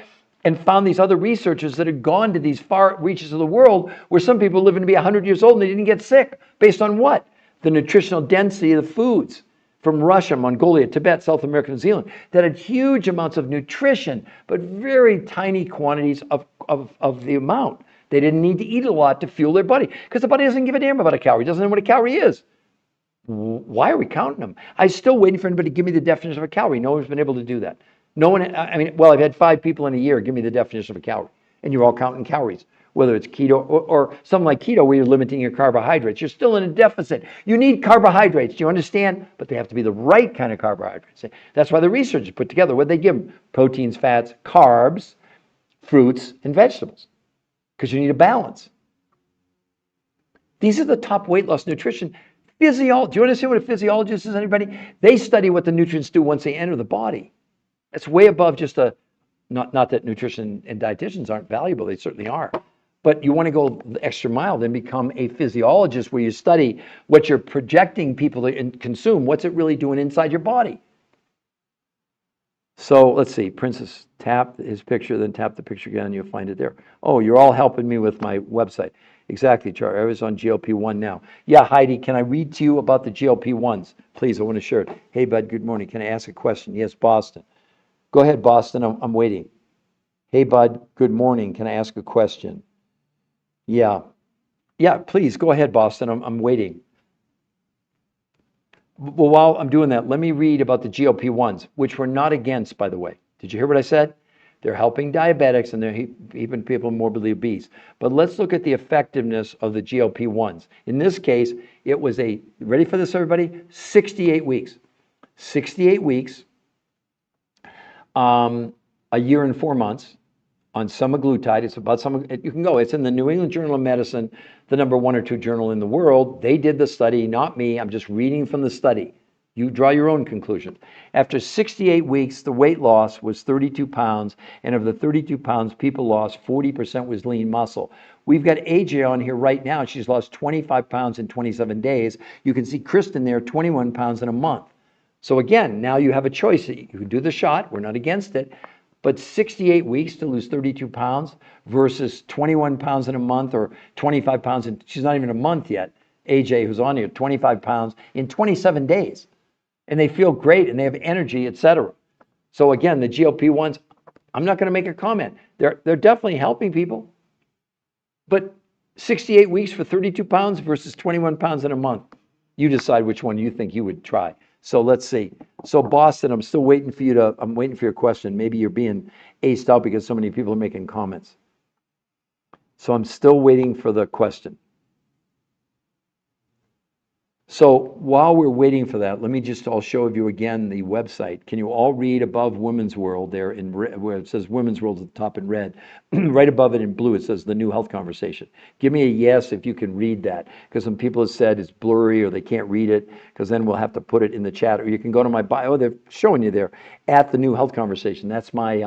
and found these other researchers that had gone to these far reaches of the world where some people living to be 100 years old and they didn't get sick. Based on what? The nutritional density of the foods from Russia, Mongolia, Tibet, South America, New Zealand, that had huge amounts of nutrition, but very tiny quantities of the amount. They didn't need to eat a lot to fuel their body because the body doesn't give a damn about a calorie. It doesn't know what a calorie is. Why are we counting them? I'm still waiting for anybody to give me the definition of a calorie. No one's been able to do that. No one, I mean, well, I've had 5 people in a year give me the definition of a calorie, and you're all counting calories, whether it's keto or something like keto where you're limiting your carbohydrates. You're still in a deficit. You need carbohydrates. Do you understand? But they have to be the right kind of carbohydrates. That's why the researchers put together what they give them: proteins, fats, carbs, fruits, and vegetables, because you need a balance. These are the top weight loss nutrition. Do you understand what a physiologist is, anybody? They study what the nutrients do once they enter the body. It's way above just not that nutrition and dietitians aren't valuable, they certainly are. But you want to go the extra mile, then become a physiologist where you study what you're projecting people to consume, what's it really doing inside your body. So let's see, Princess, tap his picture, then tap the picture again, and you'll find it there. Oh, you're all helping me with my website. Exactly, Charlie. I was on GLP-1 now. Yeah, Heidi, can I read to you about the GLP-1s? Please, I want to share it. Hey, bud, good morning. Can I ask a question? Yes, Boston. Go ahead, Boston. I'm waiting. Hey, bud, good morning. Can I ask a question? Yeah. Yeah, please, go ahead, Boston. I'm waiting. Well, while I'm doing that, let me read about the GLP-1s, which we're not against, by the way. Did you hear what I said? They're helping diabetics and they're keeping people morbidly obese. But let's look at the effectiveness of the GLP-1s. In this case, it was ready for this, everybody? 68 weeks. 68 weeks, a year and 4 months on semaglutide. It's about you can go. It's in the New England Journal of Medicine, the number 1 or 2 journal in the world. They did the study, not me. I'm just reading from the study. You draw your own conclusions. After 68 weeks, the weight loss was 32 pounds, and of the 32 pounds people lost, 40% was lean muscle. We've got AJ on here right now. She's lost 25 pounds in 27 days. You can see Kristen there, 21 pounds in a month. So again, now you have a choice. You can do the shot. We're not against it. But 68 weeks to lose 32 pounds versus 21 pounds in a month, or 25 pounds, and she's not even a month yet. AJ, who's on here, 25 pounds in 27 days. And they feel great and they have energy, etc. So again, the GLP-1s, I'm not going to make a comment. They're definitely helping people. But 68 weeks for 32 pounds versus 21 pounds in a month. You decide which one you think you would try. So let's see. So Boston, I'm still waiting for I'm waiting for your question. Maybe you're being aced out because so many people are making comments. So I'm still waiting for the question. So while we're waiting for that, I'll show you again the website. Can you all read above Women's World there where it says Women's World at the top in red? Right above it in blue, it says the New Health Conversation. Give me a yes if you can read that, because some people have said it's blurry or they can't read it, because then we'll have to put it in the chat. Or you can go to my bio. They're showing you there at the New Health Conversation. That's my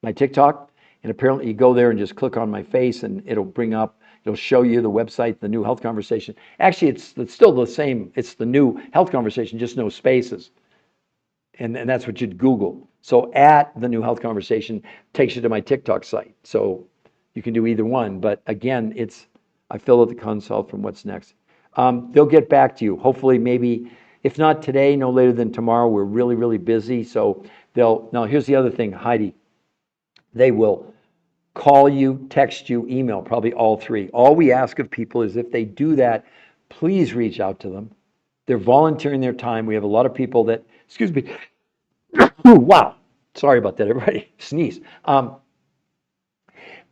my TikTok. And apparently you go there and just click on my face and it'll bring up, it'll show you the website, the New Health Conversation. Actually, it's still the same. It's the New Health Conversation, just no spaces. And that's what you'd Google. So at the New Health Conversation takes you to my TikTok site. So you can do either one. But again, I fill out the consult from what's next. They'll get back to you. Hopefully, maybe, if not today, no later than tomorrow. We're really, really busy. So now here's the other thing, Heidi. They will call you, text you, email, probably all 3. All we ask of people is if they do that, please reach out to them. They're volunteering their time. We have a lot of people that, excuse me, wow, sorry about that, everybody, sneeze. But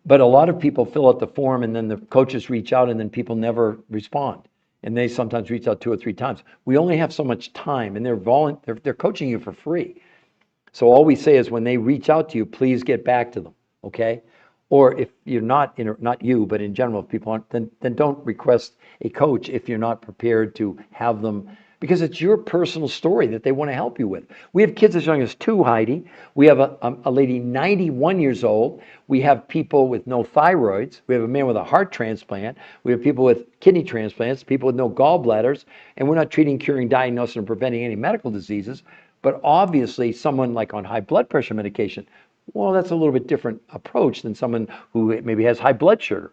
a lot of people fill out the form and then the coaches reach out and then people never respond. And they sometimes reach out 2 or 3 times. We only have so much time and they're coaching you for free. So all we say is when they reach out to you, please get back to them, okay? Or if you're not you, but in general, if people aren't, then don't request a coach if you're not prepared to have them, because it's your personal story that they want to help you with. We have kids as young as 2, Heidi. We have a lady 91 years old. We have people with no thyroids. We have a man with a heart transplant. We have people with kidney transplants, people with no gallbladders, and we're not treating, curing, diagnosing, or preventing any medical diseases. But obviously, someone like on high blood pressure medication, Well, that's a little bit different approach than someone who maybe has high blood sugar.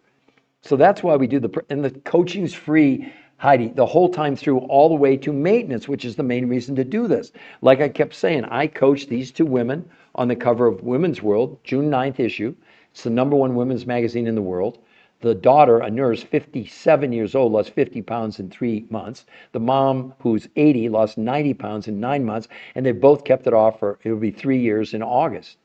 So that's why we do and the coaching's free, Heidi, the whole time through, all the way to maintenance, which is the main reason to do this. Like I kept saying, I coached these two women on the cover of Women's World, June 9th issue. It's the #1 women's magazine in the world. The daughter, a nurse, 57 years old, lost 50 pounds in 3 months. The mom, who's 80, lost 90 pounds in 9 months, and they both kept it off for, it'll be 3 years in August.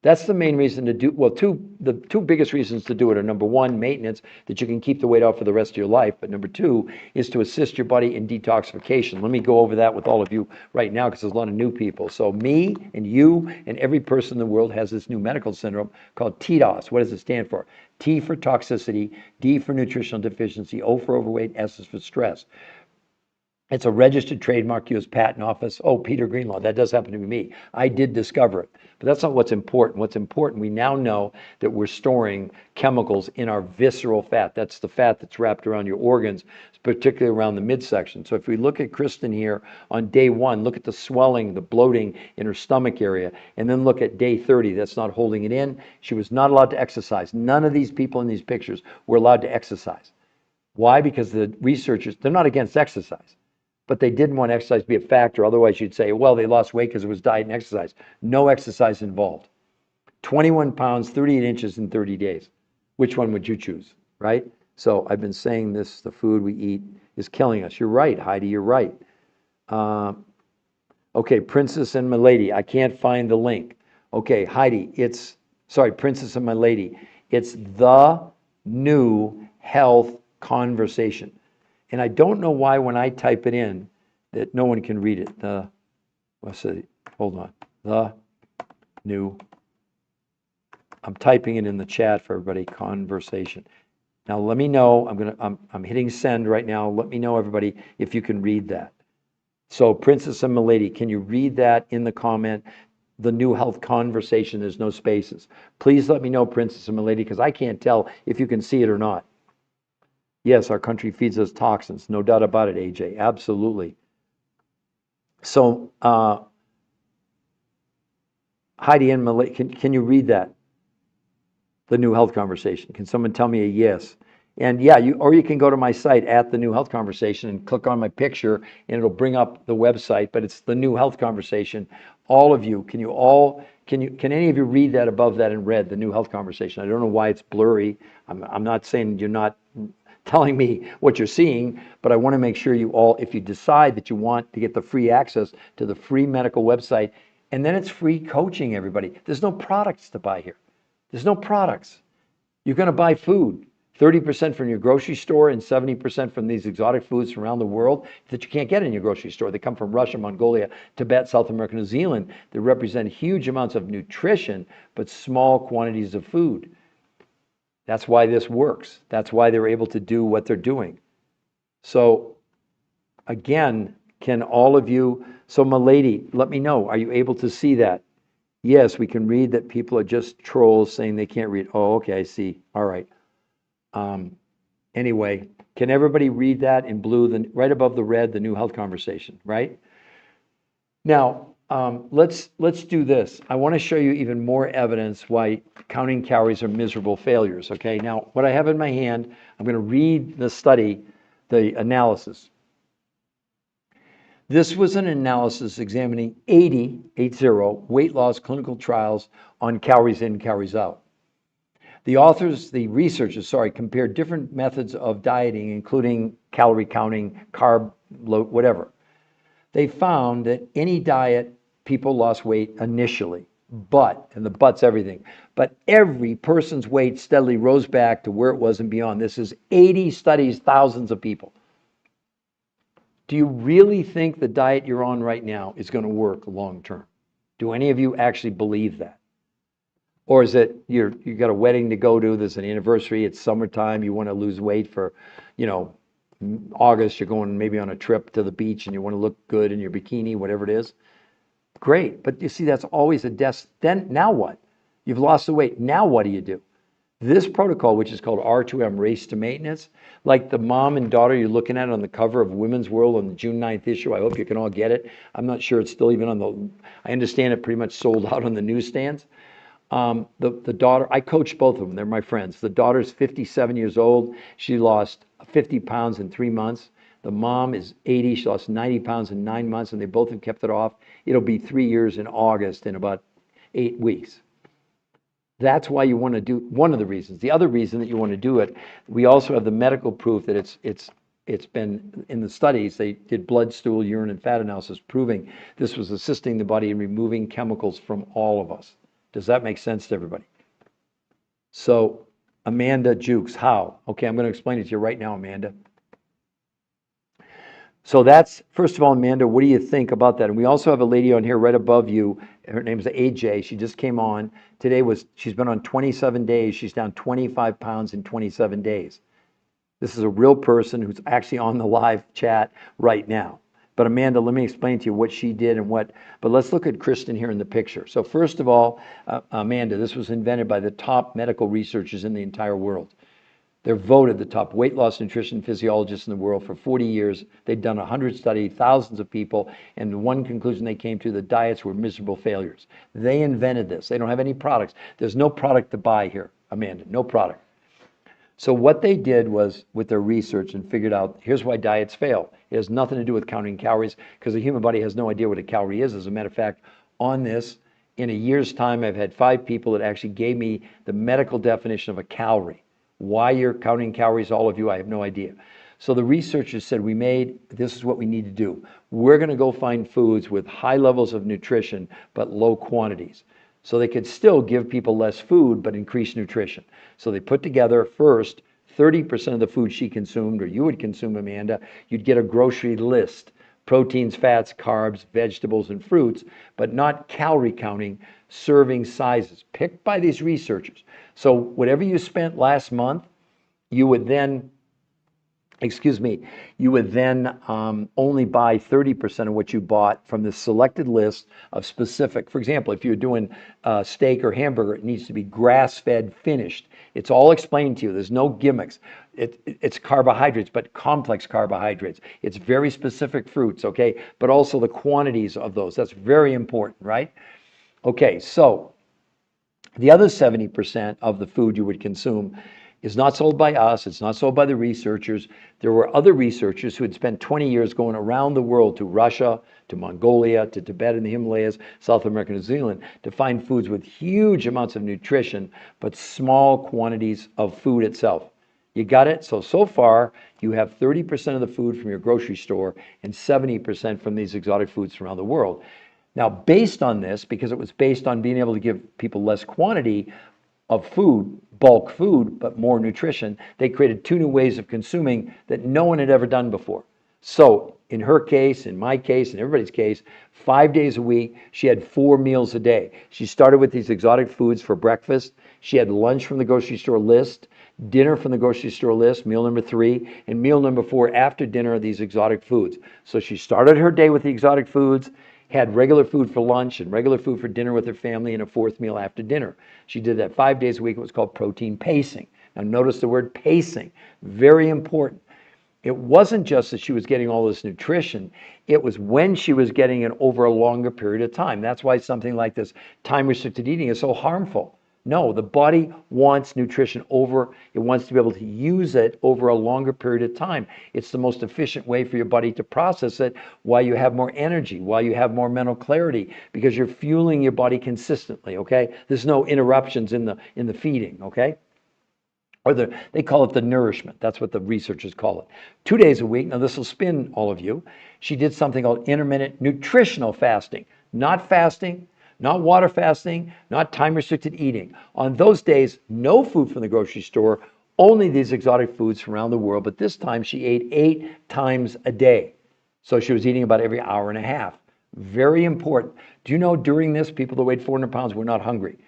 That's the main reason to do, well, the two biggest reasons to do it are, #1, maintenance, that you can keep the weight off for the rest of your life. But #2 is to assist your body in detoxification. Let me go over that with all of you right now because there's a lot of new people. So me and you and every person in the world has this new medical syndrome called TDOS. What does it stand for? T for toxicity, D for nutritional deficiency, O for overweight, S is for stress. It's a registered trademark, U.S. Patent Office. Oh, Peter Greenlaw, that does happen to be me. I did discover it. But that's not what's important. What's important, we now know that we're storing chemicals in our visceral fat. That's the fat that's wrapped around your organs, particularly around the midsection. So if we look at Kristen here on day 1, look at the swelling, the bloating in her stomach area, and then look at day 30. That's not holding it in. She was not allowed to exercise. None of these people in these pictures were allowed to exercise. Why? Because the researchers, they're not against exercise, but they didn't want exercise to be a factor. Otherwise, you'd say, well, they lost weight because it was diet and exercise. No exercise involved. 21 pounds, 38 inches in 30 days. Which one would you choose, right? So I've been saying this, the food we eat is killing us. You're right, Heidi, you're right. Okay, Princess and My Lady, I can't find the link. Okay, Heidi, Princess and My Lady, it's the new health conversation. And I don't know why when I type it in that no one can read it. Hold on. The new, I'm typing it in the chat for everybody, conversation. Now let me know, I'm hitting send right now. Let me know, everybody, if you can read that. So Princess and Milady, can you read that in the comment? The new health conversation, there's no spaces. Please let me know, Princess and Milady, because I can't tell if you can see it or not. Yes, our country feeds us toxins. No doubt about it, AJ. Absolutely. So, Heidi and Malay, can you read that? The new health conversation. Can someone tell me a yes? And yeah, you can go to my site at the new health conversation and click on my picture and it'll bring up the website, but it's the new health conversation. All of you, can any of you read that above that in red, the new health conversation? I don't know why it's blurry. I'm not saying you're not telling me what you're seeing, but I want to make sure you all, if you decide that you want to get the free access to the free medical website, and then it's free coaching, everybody. There's no products to buy here. There's no products. You're going to buy food, 30% from your grocery store and 70% from these exotic foods from around the world that you can't get in your grocery store. They come from Russia, Mongolia, Tibet, South America, New Zealand. They represent huge amounts of nutrition, but small quantities of food. That's why this works. That's why they're able to do what they're doing. So again, can all of you, so my lady, let me know, are you able to see that? Yes, we can read that people are just trolls saying they can't read. Oh, okay, I see. All right. Anyway, can everybody read that in blue, right above the red, the new health conversation, right? Now, let's do this. I want to show you even more evidence why counting calories are miserable failures, okay? Now, what I have in my hand, I'm going to read the study, the analysis. This was an analysis examining 80 weight loss clinical trials on calories in, calories out. The researchers, compared different methods of dieting, including calorie counting, carb load, whatever. They found that any diet, people lost weight initially, and the but's everything, but every person's weight steadily rose back to where it was and beyond. This is 80 studies, thousands of people. Do you really think the diet you're on right now is going to work long term? Do any of you actually believe that? Or is it you got a wedding to go to, there's an anniversary, it's summertime, you want to lose weight for, August, you're going maybe on a trip to the beach and you want to look good in your bikini, whatever it is. Great, but you see, that's always then now what? You've lost the weight, now what do you do? This protocol, which is called R2M, Race to Maintenance, like the mom and daughter you're looking at on the cover of Women's World on the June 9th issue. I hope you can all get it. I'm not sure it's still even on the, I understand it pretty much sold out on the newsstands. The daughter, I coach both of them. They're my friends. The daughter's 57 years old. She lost 50 pounds in 3 months. The mom is 80. She lost 90 pounds in 9 months, and they both have kept it off. It'll be 3 years in August in about 8 weeks. That's why you want to do, one of the reasons. The other reason that you want to do it, we also have the medical proof that it's been in the studies. They did blood, stool, urine, and fat analysis proving this was assisting the body in removing chemicals from all of us. Does that make sense to everybody? So, Amanda Jukes, how? Okay, I'm going to explain it to you right now, Amanda. So that's, first of all, Amanda, what do you think about that? And we also have a lady on here right above you. Her name's AJ. She just came on. She's been on 27 days. She's down 25 pounds in 27 days. This is a real person who's actually on the live chat right now. But Amanda, let me explain to you what she did and what, but let's look at Kristen here in the picture. So first of all, Amanda, this was invented by the top medical researchers in the entire world. They're voted the top weight loss nutrition physiologists in the world for 40 years. They've done 100 studies, thousands of people, and the one conclusion they came to, the diets were miserable failures. They invented this. They don't have any products. There's no product to buy here, Amanda, no product. So what they did was, with their research, and figured out, here's why diets fail. It has nothing to do with counting calories, because the human body has no idea what a calorie is. As a matter of fact, on this, in a year's time, I've had 5 people that actually gave me the medical definition of a calorie. Why you're counting calories, all of you, I have no idea. So the researchers said, this is what we need to do. We're going to go find foods with high levels of nutrition, but low quantities. So they could still give people less food, but increase nutrition. So they put together first 30% of the food she consumed, or you would consume, Amanda, you'd get a grocery list. Proteins, fats, carbs, vegetables, and fruits, but not calorie counting, serving sizes picked by these researchers. So whatever you spent last month, you would then, only buy 30% of what you bought from the selected list of specific. For example, if you're doing steak or hamburger, it needs to be grass-fed, finished. It's all explained to you. There's no gimmicks. It's carbohydrates, but complex carbohydrates. It's very specific fruits, okay? But also the quantities of those. That's very important, right? Okay, so the other 70% of the food you would consume is not sold by us. It's not sold by the researchers. There were other researchers who had spent 20 years going around the world to Russia, to Mongolia, to Tibet and the Himalayas, South America, New Zealand, to find foods with huge amounts of nutrition, but small quantities of food itself. You got it? So far, you have 30% of the food from your grocery store and 70% from these exotic foods from around the world. Now, based on this, because it was based on being able to give people less quantity of food, bulk food, but more nutrition, they created 2 new ways of consuming that no one had ever done before. So in her case, in my case, in everybody's case, 5 days a week, she had 4 meals a day. She started with these exotic foods for breakfast. She had lunch from the grocery store list, dinner from the grocery store list, meal number 3, and meal number 4 after dinner, these exotic foods. So she started her day with the exotic foods, had regular food for lunch and regular food for dinner with her family, and a 4th meal after dinner. She did that 5 days a week. It was called protein pacing. Now notice the word pacing, very important. It wasn't just that she was getting all this nutrition, it was when she was getting it over a longer period of time. That's why something like this time-restricted eating is so harmful. No, the body wants nutrition it wants to be able to use it over a longer period of time. It's the most efficient way for your body to process it while you have more energy, while you have more mental clarity, because you're fueling your body consistently, okay? There's no interruptions in the feeding, okay? Or they call it the nourishment. That's what the researchers call it. 2 days a week, now this will spin all of you, she did something called intermittent nutritional fasting. Not fasting, not water fasting, not time-restricted eating. On those days, no food from the grocery store, only these exotic foods from around the world, but this time she ate 8 times a day. So she was eating about every hour and a half. Very important. Do you know during this, people that weighed 400 pounds were not hungry?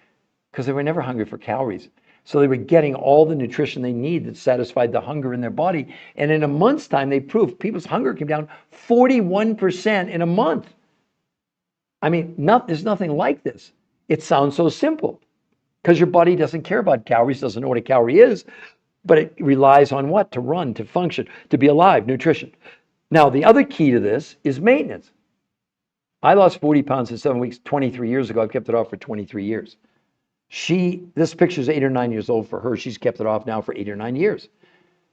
Because they were never hungry for calories. So they were getting all the nutrition they need that satisfied the hunger in their body. And in a month's time, they proved people's hunger came down 41% in a month. I mean, there's nothing like this. It sounds so simple. Because your body doesn't care about calories, doesn't know what a calorie is, but it relies on what? To run, to function, to be alive, nutrition. Now, the other key to this is maintenance. I lost 40 pounds in 7 weeks 23 years ago. I've kept it off for 23 years. This picture's 8 or 9 years old for her. She's kept it off now for 8 or 9 years.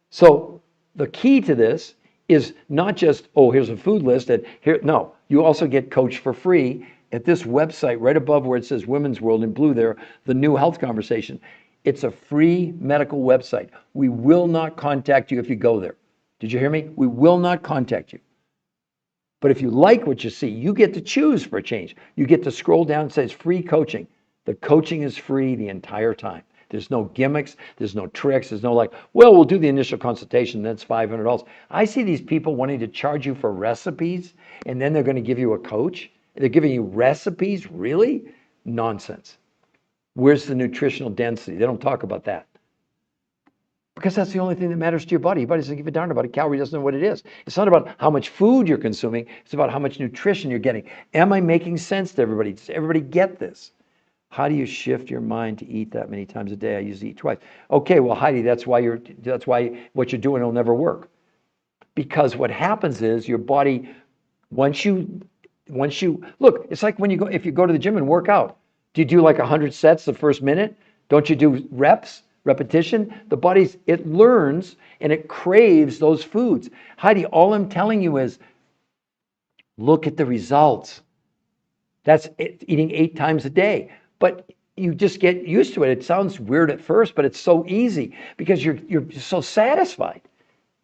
So the key to this is not just, oh, here's a food list and here, no, you also get coached for free at this website right above where it says Women's World in blue there, the New Health Conversation. It's a free medical website. We will not contact you if you go there. Did you hear me? We will not contact you. But if you like what you see, you get to choose for a change. You get to scroll down and it says free coaching. The coaching is free the entire time. There's no gimmicks. There's no tricks. There's no like, well, we'll do the initial consultation. That's $500. I see these people wanting to charge you for recipes, and then they're going to give you a coach. They're giving you recipes? Really? Nonsense. Where's the nutritional density? They don't talk about that. Because that's the only thing that matters to your body. Your body doesn't give a darn about a calorie, doesn't know what it is. It's not about how much food you're consuming. It's about how much nutrition you're getting. Am I making sense to everybody? Does everybody get this? How do you shift your mind to eat that many times a day? I usually eat twice. Okay, well, Heidi, that's why what you're doing will never work. Because what happens is your body, once you look, it's like if you go to the gym and work out. Do you do like 100 sets the first minute? Don't you do repetition? The body, it learns and it craves those foods. Heidi, all I'm telling you is look at the results. That's eating 8 times a day. But you just get used to it. It sounds weird at first, but it's so easy because you're so satisfied.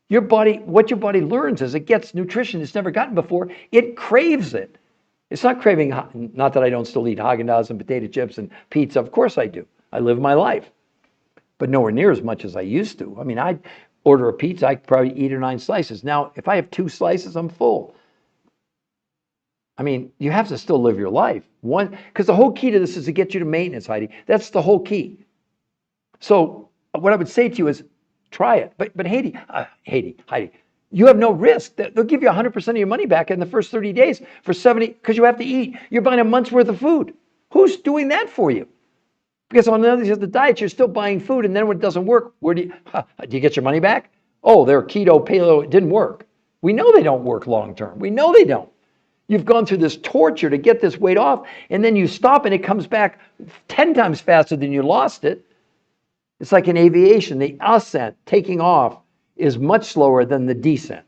What your body learns is it gets nutrition it's never gotten before. It craves it. It's not craving, not that I don't still eat Haagen-Dazs and potato chips and pizza. Of course I do. I live my life. But nowhere near as much as I used to. I mean, I'd order a pizza, I could probably eat 8 or 9 slices. Now, if I have 2 slices, I'm full. I mean, you have to still live your life. Because the whole key to this is to get you to maintenance, Heidi. That's the whole key. So what I would say to you is try it. But Heidi, you have no risk. They'll give you 100% of your money back in the first 30 days for 70, because you have to eat. You're buying a month's worth of food. Who's doing that for you? Because on the other side of the diet, you're still buying food, and then when it doesn't work, do you get your money back? Oh, they're keto, paleo, it didn't work. We know they don't work long term. We know they don't. You've gone through this torture to get this weight off, and then you stop and it comes back 10 times faster than you lost it. It's like in aviation, the ascent, taking off, is much slower than the descent.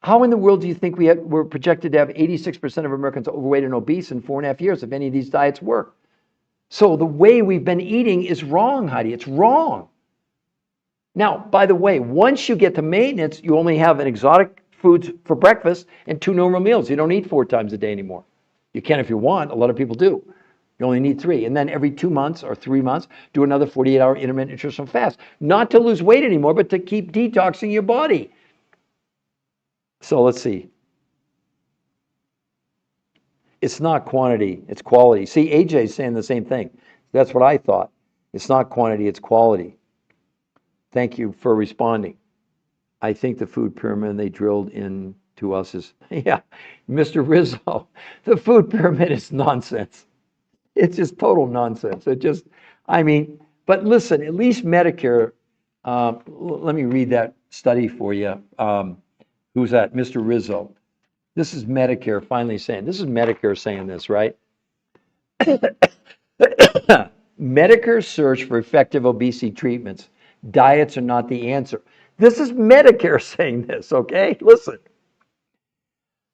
How in the world do you think we're projected to have 86% of Americans overweight and obese in 4.5 years if any of these diets work? So the way we've been eating is wrong, Heidi. It's wrong. Now, by the way, once you get to maintenance, you only have an exotic foods for breakfast and 2 normal meals. You don't eat 4 times a day anymore. You can if you want. A lot of people do. You only need 3. And then every 2 months or 3 months, do another 48-hour intermittent nutritional fast. Not to lose weight anymore, but to keep detoxing your body. So let's see. It's not quantity, it's quality. See, AJ's saying the same thing. That's what I thought. It's not quantity, it's quality. Thank you for responding. I think the food pyramid they drilled into us is, yeah, Mr. Rizzo, the food pyramid is nonsense. It's just total nonsense. But listen, at least Medicare, let me read that study for you. Who's that? Mr. Rizzo. This is Medicare finally saying, this is Medicare saying this, right? Medicare search for effective obesity treatments. Diets are not the answer. This is Medicare saying this, okay? Listen.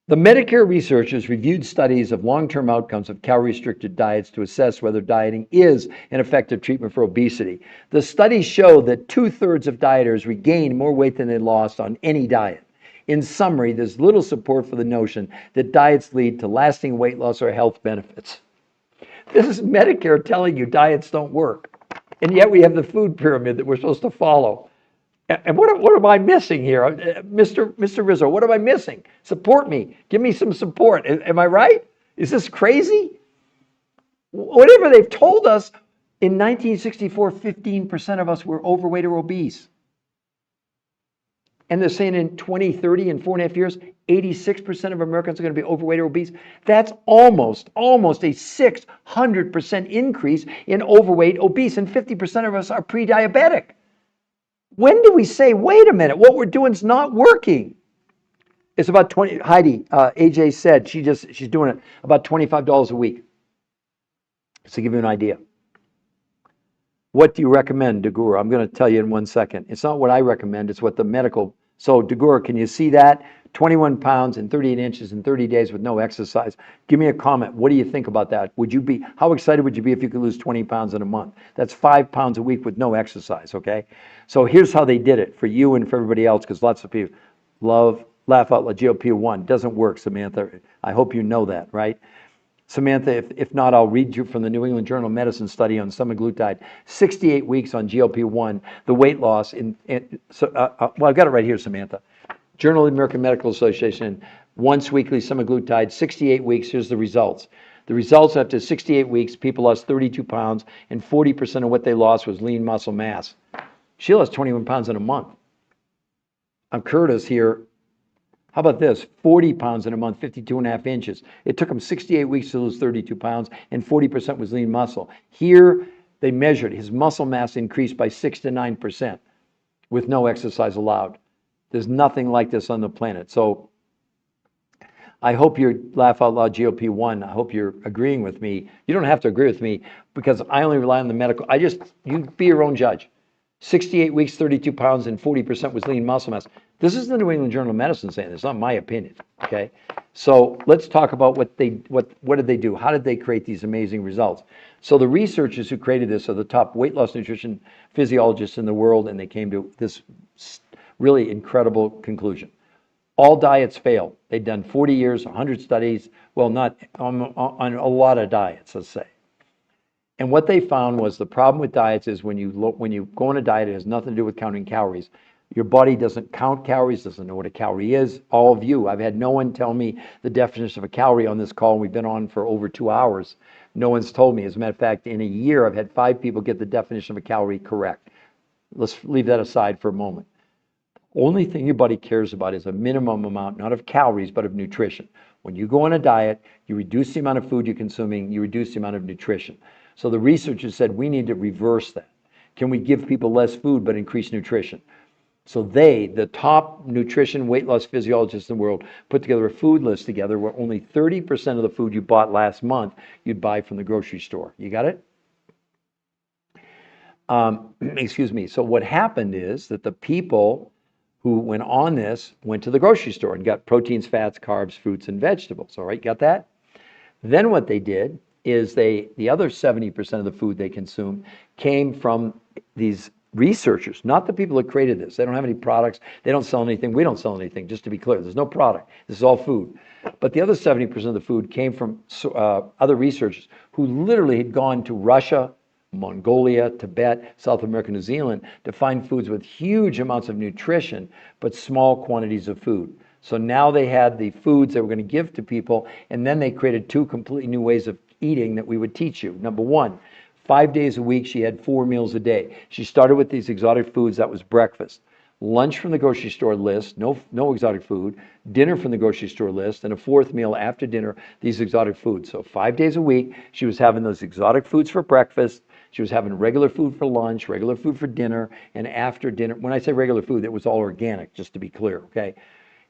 The Medicare researchers reviewed studies of long-term outcomes of calorie-restricted diets to assess whether dieting is an effective treatment for obesity. The studies show that 2/3 of dieters regained more weight than they lost on any diet. In summary, there's little support for the notion that diets lead to lasting weight loss or health benefits. This is Medicare telling you diets don't work. And yet we have the food pyramid that we're supposed to follow. And what am I missing here? Mr. Rizzo, what am I missing? Support me. Give me some support. Am I right? Is this crazy? Whatever they've told us, in 1964, 15% of us were overweight or obese. And they're saying in 2030, in 4.5 years, 86% of Americans are going to be overweight or obese. That's almost a 600% increase in overweight, obese, and 50% of us are pre-diabetic. When do we say, wait a minute, what we're doing is not working? It's about 20, Heidi, AJ said, she's doing it about $25 a week. To give you an idea. What do you recommend, Degura? I'm going to tell you in 1 second. It's not what I recommend, it's what the medical. So, Degura, can you see that? 21 pounds and 38 inches in 30 days with no exercise. Give me a comment. What do you think about that? How excited would you be if you could lose 20 pounds in a month? That's 5 pounds a week with no exercise, okay? So here's how they did it for you and for everybody else, because lots of people laugh out loud, GLP-1 doesn't work, Samantha. I hope you know that, right? Samantha, if not, I'll read you from the New England Journal of Medicine study on semaglutide. 68 weeks on GLP-1, the weight loss well, I've got it right here, Samantha. Journal of the American Medical Association, once weekly semaglutide, 68 weeks, here's the results. The results after 68 weeks, people lost 32 pounds, and 40% of what they lost was lean muscle mass. She lost 21 pounds in a month. I'm Curtis here. How about this? 40 pounds in a month, 52.5 inches. It took him 68 weeks to lose 32 pounds, and 40% was lean muscle. Here, they measured his muscle mass increased by 6 to 9% with no exercise allowed. There's nothing like this on the planet. So I hope you laugh out loud GLP-1. I hope you're agreeing with me. You don't have to agree with me because I only rely on the medical. You be your own judge. 68 weeks, 32 pounds, and 40% was lean muscle mass. This is the New England Journal of Medicine saying this. It's not my opinion, okay? So let's talk about what did they do? How did they create these amazing results? So the researchers who created this are the top weight loss nutrition physiologists in the world, and they came to this really incredible conclusion. All diets fail. They'd done 40 years, 100 studies, well, not on a lot of diets, let's say. And what they found was the problem with diets is when you go on a diet, it has nothing to do with counting calories. Your body doesn't count calories, doesn't know what a calorie is. All of you, I've had no one tell me the definition of a calorie on this call. We've been on for over 2 hours. No one's told me. As a matter of fact, in a year, I've had 5 people get the definition of a calorie correct. Let's leave that aside for a moment. Only thing your body cares about is a minimum amount, not of calories, but of nutrition. When you go on a diet, you reduce the amount of food you're consuming, you reduce the amount of nutrition. So the researchers said we need to reverse that. Can we give people less food but increase nutrition? So the top nutrition weight loss physiologists in the world, put together a food list together where only 30% of the food you bought last month you'd buy from the grocery store. You got it? Excuse me. So what happened is that the people who went on this went to the grocery store and got proteins, fats, carbs, fruits, and vegetables. All right, got that? Then what they did is the other 70% of the food they consumed came from these researchers, not the people that created this. They don't have any products. They don't sell anything. We don't sell anything, just to be clear. There's no product. This is all food. But the other 70% of the food came from other researchers who literally had gone to Russia, Mongolia, Tibet, South America, New Zealand to find foods with huge amounts of nutrition, but small quantities of food. So now they had the foods they were going to give to people, and then they created 2 completely new ways of eating that we would teach you. Number 1, 5 days a week, she had 4 meals a day. She started with these exotic foods. That was breakfast. Lunch from the grocery store list, no exotic food. Dinner from the grocery store list, and a 4th meal after dinner, these exotic foods. So 5 days a week, she was having those exotic foods for breakfast. She was having regular food for lunch, regular food for dinner, and after dinner. When I say regular food, it was all organic, just to be clear, okay?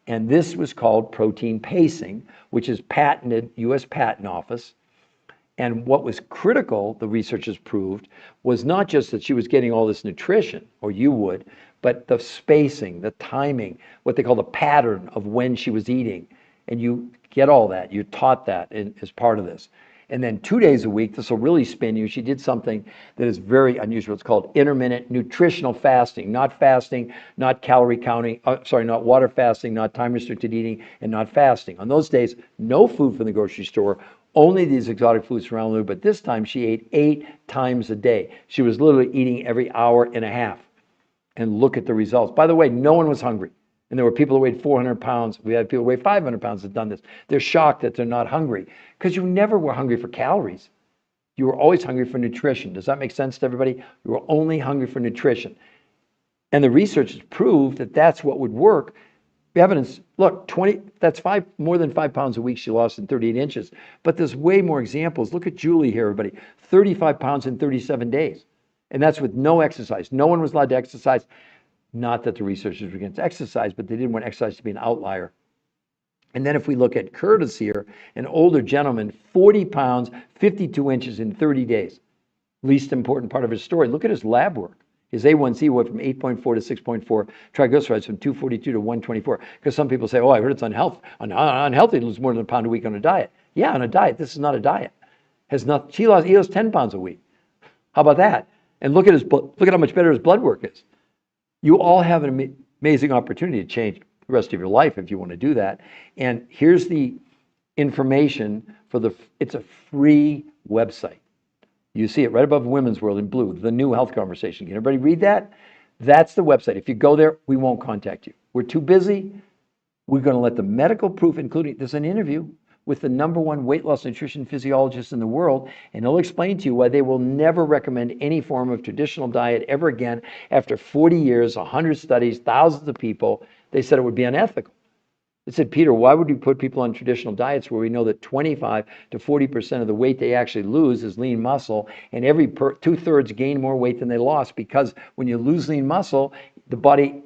And this was called protein pacing, which is patented, U.S. Patent Office. And what was critical, the researchers proved, was not just that she was getting all this nutrition, or you would, but the spacing, the timing, what they call the pattern of when she was eating. And you get all that. You're taught that as part of this. And then 2 days a week, this will really spin you. She did something that is very unusual. It's called intermittent nutritional fasting. Not calorie counting, not water fasting, not time restricted eating, and not fasting. On those days, no food from the grocery store, only these exotic foods from around the world. But this time she ate 8 times a day. She was literally eating every hour and a half. And look at the results. By the way, no one was hungry. And there were people who weighed 400 pounds. We had people who weighed 500 pounds that had done this. They're shocked that they're not hungry because you never were hungry for calories. You were always hungry for nutrition. Does that make sense to everybody? You were only hungry for nutrition. And the research has proved that that's what would work. The evidence, look, that's more than 5 pounds a week she lost in 38 inches. But there's way more examples. Look at Julie here, everybody. 35 pounds in 37 days. And that's with no exercise. No one was allowed to exercise. Not that the researchers were against exercise, but they didn't want exercise to be an outlier. And then if we look at Curtis here, an older gentleman, 40 pounds, 52 inches in 30 days. Least important part of his story. Look at his lab work. His A1C went from 8.4 to 6.4, triglycerides from 242 to 124. Because some people say, oh, I heard it's unhealthy to lose more than a pound a week on a diet. Yeah, on a diet. This is not a diet. He lost 10 pounds a week. How about that? And look at how much better his blood work is. You all have an amazing opportunity to change the rest of your life if you want to do that. And here's the information it's a free website. You see it right above Women's World in blue, the new health conversation. Can everybody read that? That's the website. If you go there, we won't contact you. We're too busy. We're going to let the medical proof, including, there's an interview with the #1 weight loss nutrition physiologist in the world, and he'll explain to you why they will never recommend any form of traditional diet ever again. After 40 years, 100 studies, thousands of people, they said it would be unethical. They said, Peter, why would we put people on traditional diets where we know that 25 to 40% of the weight they actually lose is lean muscle, and every 2/3 gain more weight than they lost? Because when you lose lean muscle, the body,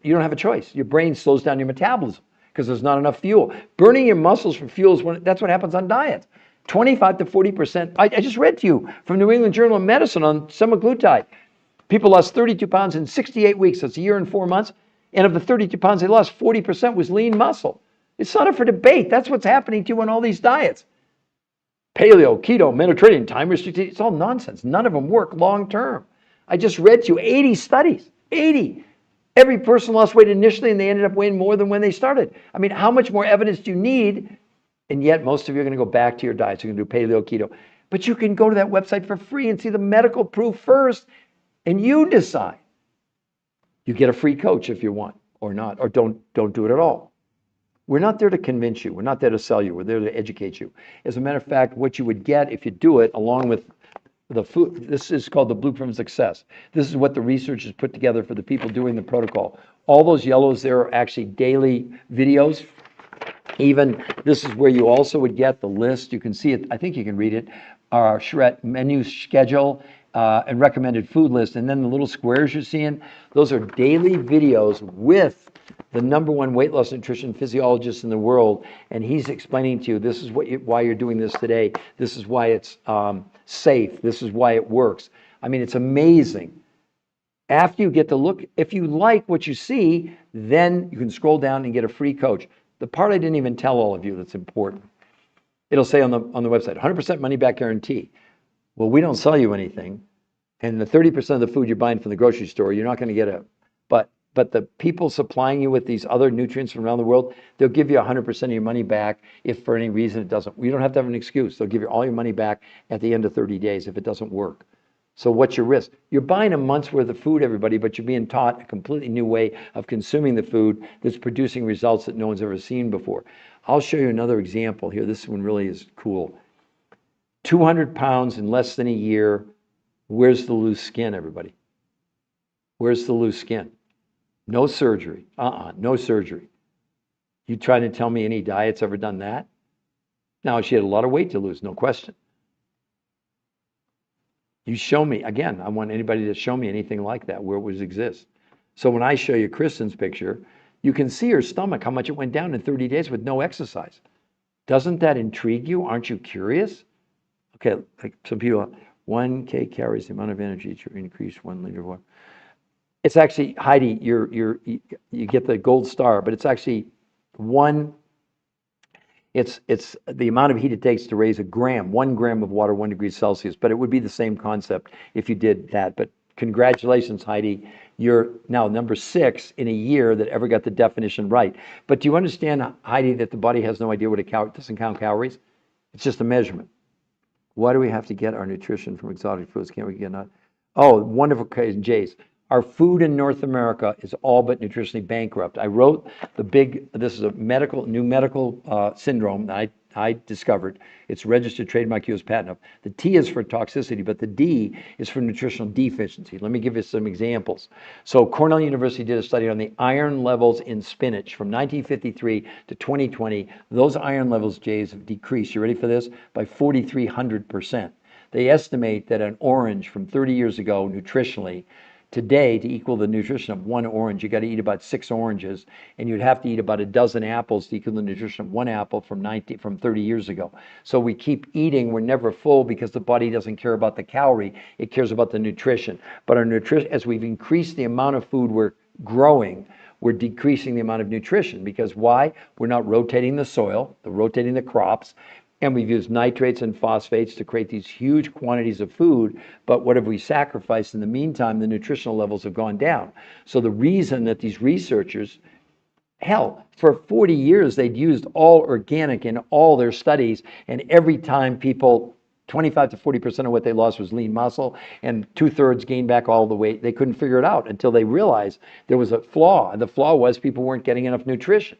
you don't have a choice. Your brain slows down your metabolism because there's not enough fuel. Burning your muscles for fuel that's what happens on diets. 25 to 40%. I just read to you from New England Journal of Medicine on semaglutide. People lost 32 pounds in 68 weeks. That's a year and 4 months. And of the 32 pounds they lost, 40% was lean muscle. It's not up for debate. That's what's happening to you on all these diets. Paleo, keto, Mediterranean, time restricted, it's all nonsense. None of them work long term. I just read to you 80 studies, 80. Every person lost weight initially and they ended up weighing more than when they started. I mean, how much more evidence do you need? And yet most of you are going to go back to your diets. You're going to do paleo, keto. But you can go to that website for free and see the medical proof first, and you decide. You get a free coach if you want, or not, or don't do it at all. We're not there to convince you. We're not there to sell you. We're there to educate you. As a matter of fact, what you would get if you do it, along with the food, this is called the Blueprint of Success. This is what the researchers put together for the people doing the protocol. All those yellows there are actually daily videos. Even this is where you also would get the list. You can see it. I think you can read it. Our charrette menu schedule. And recommended food list, and then the little squares you're seeing, those are daily videos with the #1 weight loss nutrition physiologist in the world, and he's explaining to you, this is why you're doing this today, this is why it's safe, this is why it works. I mean, it's amazing. After you get to look, if you like what you see, then you can scroll down and get a free coach. The part I didn't even tell all of you that's important, it'll say on the website, 100% money back guarantee. Well, we don't sell you anything, and the 30% of the food you're buying from the grocery store, you're not going to get but the people supplying you with these other nutrients from around the world, they'll give you 100% of your money back if for any reason it doesn't. You don't have to have an excuse. They'll give you all your money back at the end of 30 days if it doesn't work. So what's your risk? You're buying a month's worth of food, everybody, but you're being taught a completely new way of consuming the food that's producing results that no one's ever seen before. I'll show you another example here. This one really is cool. 200 pounds in less than a year. Where's the loose skin, everybody? Where's the loose skin? No surgery. No surgery. You trying to tell me any diet's ever done that? Now, she had a lot of weight to lose, no question. You show me, again, I want anybody to show me anything like that where it would exist. So when I show you Kristen's picture, you can see her stomach, how much it went down in 30 days with no exercise. Doesn't that intrigue you? Aren't you curious? Okay, like some people, 1 kcal the amount of energy to increase 1 liter of water. It's actually, Heidi, you get the gold star, but it's actually it's the amount of heat it takes to raise 1 gram of water 1 degree Celsius, but it would be the same concept if you did that. But congratulations, Heidi. You're now number 6 in a year that ever got the definition right. But do you understand, Heidi, that the body has no idea what it doesn't count calories? It's just a measurement. Why do we have to get our nutrition from exotic foods? Can't we get not? Oh, wonderful, Jays. Our food in North America is all but nutritionally bankrupt. I wrote this is a new medical syndrome that I I discovered. It's registered trademark US patent. The T is for toxicity, but the D is for nutritional deficiency. Let me give you some examples. So Cornell University did a study on the iron levels in spinach from 1953 to 2020. Those iron levels, Jays, have decreased. You ready for this? By 4,300%. They estimate that an orange from 30 years ago, nutritionally, today, to equal the nutrition of one orange, you got to eat about 6 oranges, and you'd have to eat about a dozen apples to equal the nutrition of one apple from 30 years ago. So we keep eating, we're never full because the body doesn't care about the calorie, it cares about the nutrition. But our nutrition, as we've increased the amount of food we're growing, we're decreasing the amount of nutrition. Because why? We're not rotating the soil, rotating the crops, and we've used nitrates and phosphates to create these huge quantities of food. But what have we sacrificed in the meantime? The nutritional levels have gone down. So the reason that these researchers, hell, for 40 years, they'd used all organic in all their studies. And every time people, 25 to 40% of what they lost was lean muscle, and 2/3 gained back all the weight. They couldn't figure it out until they realized there was a flaw. And the flaw was people weren't getting enough nutrition.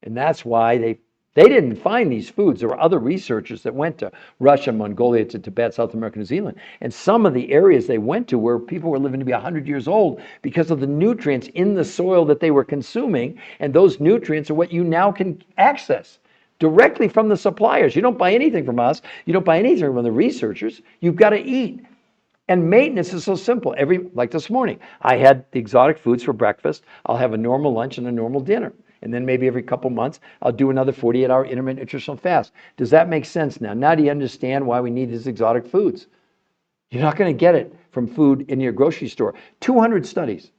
And that's why they didn't find these foods. There were other researchers that went to Russia, Mongolia, to Tibet, South America, New Zealand. And some of the areas they went to where people were living to be 100 years old because of the nutrients in the soil that they were consuming. And those nutrients are what you now can access directly from the suppliers. You don't buy anything from us. You don't buy anything from the researchers. You've got to eat. And maintenance is so simple. Like this morning, I had the exotic foods for breakfast. I'll have a normal lunch and a normal dinner. And then maybe every couple months, I'll do another 48-hour intermittent nutritional fast. Does that make sense now? Now do you understand why we need these exotic foods? You're not going to get it from food in your grocery store. 200 studies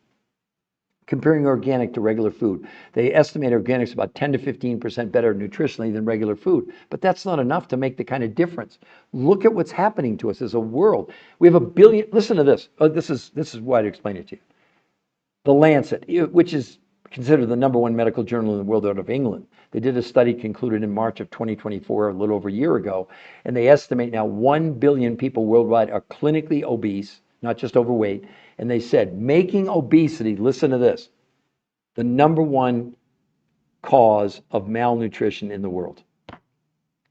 comparing organic to regular food. They estimate organic's about 10 to 15% better nutritionally than regular food. But that's not enough to make the kind of difference. Look at what's happening to us as a world. We have 1 billion, listen to this. This is why I'd explain it to you. The Lancet, which is considered the #1 medical journal in the world out of England. They did a study concluded in March of 2024, a little over a year ago, and they estimate now 1 billion people worldwide are clinically obese, not just overweight. And they said making obesity, listen to this, the #1 cause of malnutrition in the world.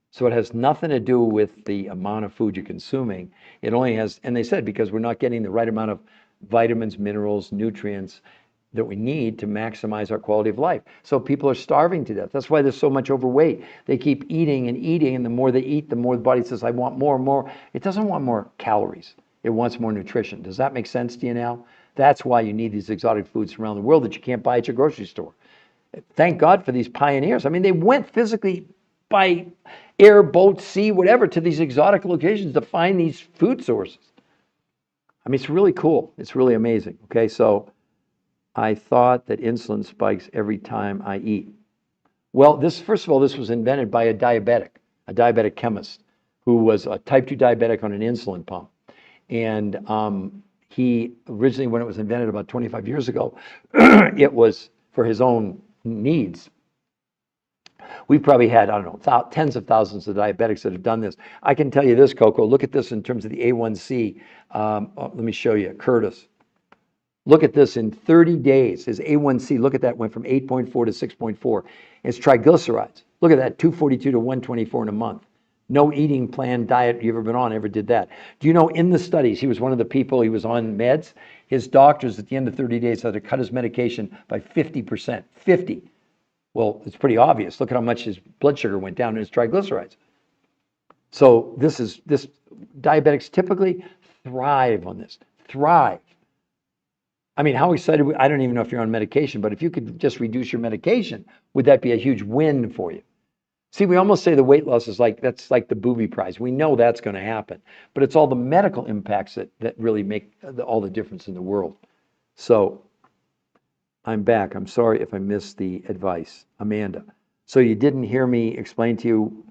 So it has nothing to do with the amount of food you're consuming. It only has, and they said because we're not getting the right amount of vitamins, minerals, nutrients that we need to maximize our quality of life. So people are starving to death. That's why there's so much overweight. They keep eating and eating, and the more they eat, the more the body says, I want more and more. It doesn't want more calories. It wants more nutrition. Does that make sense to you now? That's why you need these exotic foods from around the world that you can't buy at your grocery store. Thank God for these pioneers. I mean, they went physically by air, boat, sea, whatever, to these exotic locations to find these food sources. I mean, it's really cool. It's really amazing. Okay, so I thought that insulin spikes every time I eat. Well, first of all, this was invented by a diabetic chemist who was a type 2 diabetic on an insulin pump. And he originally, when it was invented about 25 years ago, it was for his own needs. We've probably had, I don't know, tens of thousands of diabetics that have done this. I can tell you this, Coco, look at this in terms of the A1C. Let me show you, Curtis. Look at this in 30 days. His A1C, look at that, went from 8.4 to 6.4. His triglycerides, look at that, 242 to 124 in a month. No eating plan diet you've ever been on ever did that. Do you know in the studies, he was one of the people, he was on meds. His doctors at the end of 30 days had to cut his medication by 50%. 50. Well, it's pretty obvious. Look at how much his blood sugar went down and his triglycerides. So this diabetics typically thrive on this, thrive. I mean, how excited, I don't even know if you're on medication, but if you could just reduce your medication, would that be a huge win for you? See, we almost say the weight loss is that's like the booby prize. We know that's going to happen, but it's all the medical impacts that really make all the difference in the world. So I'm back. I'm sorry if I missed the advice. Amanda. So you didn't hear me explain to you,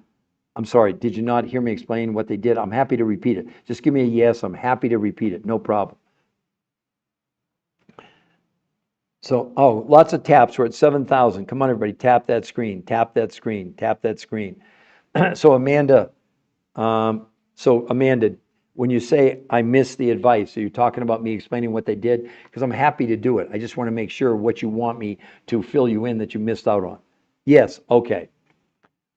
I'm sorry, did you not hear me explain what they did? I'm happy to repeat it. Just give me a yes. I'm happy to repeat it. No problem. So, lots of taps. We're at 7,000. Come on, everybody. Tap that screen. Tap that screen. Tap that screen. So Amanda, when you say I missed the advice, are you talking about me explaining what they did? Because I'm happy to do it. I just want to make sure what you want me to fill you in that you missed out on. Yes. Okay.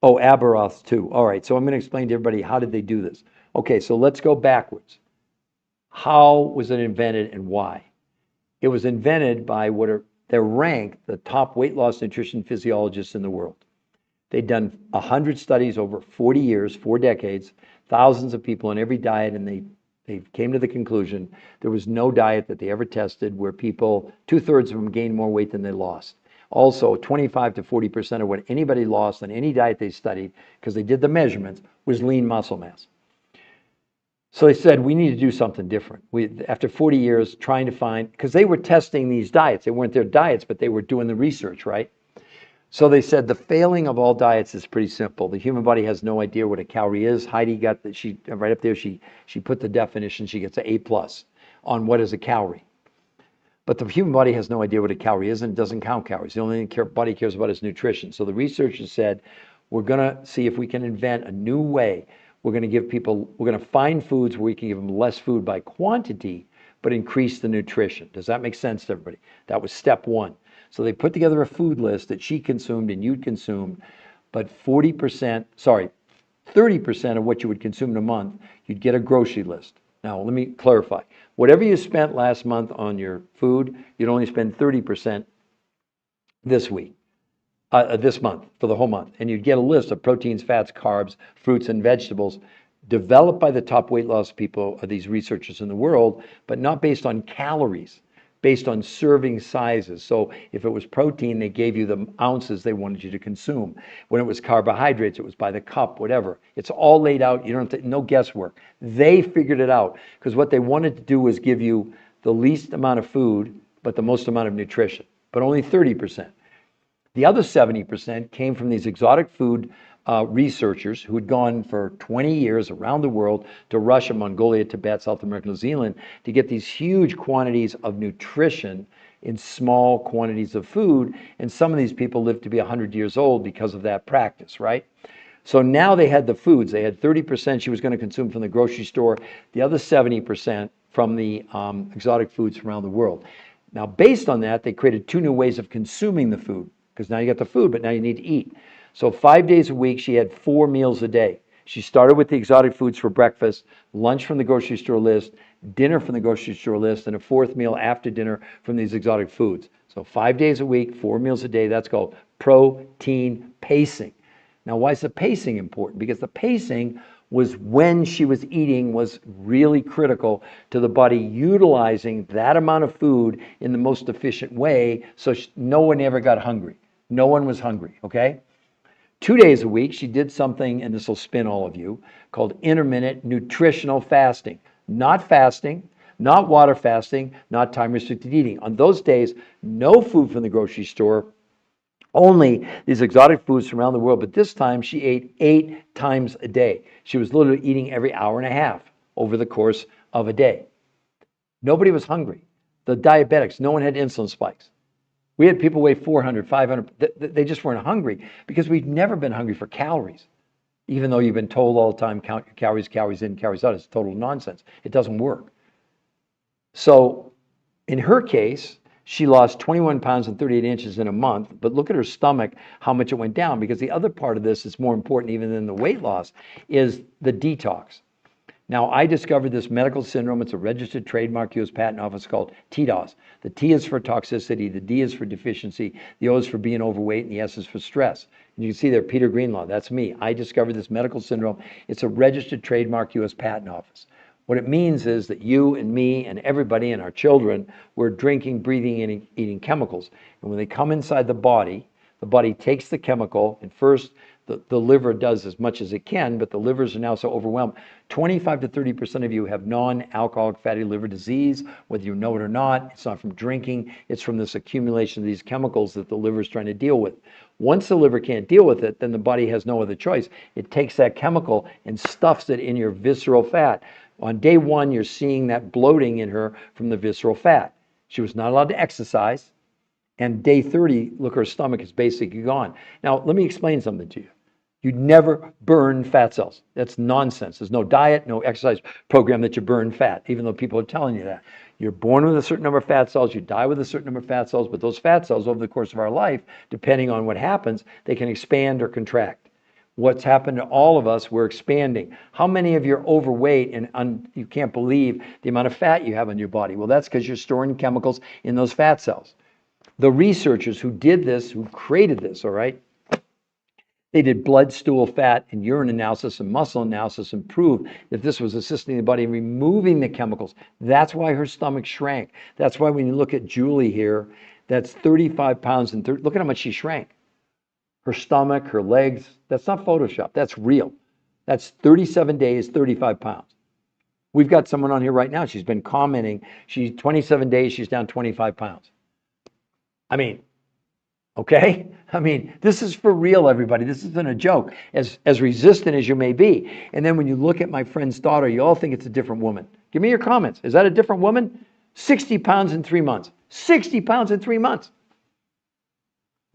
Oh, Aberoth too. All right, so I'm going to explain to everybody how did they do this. Okay, so let's go backwards. How was it invented and why? It was invented by they're ranked the top weight loss nutrition physiologists in the world. They'd done 100 studies over 40 years, 4 decades, thousands of people on every diet, and they came to the conclusion there was no diet that they ever tested where people, 2/3 of them gained more weight than they lost. Also, 25 to 40% of what anybody lost on any diet they studied, because they did the measurements, was lean muscle mass. So they said, we need to do something different. After 40 years trying to find, because they were testing these diets. They weren't their diets, but they were doing the research, right? So they said the failing of all diets is pretty simple. The human body has no idea what a calorie is. Heidi got that, she right up there, she put the definition, she gets an A+ on what is a calorie. But the human body has no idea what a calorie is, and it doesn't count calories. The only thing the body cares about is nutrition. So the researchers said, we're going to see if we can invent a new way. We're going to find foods where we can give them less food by quantity, but increase the nutrition. Does that make sense to everybody? That was step one. So they put together a food list that she consumed and you'd consumed, but 30% of what you would consume in a month, you'd get a grocery list. Now, let me clarify. Whatever you spent last month on your food, you'd only spend 30% this week, this month, for the whole month. And you'd get a list of proteins, fats, carbs, fruits, and vegetables developed by the top weight loss people, these researchers in the world, but not based on calories, based on serving sizes. So if it was protein, they gave you the ounces they wanted you to consume. When it was carbohydrates, it was by the cup, whatever. It's all laid out. You don't have to, no guesswork. They figured it out because what they wanted to do was give you the least amount of food, but the most amount of nutrition, but only 30%. The other 70% came from these exotic food researchers who had gone for 20 years around the world to Russia, Mongolia, Tibet, South America, New Zealand to get these huge quantities of nutrition in small quantities of food. And some of these people lived to be 100 years old because of that practice, right? So now they had the foods. They had 30% she was going to consume from the grocery store, the other 70% from the exotic foods from around the world. Now, based on that, they created 2 new ways of consuming the food, because now you got the food, but now you need to eat. So 5 days a week, she had 4 meals a day. She started with the exotic foods for breakfast, lunch from the grocery store list, dinner from the grocery store list, and a 4th meal after dinner from these exotic foods. So 5 days a week, 4 meals a day. That's called protein pacing. Now, why is the pacing important? Because the pacing was when she was eating was really critical to the body utilizing that amount of food in the most efficient way, so no one ever got hungry. No one was hungry, okay? 2 days a week, she did something, and this will spin all of you, called intermittent nutritional fasting. Not fasting, not water fasting, not time-restricted eating. On those days, no food from the grocery store, only these exotic foods from around the world. But this time, she ate 8 times a day. She was literally eating every hour and a half over the course of a day. Nobody was hungry. The diabetics, no one had insulin spikes. We had people weigh 400, 500. They just weren't hungry because we've never been hungry for calories. Even though you've been told all the time, count your calories, calories in, calories out. It's total nonsense. It doesn't work. So in her case, she lost 21 pounds and 38 inches in a month, but look at her stomach, how much it went down, because the other part of this is more important even than the weight loss, is the detox. Now, I discovered this medical syndrome. It's a registered trademark, U.S. Patent Office, called TDOS. The T is for toxicity, the D is for deficiency, the O is for being overweight, and the S is for stress. And you can see there, Peter Greenlaw, that's me. I discovered this medical syndrome. It's a registered trademark, U.S. Patent Office. What it means is that you and me and everybody and our children, we're drinking, breathing, and eating chemicals. And when they come inside the body takes the chemical, and first the liver does as much as it can, but the livers are now so overwhelmed. 25 to 30% of you have non-alcoholic fatty liver disease, whether you know it or not. It's not from drinking. It's from this accumulation of these chemicals that the liver is trying to deal with. Once the liver can't deal with it, then the body has no other choice. It takes that chemical and stuffs it in your visceral fat. On day 1, you're seeing that bloating in her from the visceral fat. She was not allowed to exercise. And day 30, look, her stomach is basically gone. Now, let me explain something to you. You never burn fat cells. That's nonsense. There's no diet, no exercise program that you burn fat, even though people are telling you that. You're born with a certain number of fat cells, you die with a certain number of fat cells, but those fat cells over the course of our life, depending on what happens, they can expand or contract. What's happened to all of us, we're expanding. How many of you are overweight and you can't believe the amount of fat you have on your body? Well, that's because you're storing chemicals in those fat cells. The researchers who did this, who created this, all right, they did blood, stool, fat, and urine analysis and muscle analysis and proved that this was assisting the body in removing the chemicals. That's why her stomach shrank. That's why when you look at Julie here, that's 35 pounds and look at how much she shrank. Her stomach, her legs, that's not Photoshop, that's real. That's 37 days, 35 pounds. We've got someone on here right now, she's been commenting, she's 27 days, she's down 25 pounds. I mean, okay? I mean, this is for real, everybody. This isn't a joke, as resistant as you may be. And then when you look at my friend's daughter, you all think it's a different woman. Give me your comments. Is that a different woman? 60 pounds in 3 months. 60 pounds in 3 months.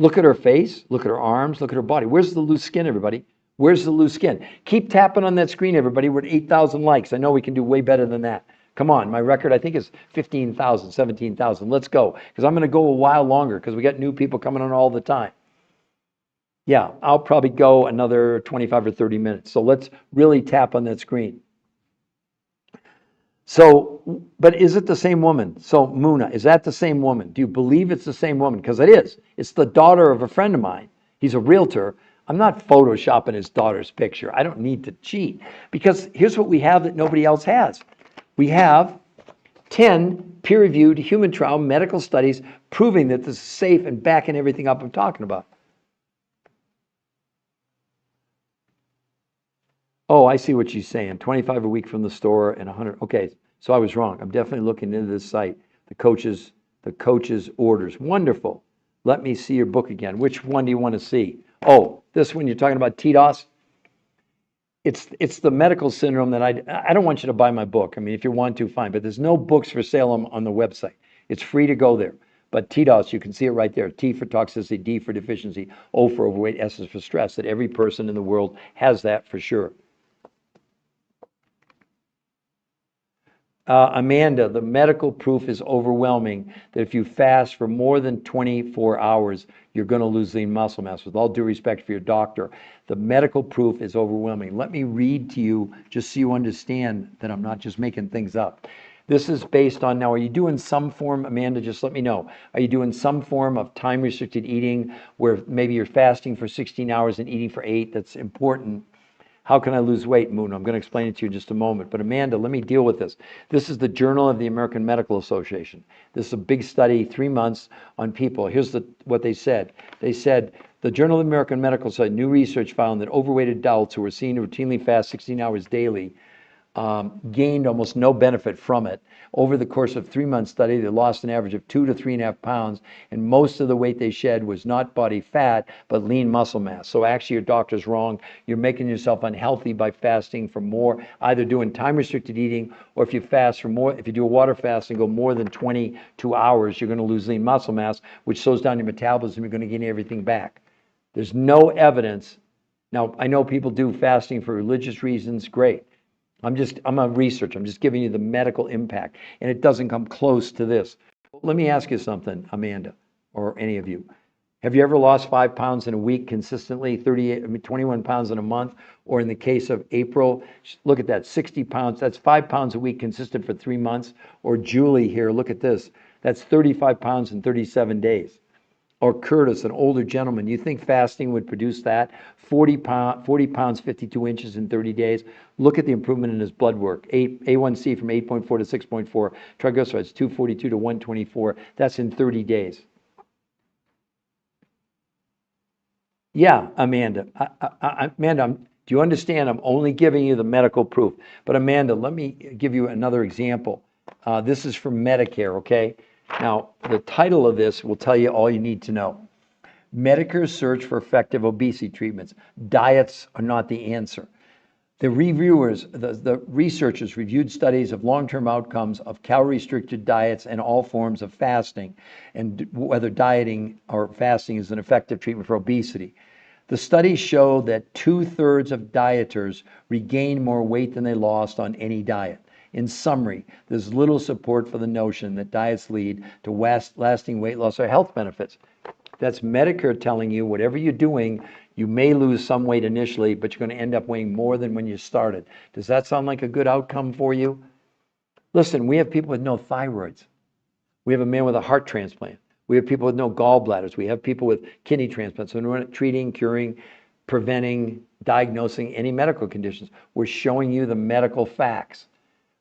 Look at her face, look at her arms, look at her body. Where's the loose skin, everybody? Where's the loose skin? Keep tapping on that screen, everybody. We're at 8,000 likes. I know we can do way better than that. Come on, my record I think is 15,000, 17,000. Let's go, because I'm going to go a while longer because we got new people coming on all the time. Yeah, I'll probably go another 25 or 30 minutes. So let's really tap on that screen. So, but is it the same woman? So Muna, is that the same woman? Do you believe it's the same woman? Because it is. It's the daughter of a friend of mine. He's a realtor. I'm not photoshopping his daughter's picture. I don't need to cheat. Because here's what we have that nobody else has. We have 10 peer-reviewed human trial medical studies proving that this is safe and backing everything up I'm talking about. Oh, I see what she's saying. 25 a week from the store and 100. Okay, so I was wrong. I'm definitely looking into this site. The coach's orders. Wonderful. Let me see your book again. Which one do you want to see? Oh, this one you're talking about, TDOS? It's the medical syndrome that I don't want you to buy my book. I mean, if you want to, fine. But there's no books for sale on the website. It's free to go there. But TDOS, you can see it right there. T for toxicity, D for deficiency, O for overweight, S is for stress. That every person in the world has that for sure. Amanda, the medical proof is overwhelming that if you fast for more than 24 hours, you're going to lose lean muscle mass. With all due respect for your doctor, the medical proof is overwhelming. Let me read to you just so you understand that I'm not just making things up. This is based on, now, are you doing some form, Amanda, just let me know. Are you doing some form of time-restricted eating where maybe you're fasting for 16 hours and eating for 8? That's important. How can I lose weight, Moon? I'm going to explain it to you in just a moment. But Amanda, let me deal with this. This is the Journal of the American Medical Association. This is a big study, 3 months on people. Here's what they said. They said, the Journal of the American Medical Association, new research found that overweight adults who were seen to routinely fast 16 hours daily gained almost no benefit from it. Over the course of 3 month study, they lost an average of 2 to 3.5 pounds, and most of the weight they shed was not body fat, but lean muscle mass. So actually your doctor's wrong. You're making yourself unhealthy by fasting for more, either doing time-restricted eating, or if you fast for more, if you do a water fast and go more than 22 hours, you're going to lose lean muscle mass, which slows down your metabolism. You're going to gain everything back. There's no evidence. Now, I know people do fasting for religious reasons. Great. I'm a researcher. I'm just giving you the medical impact, and it doesn't come close to this. Let me ask you something, Amanda, or any of you. Have you ever lost 5 pounds in a week consistently, 21 pounds in a month, or in the case of April, look at that, 60 pounds. That's 5 pounds a week consistent for 3 months. Or Julie here, look at this. That's 35 pounds in 37 days. Or Curtis, an older gentleman, you think fasting would produce that? 40 pounds, 52 inches in 30 days. Look at the improvement in his blood work. A1C from 8.4 to 6.4. Triglycerides, 242 to 124. That's in 30 days. Yeah, Amanda. Amanda, do you understand? I'm only giving you the medical proof. But Amanda, let me give you another example. This is from Medicare, okay? Now, the title of this will tell you all you need to know. Medicare's search for effective obesity treatments. Diets are not the answer. The researchers reviewed studies of long-term outcomes of calorie-restricted diets and all forms of fasting, and whether dieting or fasting is an effective treatment for obesity. The studies show that 2/3 of dieters regained more weight than they lost on any diet. In summary, there's little support for the notion that diets lead to lasting weight loss or health benefits. That's Medicare telling you whatever you're doing, You may lose some weight initially, but you're going to end up weighing more than when you started. Does that sound like a good outcome for you? Listen, we have people with no thyroids. We have a man with a heart transplant. We have people with no gallbladders. We have people with kidney transplants. So we're not treating, curing, preventing, diagnosing any medical conditions. We're showing you the medical facts.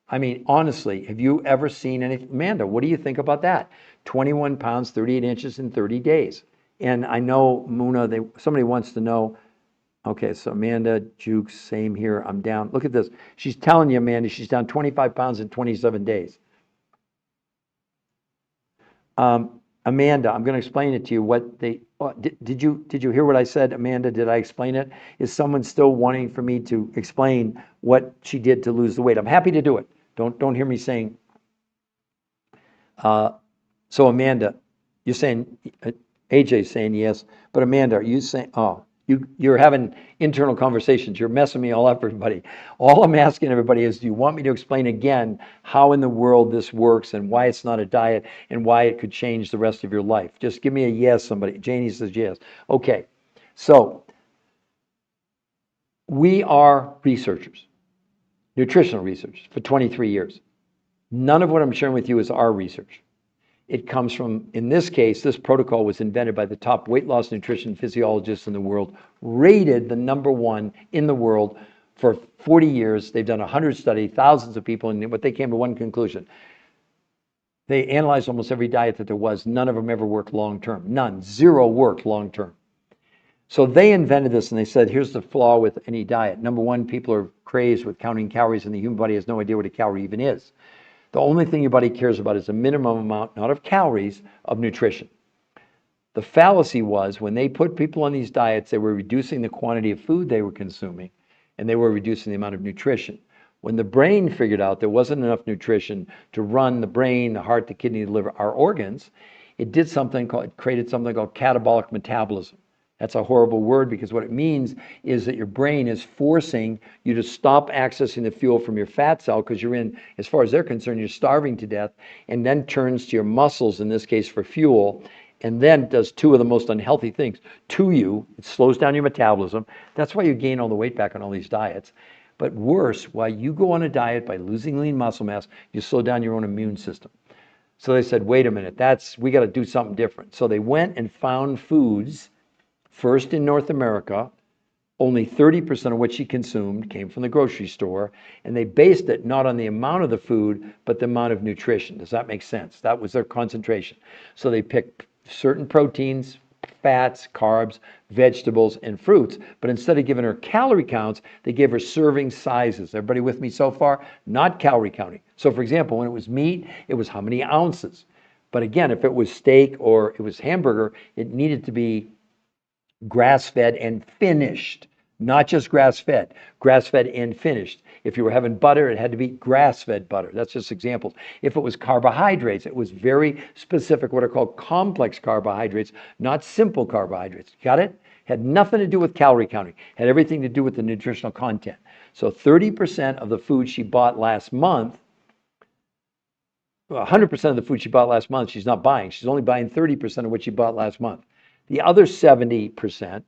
I mean, honestly, have you ever seen anything? Amanda, what do you think about that? 21 pounds, 38 inches in 30 days. And I know, Muna, somebody wants to know, okay, so Amanda, Jukes, same here, I'm down. Look at this. She's telling you, Amanda, she's down 25 pounds in 27 days. Amanda, I'm going to explain it to you. What they did you hear what I said, Amanda? Did I explain it? Is someone still wanting for me to explain what she did to lose the weight? I'm happy to do it. Don't hear me saying. So Amanda, you're saying AJ's saying yes, but Amanda, are you saying? Oh, you're having internal conversations. You're messing me all up, everybody. All I'm asking everybody is, do you want me to explain again how in the world this works and why it's not a diet and why it could change the rest of your life? Just give me a yes, somebody. Janie says yes. Okay, so we are researchers, nutritional researchers for 23 years. None of what I'm sharing with you is our research. It comes from, in this case, this protocol was invented by the top weight loss nutrition physiologists in the world, rated the #1 in the world for 40 years. They've done 100 studies, thousands of people, and what they came to one conclusion. They analyzed almost every diet that there was. None of them ever worked long term. None. Zero worked long term. So they invented this, and they said, here's the flaw with any diet. #1, people are crazed with counting calories, and the human body has no idea what a calorie even is. The only thing your body cares about is a minimum amount, not of calories, of nutrition. The fallacy was when they put people on these diets, they were reducing the quantity of food they were consuming, and they were reducing the amount of nutrition. When the brain figured out there wasn't enough nutrition to run the brain, the heart, the kidney, the liver, our organs, it created something called catabolic metabolism. That's a horrible word because what it means is that your brain is forcing you to stop accessing the fuel from your fat cell because you're in, as far as they're concerned, you're starving to death, and then turns to your muscles, in this case for fuel, and then does two of the most unhealthy things to you. It slows down your metabolism. That's why you gain all the weight back on all these diets. But worse, while you go on a diet by losing lean muscle mass, you slow down your own immune system. So they said, wait a minute, we got to do something different. So they went and found foods. First in North America, only 30% of what she consumed came from the grocery store, and they based it not on the amount of the food, but the amount of nutrition. Does that make sense? That was their concentration. So they picked certain proteins, fats, carbs, vegetables, and fruits, but instead of giving her calorie counts, they gave her serving sizes. Everybody with me so far? Not calorie counting. So for example, when it was meat, it was how many ounces. But again, if it was steak or it was hamburger, it needed to be grass-fed and finished, not just grass-fed and finished. If you were having butter, it had to be grass-fed butter. That's just examples. If it was carbohydrates, it was very specific, what are called complex carbohydrates, not simple carbohydrates. Got it? Had nothing to do with calorie counting. Had everything to do with the nutritional content. So 30% of the food she bought last month, 100% of the food she bought last month, she's not buying. She's only buying 30% of what she bought last month. The other 70%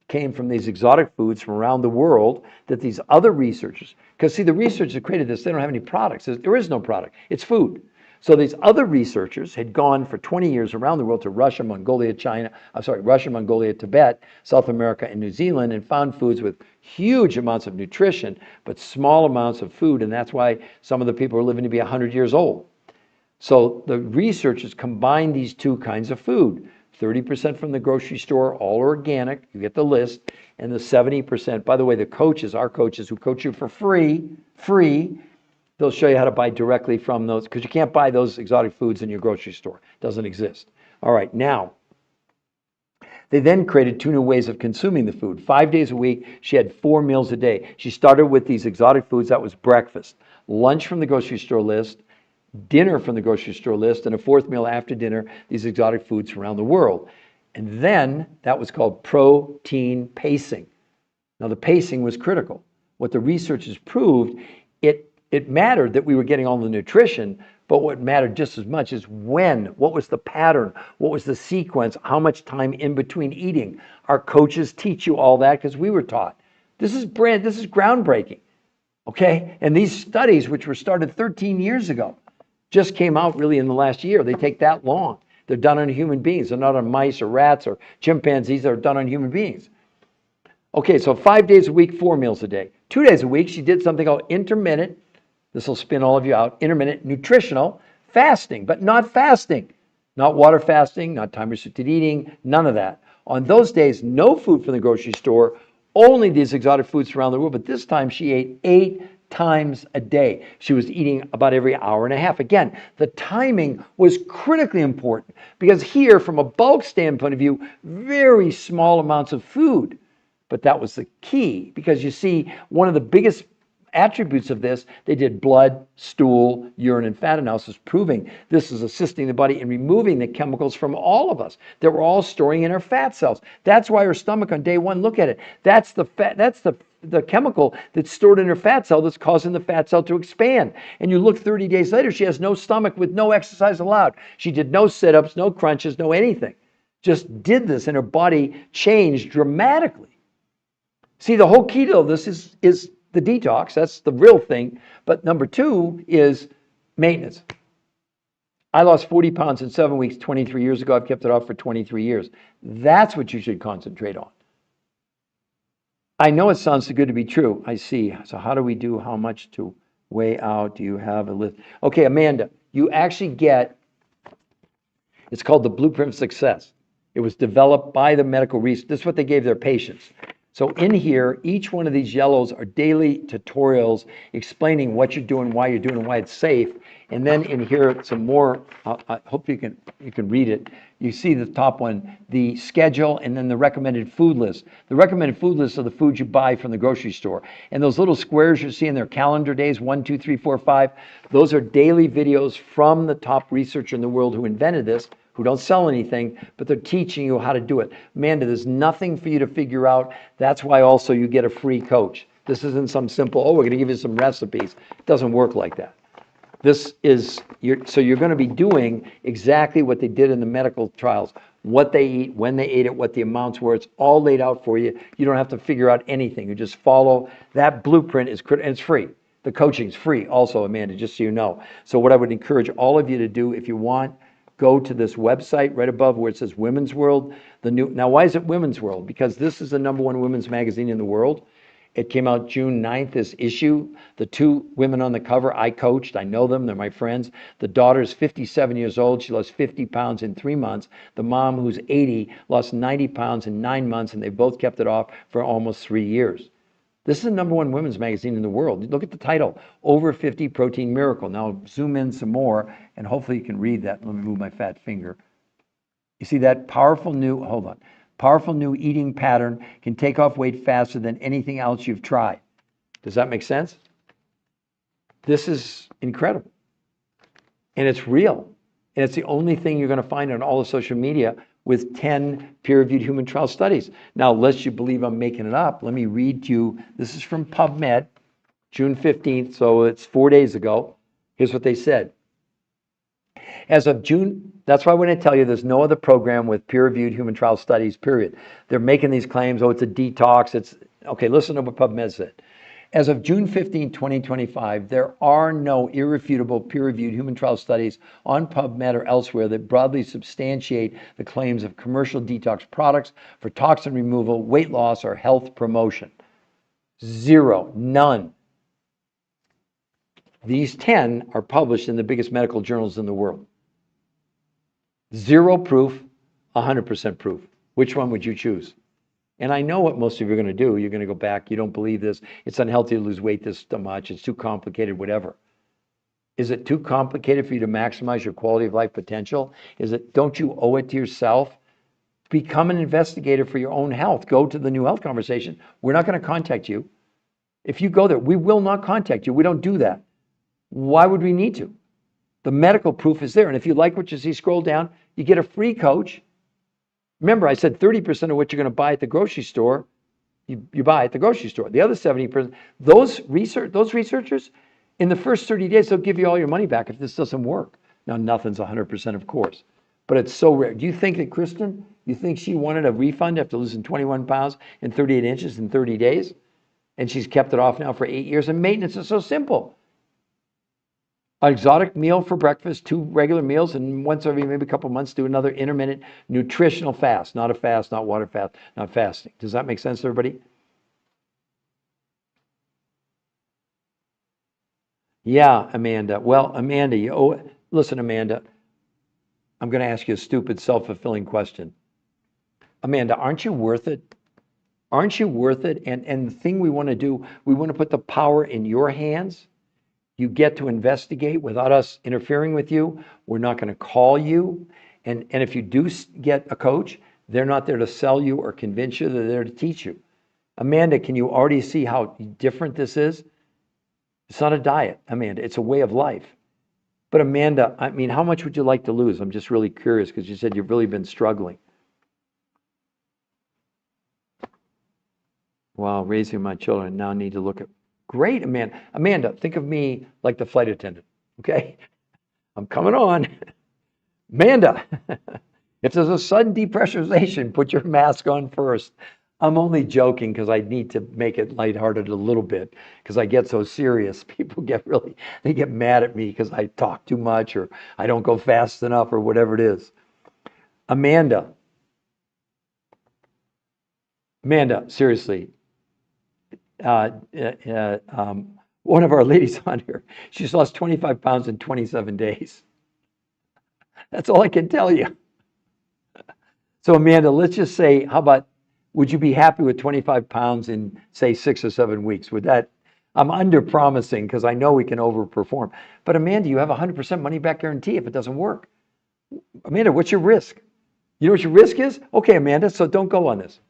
came from these exotic foods from around the world that these other researchers, because see, the researchers that created this, they don't have any products. There is no product. It's food. So these other researchers had gone for 20 years around the world to Russia, Mongolia, Tibet, South America, and New Zealand, and found foods with huge amounts of nutrition, but small amounts of food, and that's why some of the people are living to be 100 years old. So the researchers combined these two kinds of food. 30% from the grocery store, all organic, you get the list, and the 70%, by the way, our coaches who coach you for free, they'll show you how to buy directly from those, because you can't buy those exotic foods in your grocery store. It doesn't exist. All right, now, they then created 2 new ways of consuming the food. 5 days a week, she had 4 meals a day. She started with these exotic foods, that was breakfast. Lunch from the grocery store list, dinner from the grocery store list, and a 4th meal after dinner, these exotic foods from around the world. And then that was called protein pacing. Now the pacing was critical. What the researchers proved, it mattered that we were getting all the nutrition, But what mattered just as much is when, what was the pattern, what was the sequence, how much time in between eating. Our coaches teach you all that because we were taught. This is groundbreaking, okay? And these studies, which were started 13 years ago, just came out really in the last year. They take that long. They're done on human beings. They're not on mice or rats or chimpanzees. They're done on human beings. Okay, so 5 days a week, 4 meals a day. 2 days a week, she did something called intermittent, this will spin all of you out, intermittent nutritional fasting, but not fasting. Not water fasting, not time-restricted eating, none of that. On those days, no food from the grocery store, only these exotic foods around the world, but this time she ate 8 times a day. She was eating about every hour and a half. Again, the timing was critically important because here, from a bulk standpoint of view, very small amounts of food. But that was the key because you see, one of the biggest attributes of this, they did blood, stool, urine, and fat analysis, proving this is assisting the body in removing the chemicals from all of us that we're all storing in our fat cells. That's why her stomach on day one, look at it. That's the fat, that's the chemical that's stored in her fat cell that's causing the fat cell to expand. And you look 30 days later, she has no stomach with no exercise allowed. She did no sit-ups, no crunches, no anything. Just did this and her body changed dramatically. See, the whole key to this is the detox. That's the real thing. But number 2 is maintenance. I lost 40 pounds in 7 weeks 23 years ago. I've kept it off for 23 years. That's what you should concentrate on. I know it sounds too good to be true. I see. So how do we do how much to weigh out? Do you have a list? Okay, Amanda, you actually get, it's called the Blueprint of Success. It was developed by the medical research. This is what they gave their patients. So in here, each one of these yellows are daily tutorials explaining what you're doing, why you're doing, and why it's safe. And then in here, some more, I hope you can read it. You see the top one, the schedule, and then the recommended food list. The recommended food list are the foods you buy from the grocery store. And those little squares you see in their calendar days, 1, 2, 3, 4, 5, those are daily videos from the top researcher in the world who invented this, who don't sell anything, but they're teaching you how to do it. Amanda, there's nothing for you to figure out. That's why also you get a free coach. This isn't some simple, oh, we're going to give you some recipes. It doesn't work like that. This is, so you're going to be doing exactly what they did in the medical trials, what they eat, when they ate it, what the amounts were. It's all laid out for you. You don't have to figure out anything. You just follow. That blueprint is critical, and it's free. The coaching's free also, Amanda, just so you know. So what I would encourage all of you to do, if you want, go to this website right above where it says Women's World. Now, why is it Women's World? Because this is the #1 women's magazine in the world. It came out June 9th, this issue. The 2 women on the cover, I coached. I know them. They're my friends. The daughter is 57 years old. She lost 50 pounds in 3 months. The mom, who's 80, lost 90 pounds in 9 months, and they both kept it off for almost 3 years. This is the #1 women's magazine in the world. Look at the title, Over 50 Protein Miracle. Now zoom in some more, and hopefully you can read that. Let me move my fat finger. You see that powerful new eating pattern can take off weight faster than anything else you've tried. Does that make sense? This is incredible. And it's real. And it's the only thing you're going to find on all of social media with 10 peer-reviewed human trial studies. Now, lest you believe I'm making it up, let me read to you. This is from PubMed, June 15th, so it's 4 days ago. Here's what they said. As of June, that's why when I tell you there's no other program with peer-reviewed human trial studies, period. They're making these claims, oh, it's a detox. It's okay, listen to what PubMed said. As of June 15, 2025, there are no irrefutable peer-reviewed human trial studies on PubMed or elsewhere that broadly substantiate the claims of commercial detox products for toxin removal, weight loss, or health promotion. Zero, none. These 10 are published in the biggest medical journals in the world. Zero proof, 100% proof. Which one would you choose? And I know what most of you are going to do. You're going to go back. You don't believe this. It's unhealthy to lose weight this much. It's too complicated, whatever. Is it too complicated for you to maximize your quality of life potential? Don't you owe it to yourself? Become an investigator for your own health. Go to the New Health Conversation. We're not going to contact you. If you go there, we will not contact you. We don't do that. Why would we need to? The medical proof is there. And if you like what you see, scroll down. You get a free coach. Remember, I said 30% of what you're going to buy at the grocery store, you buy at the grocery store. The other 70%, those researchers, In the first 30 days, they'll give you all your money back if this doesn't work. Now, nothing's 100%, of course, but it's so rare. Do you think that Kristen, you think she wanted a refund after losing 21 pounds and 38 inches in 30 days? And she's kept it off now for 8 years. And maintenance is so simple. An exotic meal for breakfast, 2 regular meals, and once every maybe a couple months, do another intermittent nutritional fast. Not a fast, not water fast, not fasting. Does that make sense to everybody? Yeah, Amanda. Well, Amanda, listen, Amanda, I'm going to ask you a stupid, self-fulfilling question. Amanda, aren't you worth it? Aren't you worth it? And the thing we want to do, we want to put the power in your hands. You get to investigate without us interfering with you. We're not going to call you. And if you do get a coach, they're not there to sell you or convince you. They're there to teach you. Amanda, can you already see how different this is? It's not a diet, Amanda. It's a way of life. But Amanda, I mean, how much would you like to lose? I'm just really curious because you said you've really been struggling. Wow, raising my children now need to look at. Great, Amanda. Amanda, think of me like the flight attendant, okay? I'm coming on. Amanda, if there's a sudden depressurization, put your mask on first. I'm only joking because I need to make it lighthearted a little bit because I get so serious. People they get mad at me because I talk too much or I don't go fast enough or whatever it is. Amanda, seriously, uh, uh, um, one of our ladies on here, she's lost 25 pounds in 27 days. That's all I can tell you. So Amanda, let's just say, how about, would you be happy with 25 pounds in, say, 6 or 7 weeks? Would that, I'm under promising because I know we can overperform. But Amanda, you have a 100% money back guarantee if it doesn't work. Amanda, what's your risk? You know what your risk is? Okay, Amanda, so don't go on this.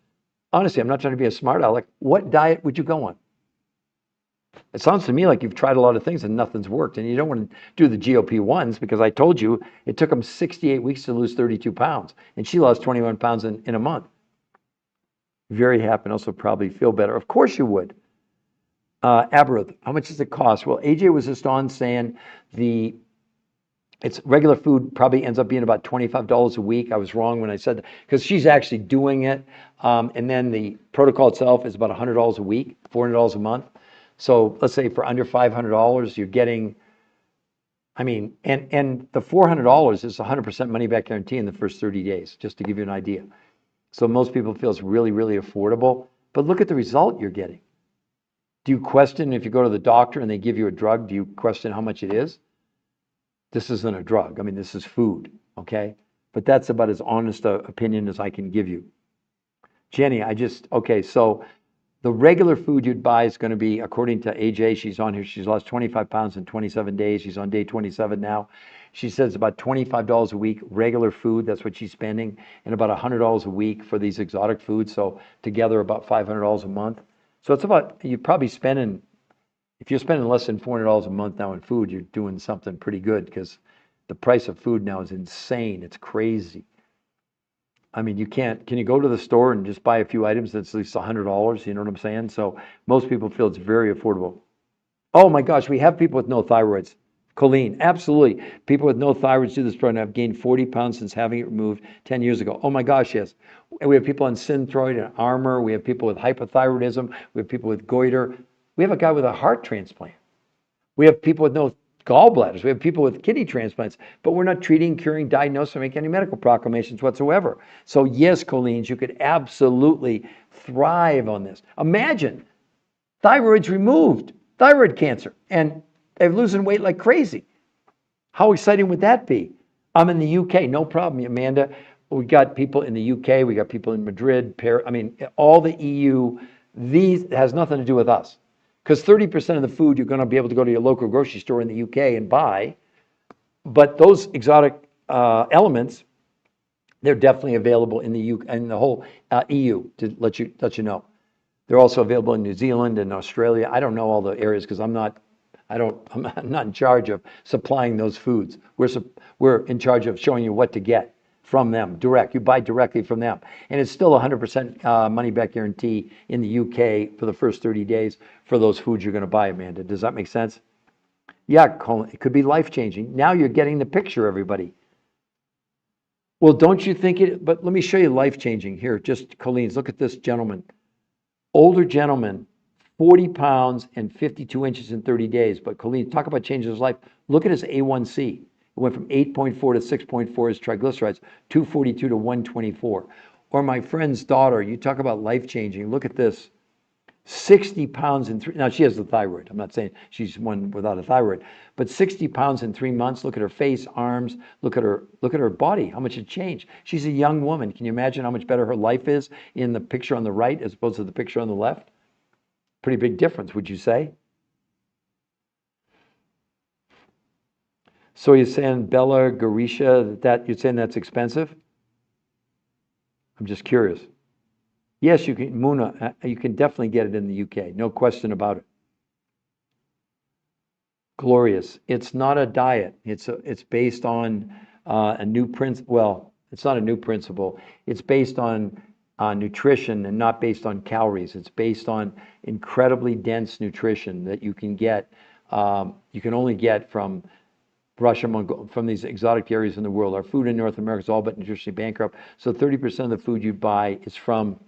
Honestly, I'm not trying to be a smart aleck. What diet would you go on? It sounds to me like you've tried a lot of things and nothing's worked. And you don't want to do the GLP-1s because I told you it took them 68 weeks to lose 32 pounds. And she lost 21 pounds in a month. Very happy and also probably feel better. Of course you would. Aberrath, how much does it cost? Well, AJ was just on saying it's regular food probably ends up being about $25 a week. I was wrong when I said that because she's actually doing it. And then the protocol itself is about $100 a week, $400 a month. So let's say for under $500, you're getting, I mean, and the $400 is 100% money back guarantee in the first 30 days, just to give you an idea. So most people feel it's really, really affordable. But look at the result you're getting. Do you question if you go to the doctor and they give you a drug, do you question how much it is? This isn't a drug. I mean, this is food, okay? But that's about as honest a opinion as I can give you. Jenny, okay, so the regular food you'd buy is going to be, according to AJ, she's on here, she's lost 25 pounds in 27 days. She's on day 27 now. She says about $25 a week, regular food, that's what she's spending, and about $100 a week for these exotic foods. So together about $500 a month. So it's about, you're probably spending, if you're spending less than $400 a month now in food, you're doing something pretty good because the price of food now is insane. It's crazy. I mean, can you go to the store and just buy a few items that's at least $100? You know what I'm saying? So most people feel it's very affordable. Oh my gosh, we have people with no thyroids. Colleen, absolutely. People with no thyroids do this program. I've gained 40 pounds since having it removed 10 years ago. Oh my gosh, yes. We have people on Synthroid and Armor. We have people with hypothyroidism. We have people with goiter. We have a guy with a heart transplant. We have people with no gallbladders. We have people with kidney transplants, but we're not treating, curing, diagnosing, or making any medical proclamations whatsoever. So yes, Colleen, you could absolutely thrive on this. Imagine thyroid's removed, thyroid cancer, and they're losing weight like crazy. How exciting would that be? I'm in the UK, no problem, Amanda. We got people in the UK, we got people in Madrid, Paris, I mean, all the EU. These has nothing to do with us. Because 30% of the food you're going to be able to go to your local grocery store in the UK and buy. But those exotic elements, they're definitely available in the whole EU, to let you know. They're also available in New Zealand and Australia. I don't know all the areas because I'm not in charge of supplying those foods. We're in charge of showing you what to get from them direct. You buy directly from them. And it's still 100% money back guarantee in the UK for the first 30 days for those foods you're going to buy, Amanda. Does that make sense? Yeah, Colin, it could be life-changing. Now you're getting the picture, everybody. Well, don't you think it, but let me show you life-changing here. Just Colleen's, look at this gentleman. Older gentleman, 40 pounds and 52 inches in 30 days. But Colleen, talk about changing his life. Look at his A1C. It went from 8.4 to 6.4, his triglycerides, 242 to 124. Or my friend's daughter, you talk about life-changing. Look at this. 60 pounds in now she has the thyroid. I'm not saying she's one without a thyroid, but 60 pounds in 3 months. Look at her face, arms, look at her body, how much it changed. She's a young woman. Can you imagine how much better her life is in the picture on the right as opposed to the picture on the left? Pretty big difference, would you say? So you're saying Bella Garisha, that you're saying that's expensive? I'm just curious. Yes, you can, Muna, you can definitely get it in the UK, no question about it. Glorious. It's not a diet. It's based on a new principle. Well, it's not a new principle. It's based on nutrition and not based on calories. It's based on incredibly dense nutrition that you can get. You can only get from Russia, from these exotic areas in the world. Our food in North America is all but nutritionally bankrupt. So 30% of the food you buy is from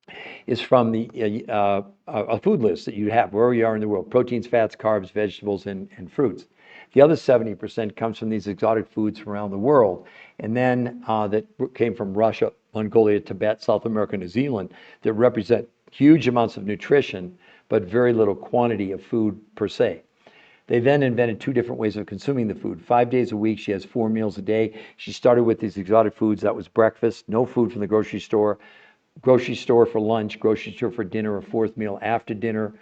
the a food list that you have wherever you are in the world: proteins, fats, carbs, vegetables, and fruits. The other 70% comes from these exotic foods from around the world, and then that came from Russia, Mongolia, Tibet, South America, New Zealand, that represent huge amounts of nutrition, but very little quantity of food per se. They then invented two different ways of consuming the food. 5 days a week, she has 4 meals a day. She started with these exotic foods. That was breakfast, no food from the grocery store for lunch, grocery store for dinner, a fourth meal after dinner.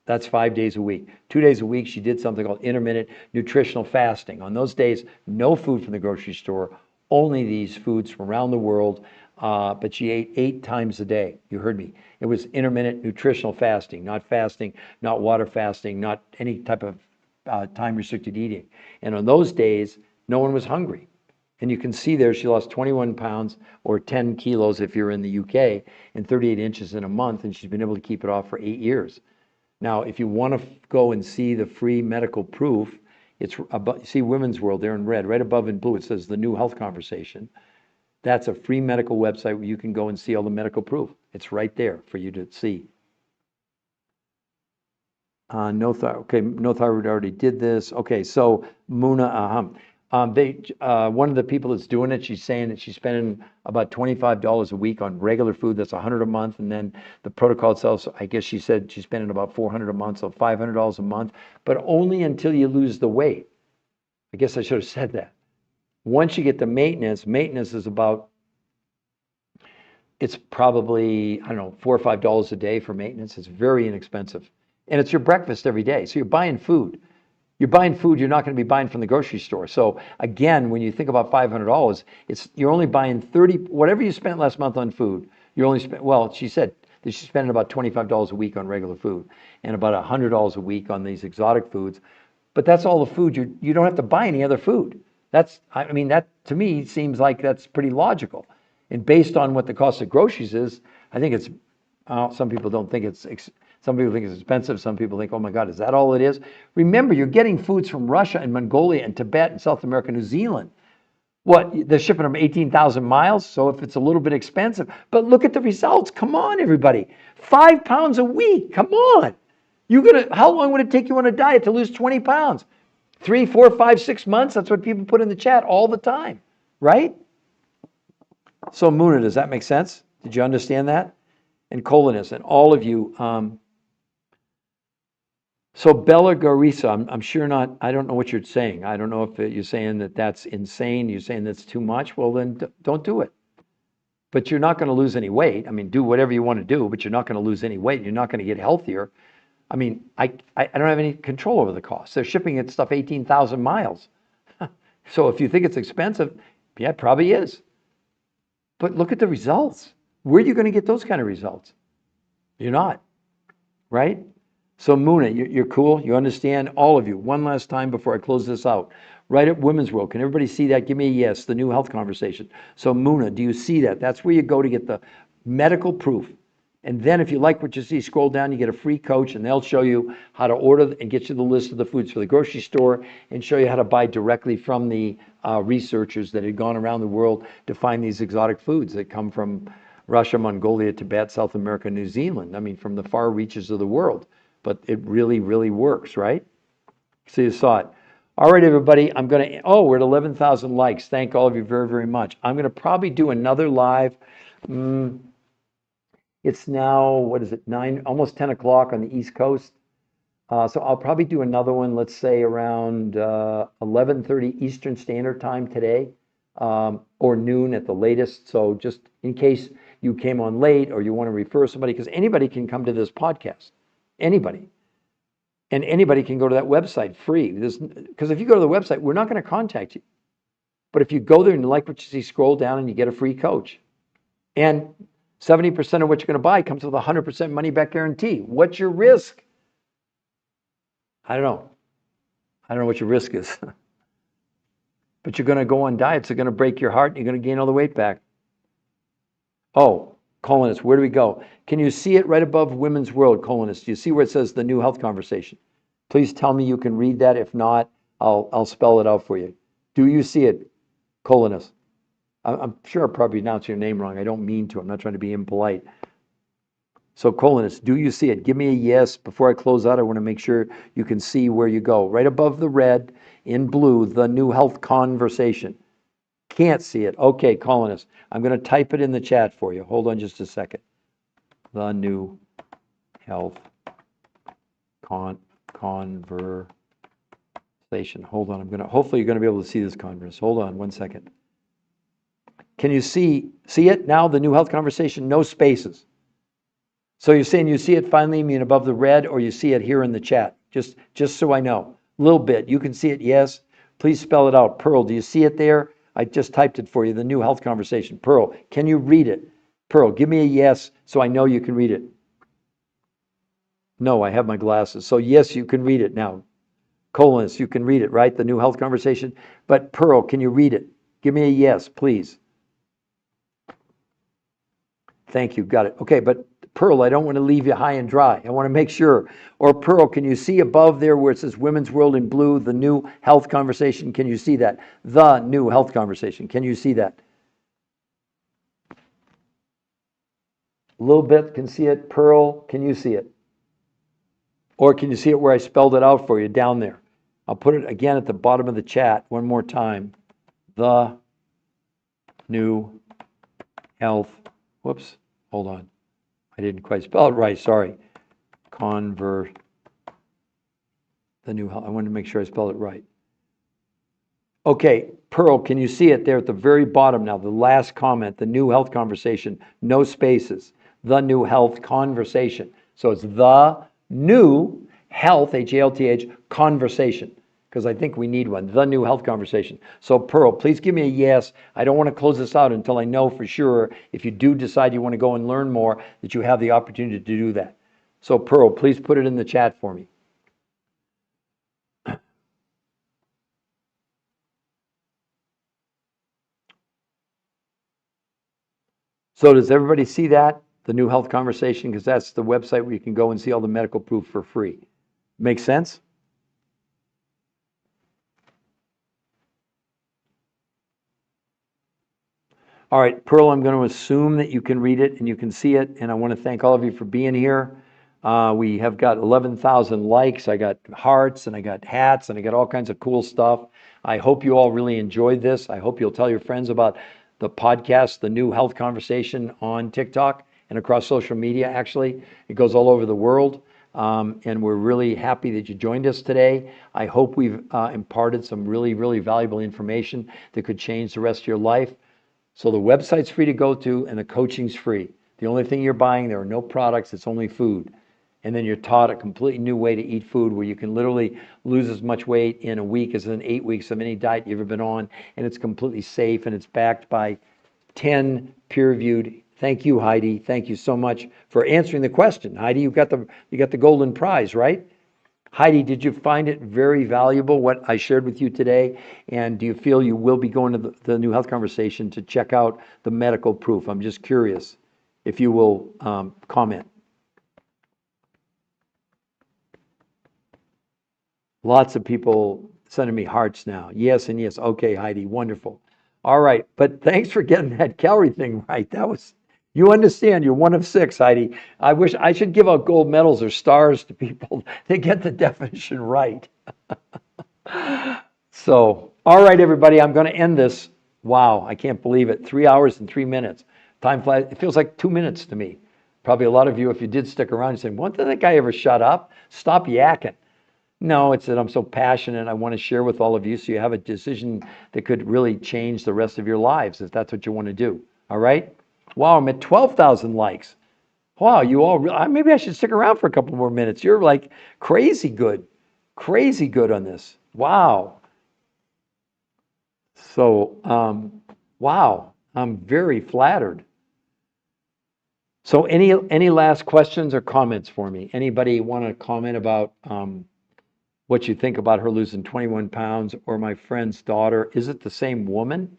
That's 5 days a week. 2 days a week, she did something called intermittent nutritional fasting. On those days, no food from the grocery store, only these foods from around the world, but she ate 8 times a day. You heard me. It was intermittent nutritional fasting, not water fasting, not any type of time-restricted eating. And on those days, no one was hungry. And you can see there she lost 21 pounds or 10 kilos if you're in the UK and 38 inches in a month, and she's been able to keep it off for 8 years. Now, if you want to go and see the free medical proof, it's about, see Women's World there in red, right above in blue, it says the New Health Conversation. That's a free medical website where you can go and see all the medical proof. It's right there for you to see. No thyroid. Okay, no thyroid, already did this. Okay, so Muna, one of the people that's doing it, she's saying that she's spending about $25 a week on regular food. That's $100 a month, and then the protocol itself, so I guess she said she's spending about $400 a month, so $500 a month, but only until you lose the weight. I guess I should have said that. Once you get the maintenance is about, it's probably, I don't know, $4 or $5 a day for maintenance. It's very inexpensive. And it's your breakfast every day. So you're buying food. You're buying food you're not going to be buying from the grocery store. So again, when you think about $500, you're only buying 30, whatever you spent last month on food, you're only spent, well, she said that she's spending about $25 a week on regular food and about $100 a week on these exotic foods. But that's all the food. You don't have to buy any other food. That to me seems like that's pretty logical. And based on what the cost of groceries is, I think it's, some people don't think some people think it's expensive. Some people think, oh my God, is that all it is? Remember, you're getting foods from Russia and Mongolia and Tibet and South America, New Zealand. What, they're shipping them 18,000 miles, so if it's a little bit expensive, but look at the results. Come on, everybody. 5 pounds a week, come on. How long would it take you on a diet to lose 20 pounds? 3, 4, 5, 6 months? That's what people put in the chat all the time, right? So Muna, does that make sense? Did you understand that? And Colinus and all of you. So Bella Garisa, I'm sure not, I don't know what you're saying. I don't know if you're saying that that's insane. You're saying that's too much. Well, then don't do it. But you're not going to lose any weight. I mean, do whatever you want to do, but you're not going to lose any weight. You're not going to get healthier. I mean, I don't have any control over the cost. They're shipping it stuff 18,000 miles. So if you think it's expensive, yeah, it probably is. But look at the results. Where are you going to get those kind of results? You're not, right? So Muna, you're cool. You understand, all of you. One last time before I close this out. Right at Women's World. Can everybody see that? Give me a yes, the New Health Conversation. So Muna, do you see that? That's where you go to get the medical proof. And then if you like what you see, scroll down, you get a free coach, and they'll show you how to order and get you the list of the foods for the grocery store and show you how to buy directly from the researchers that had gone around the world to find these exotic foods that come from Russia, Mongolia, Tibet, South America, New Zealand. I mean, from the far reaches of the world. But it really, really works, right? So you saw it. All right, everybody, we're at 11,000 likes. Thank all of you very, very much. I'm going to probably do another live. It's now, what is it, 9, almost 10 o'clock on the East Coast. So I'll probably do another one, let's say around 11:30 Eastern Standard Time today, or noon at the latest. So just in case you came on late or you want to refer somebody, because anybody can come to this podcast. Anybody. And anybody can go to that website free. Because if you go to the website, we're not going to contact you. But if you go there and you like what you see, scroll down and you get a free coach. And 70% of what you're going to buy comes with a 100% money back guarantee. What's your risk? I don't know. I don't know what your risk is. But you're going to go on diets that are going to break your heart and you're going to gain all the weight back. Oh, colonist, where do we go? Can you see it right above Women's World, colonist? Do you see where it says the new health conversation? Please tell me you can read that. If not, I'll spell it out for you. Do you see it, colonist? I'm sure I probably pronounced your name wrong. I don't mean to. I'm not trying to be impolite. So colonist, do you see it? Give me a yes. Before I close out, I want to make sure you can see where you go. Right above the red, in blue, the new health conversation. Can't see it. Okay, colonist. I'm going to type it in the chat for you. Hold on just a second. The new health conversation. Hold on. Hopefully you're going to be able to see this conference. Hold on 1 second. Can you see it now? The new health conversation, no spaces. So you're saying you see it finally, mean above the red, or you see it here in the chat? Just so I know. A little bit. You can see it, yes. Please spell it out. Pearl, do you see it there? I just typed it for you, the new health conversation. Pearl, can you read it? Pearl, give me a yes so I know you can read it. No, I have my glasses. So yes, you can read it now. Colons, you can read it, right? The new health conversation. But Pearl, can you read it? Give me a yes, please. Thank you, got it. Okay, but Pearl, I don't want to leave you high and dry. I want to make sure. Or Pearl, can you see above there where it says Women's World in blue, the new health conversation? Can you see that? The new health conversation. Can you see that? A little bit can see it. Pearl, can you see it? Or can you see it where I spelled it out for you down there? I'll put it again at the bottom of the chat one more time. The new health, whoops, hold on. I didn't quite spell it right, sorry. The new health, I wanted to make sure I spelled it right. Okay, Pearl, can you see it there at the very bottom now? The last comment, the new health conversation, no spaces. The new health conversation. So it's the new health, H-A-L-T-H, conversation. Because I think we need one, the new health conversation. So Pearl, please give me a yes. I don't want to close this out until I know for sure, if you do decide you want to go and learn more, that you have the opportunity to do that. So Pearl, please put it in the chat for me. So does everybody see that? The new health conversation, because that's the website where you can go and see all the medical proof for free. Make sense? All right, Pearl, I'm going to assume that you can read it and you can see it, and I want to thank all of you for being here. We have got 11,000 likes. I got hearts, and I got hats, and I got all kinds of cool stuff. I hope you all really enjoyed this. I hope you'll tell your friends about the podcast, The New Health Conversation, on TikTok and across social media, actually. It goes all over the world, and we're really happy that you joined us today. I hope we've imparted some really, really valuable information that could change the rest of your life. So the website's free to go to, and the coaching's free. The only thing you're buying, there are no products, it's only food. And then you're taught a completely new way to eat food, where you can literally lose as much weight in a week as in 8 weeks of any diet you've ever been on, and it's completely safe, and it's backed by 10 peer-reviewed. Thank you, Heidi. Thank you so much for answering the question. Heidi, you got the golden prize, right? Heidi, did you find it very valuable, what I shared with you today? And do you feel you will be going to the new health conversation to check out the medical proof? I'm just curious. if you will comment. Lots of people sending me hearts now. Yes and yes. Okay, Heidi, wonderful. All right, but thanks for getting that calorie thing right. That was, you understand, you're one of six, Heidi. I wish I should give out gold medals or stars to people that get the definition right. So, all right, everybody, I'm going to end this. Wow, I can't believe it. 3 hours and 3 minutes. Time flies. It feels like 2 minutes to me. Probably a lot of you, if you did stick around, you said, "When did that guy ever shut up? Stop yakking." No, it's that I'm so passionate. I want to share with all of you so you have a decision that could really change the rest of your lives if that's what you want to do. All right? Wow, I'm at 12,000 likes. Wow, you all, maybe I should stick around for a couple more minutes. You're like crazy good on this. Wow. So, wow, I'm very flattered. So any last questions or comments for me? Anybody want to comment about what you think about her losing 21 pounds or my friend's daughter? Is it the same woman?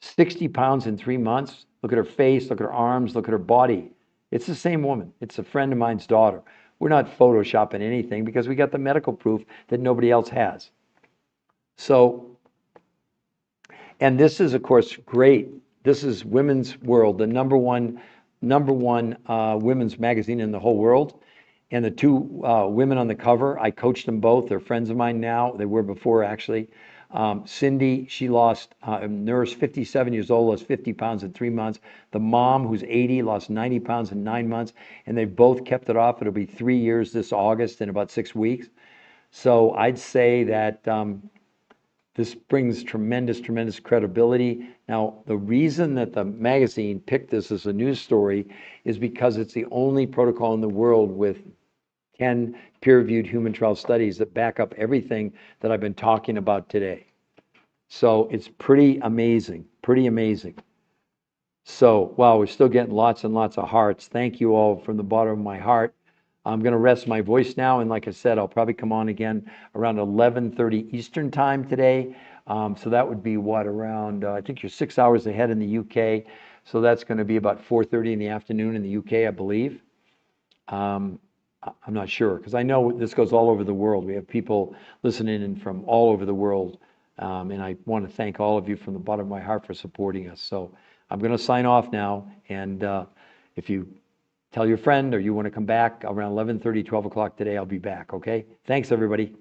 60 pounds in 3 months? Look at her face, look at her arms, look at her body. It's the same woman. It's a friend of mine's daughter. We're not photoshopping anything because we got the medical proof that nobody else has. So, and this is, of course, great. This is Women's World, the number one women's magazine in the whole world. And the two women on the cover, I coached them both. They're friends of mine now. They were before, actually. Cynde, she lost, a nurse, 57 years old, lost 50 pounds in 3 months. The mom, who's 80, lost 90 pounds in 9 months. And they've both kept it off. It'll be 3 years this August in about 6 weeks. So I'd say that this brings tremendous credibility. Now, the reason that the magazine picked this as a news story is because it's the only protocol in the world with 10 peer-reviewed human trial studies that back up everything that I've been talking about today. So it's pretty amazing. So, wow, we're still getting lots and lots of hearts. Thank you all from the bottom of my heart. I'm going to rest my voice now, and like I said, I'll probably come on again around 11:30 Eastern time today. So that would be what, around, I think you're 6 hours ahead in the UK. So that's going to be about 4:30 in the afternoon in the UK, I believe. I'm not sure, because I know this goes all over the world. We have people listening in from all over the world. And I want to thank all of you from the bottom of my heart for supporting us. So I'm going to sign off now. And if you tell your friend or you want to come back around 11:30, 12 o'clock today, I'll be back, okay? Thanks, everybody.